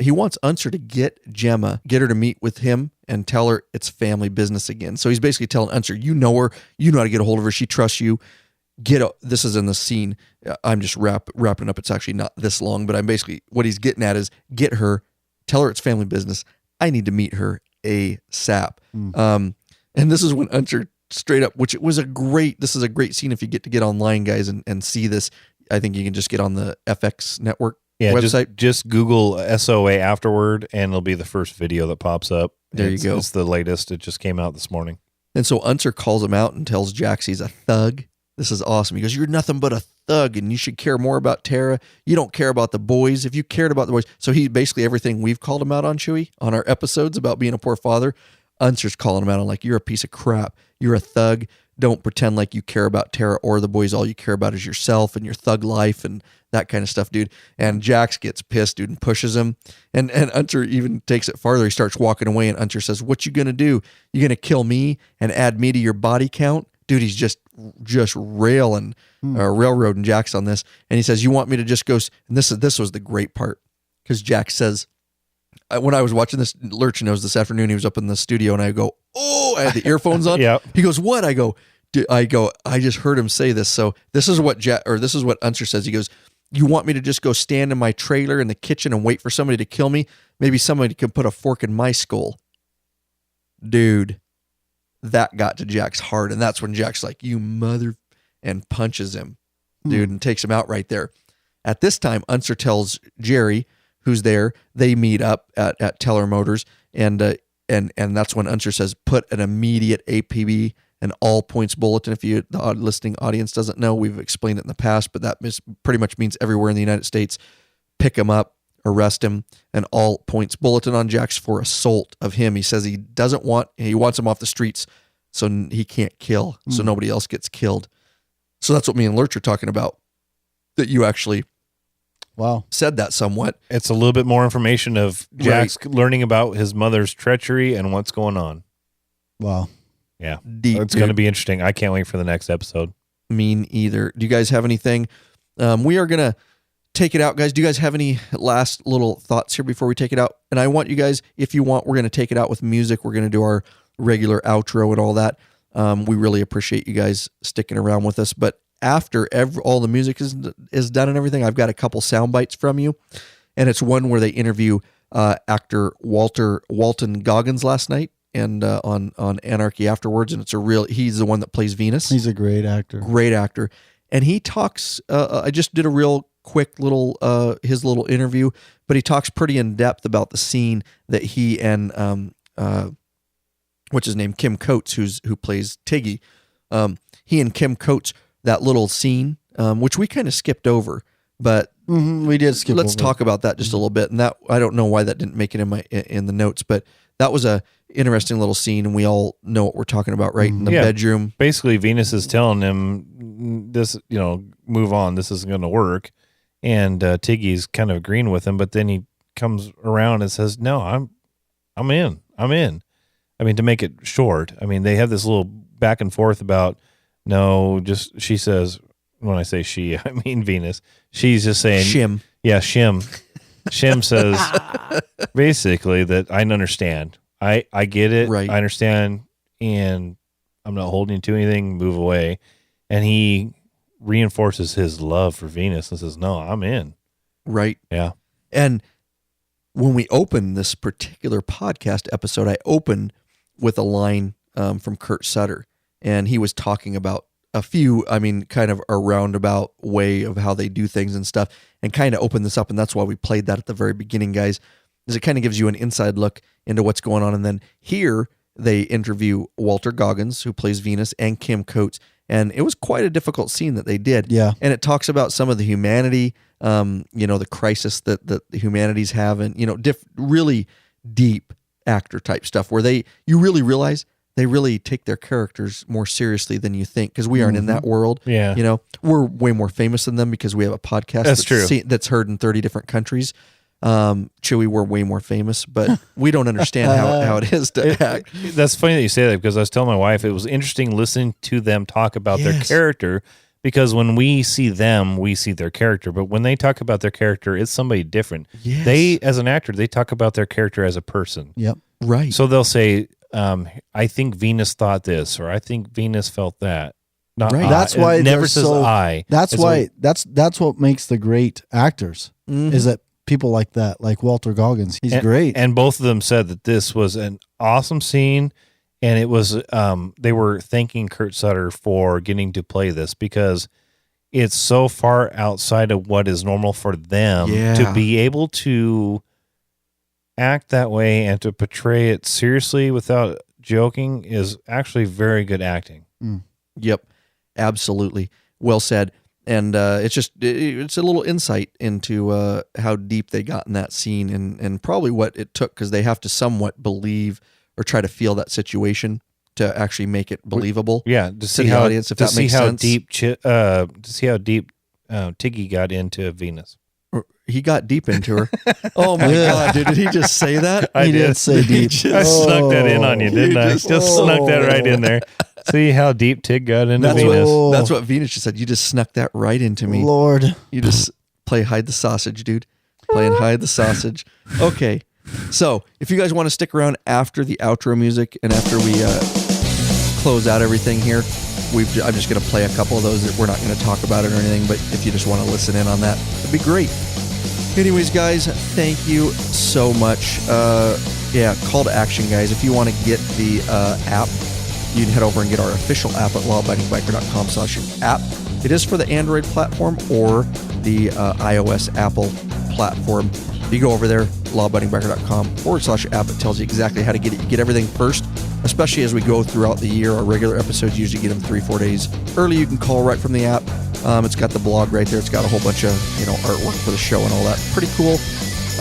he wants Unser to get Gemma, get her to meet with him, and tell her it's family business again. So he's basically telling Unser, you know her, you know how to get a hold of her, she trusts you. This is in the scene. I'm just wrapping up. It's actually not this long, but I'm basically, what he's getting at is get her, tell her it's family business. I need to meet her ASAP. And this is when Unser straight up, this is a great scene if you get online, guys, and see this. I think you can just get on the FX network website. Just Google SOA afterward, and it'll be the first video that pops up. There you go. It's the latest. It just came out this morning. And so Unser calls him out and tells Jax he's a thug. This is awesome. He goes, you're nothing but a thug, and you should care more about Tara. You don't care about the boys. If you cared about the boys. So he basically, everything we've called him out on, Chewy, on our episodes about being a poor father, Unser's calling him out on, like, you're a piece of crap. You're a thug. Don't pretend like you care about Tara or the boys. All you care about is yourself and your thug life and that kind of stuff, dude. And Jax gets pissed, dude, and pushes him. And Unser even takes it farther. He starts walking away, and Unser says, what you going to do? You going to kill me and add me to your body count? Dude, he's just railroading Jax on this. And he says, you want me to just go? And this was the great part, because Jax says, when I was watching this, Lurch knows this afternoon, he was up in the studio, and I go, oh, I had the earphones on. Yep. He goes, what? I go, I just heard him say this. So this is what Unser says. He goes, you want me to just go stand in my trailer in the kitchen and wait for somebody to kill me? Maybe somebody can put a fork in my skull. Dude, that got to Jack's heart. And that's when Jack's like, you mother, and punches him, dude, and takes him out right there. At this time, Unser tells Jarry, who's there, they meet up at Teller Motors, and that's when Unser says, put an immediate APB, an all points bulletin. If the listening audience doesn't know, we've explained it in the past, but that pretty much means everywhere in the United States, pick him up, arrest him, an all points bulletin on Jax for assault of him. He says he wants him off the streets so he can't kill, so nobody else gets killed. So that's what me and Lurch are talking about, that you actually said that somewhat. It's a little bit more information of Jax learning about his mother's treachery and what's going on. Wow. Yeah. Deep, it's going to be interesting. I can't wait for the next episode. Me either. Do you guys have anything? We are going to take it out, guys. Do you guys have any last little thoughts here before we take it out? And I want you guys, if you want, we're going to take it out with music. We're going to do our regular outro and all that. We really appreciate you guys sticking around with us. But after all the music is done and everything, I've got a couple sound bites from you. And it's one where they interview actor Walton Goggins last night, and on Anarchy afterwards, and he's the one that plays Venus. He's a great actor. And he talks, I just did a real quick little, his little interview, but he talks pretty in depth about the scene that he and, what's his name? Kim Coates, who plays Tiggy. He and Kim Coates, that little scene, which we kind of skipped over, but we did skip Let's talk about that just a little bit. And that, I don't know why that didn't make it in the notes, but that was a interesting little scene, and we all know what we're talking about, right? In the bedroom. Basically, Venus is telling him this, move on. This isn't going to work. And Tiggy's kind of agreeing with him, but then he comes around and says, no, I'm in. I mean, to make it short, they have this little back and forth about, she says, when I say she, I mean Venus. She's just saying Shim. Yeah, Shim. Shim says basically that I understand. I get it. Right. I understand, and I'm not holding you to anything. Move away. And he reinforces his love for Venus and says, no, I'm in. Right. Yeah. And when we open this particular podcast episode, I open with a line from Kurt Sutter, and he was talking about a few, kind of a roundabout way of how they do things and stuff, and kind of open this up. And that's why we played that at the very beginning, guys, is it kind of gives you an inside look into what's going on. And then here they interview Walter Goggins, who plays Venus, and Kim Coates. And it was quite a difficult scene that they did. Yeah. And it talks about some of the humanity, the crisis that the humanities have, and, really deep actor type stuff where you really realize they really take their characters more seriously than you think, because we aren't in that world. Yeah. You know, we're way more famous than them because we have a podcast That's true. That's heard in 30 different countries. Chewy, we're way more famous, but we don't understand how it is to act. That's funny that you say that, because I was telling my wife it was interesting listening to them talk about their character, because when we see them, we see their character. But when they talk about their character, it's somebody different. Yes. They, as an actor, they talk about their character as a person. Yep. Right. So they'll say, I think Venus thought this, or I think Venus felt that. Not Right. I. That's why it never they're says so, I. That's It's why that's what makes the great actors is that people like that, like Walter Goggins. He's great. And both of them said that this was an awesome scene, and it was they were thanking Kurt Sutter for getting to play this, because it's so far outside of what is normal for them to be able to act that way and to portray it seriously without joking is actually very good acting. Yep, absolutely. Well said. And it's a little insight into how deep they got in that scene, and probably what it took, because they have to somewhat believe or try to feel that situation to actually make it believable. Yeah, to see the how audience, if that makes sense. to see how deep Tiggy got into Venus. He got deep into her. Oh my God, dude! Did he just say that? I did say deep. I snuck that in on you, didn't I? Just snuck that right in there. See how deep Tig got into Venus. That's what Venus just said. You just snuck that right into me. Lord. You just play hide the sausage, dude. Playing hide the sausage. Okay. So if you guys want to stick around after the outro music and after we close out everything here, I'm just going to play a couple of those. That we're not going to talk about it or anything, but if you just want to listen in on that, it'd be great. Anyways, guys, thank you so much. Call to action, guys. If you want to get the app, you can head over and get our official app at lawabidingbiker.com/app. It is for the Android platform or the iOS Apple platform. You go over there, lawabidingbiker.com/app. It tells you exactly how to get it. You get everything first, especially as we go throughout the year. Our regular episodes usually get them 3-4 days early. You can call right from the app. It's got the blog right there. It's got a whole bunch of artwork for the show and all that. Pretty cool.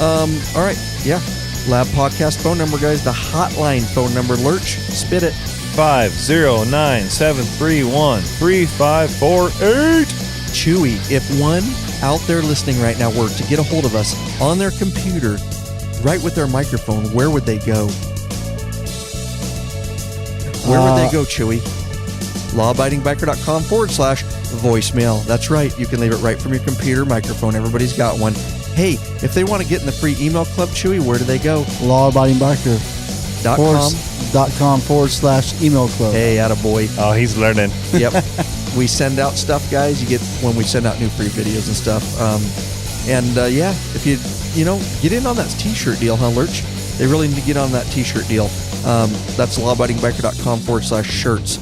All right, yeah. Lab Podcast phone number, guys. The hotline phone number. Lurch, spit it. 509-731-3548. Chewy, if one out there listening right now were to get a hold of us on their computer, right with their microphone, where would they go? Where would they go, Chewy? lawabidingbiker.com/voicemail. That's right. You can leave it right from your computer microphone. Everybody's got one. Hey, if they want to get in the free email club, Chewy, where do they go? lawabidingbiker.com/email club. Hey, attaboy. Oh, he's learning. Yep. We send out stuff, guys. You get when we send out new free videos and stuff. If you get in on that t-shirt deal, huh, Lurch? They really need to get on that t-shirt deal. That's lawabidingbiker.com/shirts.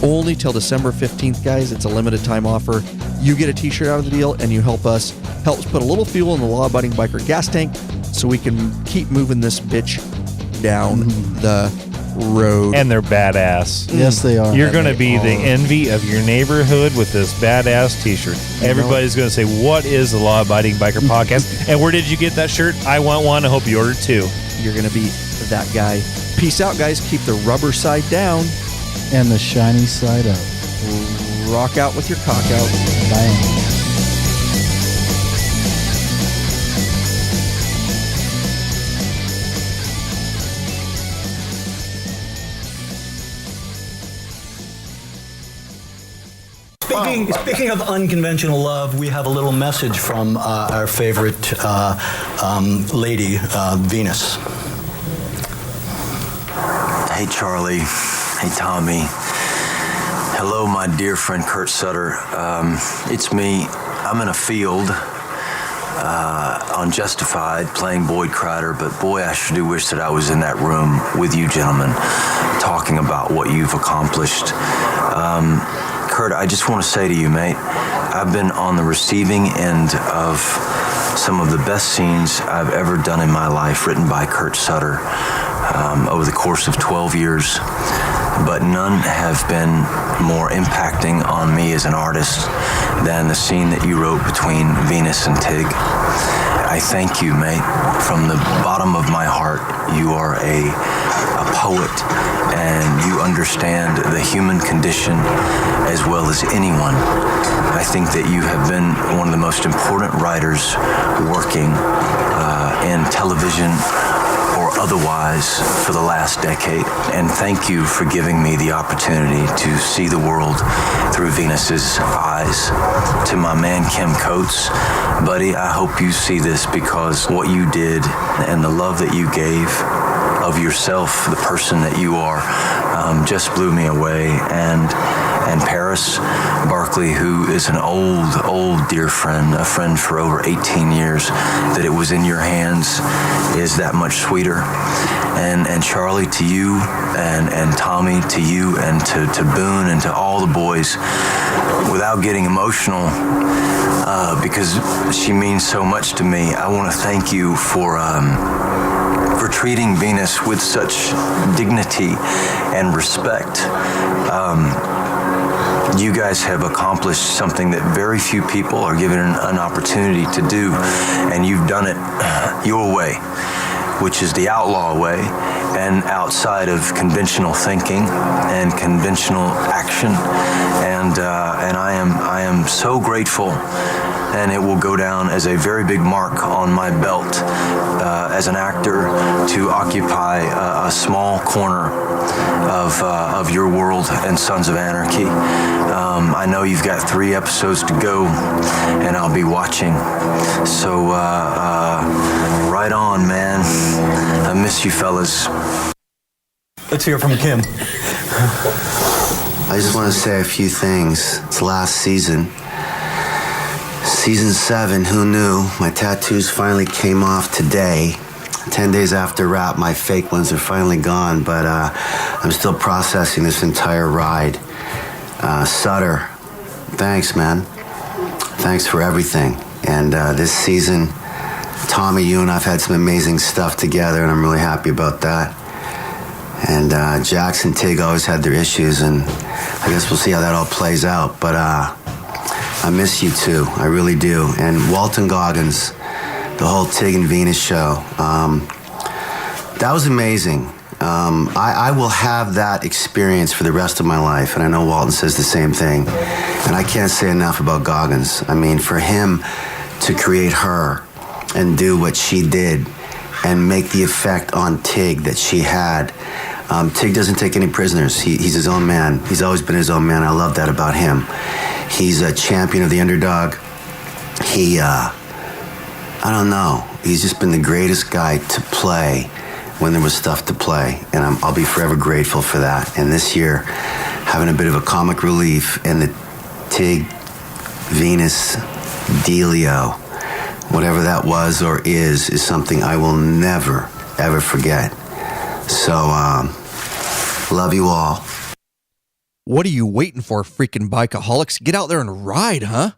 Only till December 15th, guys. It's a limited time offer. You get a t-shirt out of the deal, and you help us put a little fuel in the Law Abiding Biker gas tank so we can keep moving this bitch down the road. And they're badass. Yes, they are. You're going to be the envy of your neighborhood with this badass t-shirt. Everybody's going to say, what is the Law Abiding Biker podcast? And where did you get that shirt? I want one. I hope you ordered two. You're going to be that guy. Peace out, guys. Keep the rubber side down. And the shiny side up. Rock out with your cock out. Bang. Speaking of unconventional love, we have a little message from our favorite lady, Venus. Hey, Charlie. Hey, Tommy. Hello, my dear friend Kurt Sutter. It's me. I'm in a field on Justified playing Boyd Crider, but boy, I sure do wish that I was in that room with you gentlemen talking about what you've accomplished. Kurt, I just want to say to you, mate, I've been on the receiving end of some of the best scenes I've ever done in my life, written by Kurt Sutter over the course of 12 years. But none have been more impacting on me as an artist than the scene that you wrote between Venus and Tig. I thank you, mate, from the bottom of my heart. You are a poet and you understand the human condition as well as anyone. I think that you have been one of the most important writers working in television or otherwise for the last decade. And thank you for giving me the opportunity to see the world through Venus's eyes. To my man Kim Coates, buddy, I hope you see this, because what you did and the love that you gave of yourself, the person that you are, just blew me away. And Paris Barkley, who is an old dear friend, a friend for over 18 years, that it was in your hands is that much sweeter. And Charlie, to you, and Tommy, to you, and to Boone, and to all the boys, without getting emotional, because she means so much to me, I want to thank you for treating Venus with such dignity and respect. You guys have accomplished something that very few people are given an opportunity to do, and you've done it your way, which is the outlaw way, and outside of conventional thinking and conventional action. And I am so grateful, and it will go down as a very big mark on my belt as an actor to occupy a small corner of your world and Sons of Anarchy. I know you've got 3 episodes to go, and I'll be watching. So right on, man. I miss you, fellas. Let's hear from Kim. I just want to say a few things. It's last season. Season 7, who knew? My tattoos finally came off today. 10 days after wrap, my fake ones are finally gone, but I'm still processing this entire ride. Sutter, thanks, man. Thanks for everything. And this season, Tommy, you and I've had some amazing stuff together, and I'm really happy about that. And Jax and Tig always had their issues, and I guess we'll see how that all plays out. But I miss you too, I really do. And Walton Goggins, the whole Tig and Venus show, that was amazing. I will have that experience for the rest of my life, and I know Walton says the same thing. And I can't say enough about Goggins. I mean, for him to create her and do what she did and make the effect on Tig that she had. Tig doesn't take any prisoners. He's his own man. He's always been his own man. I love that about him. He's a champion of the underdog. I don't know. He's just been the greatest guy to play when there was stuff to play. And I'll be forever grateful for that. And this year, having a bit of a comic relief in the Tig, Venus, Delio, whatever that was or is something I will never, ever forget. So, love you all. What are you waiting for, freaking bikeaholics? Get out there and ride, huh?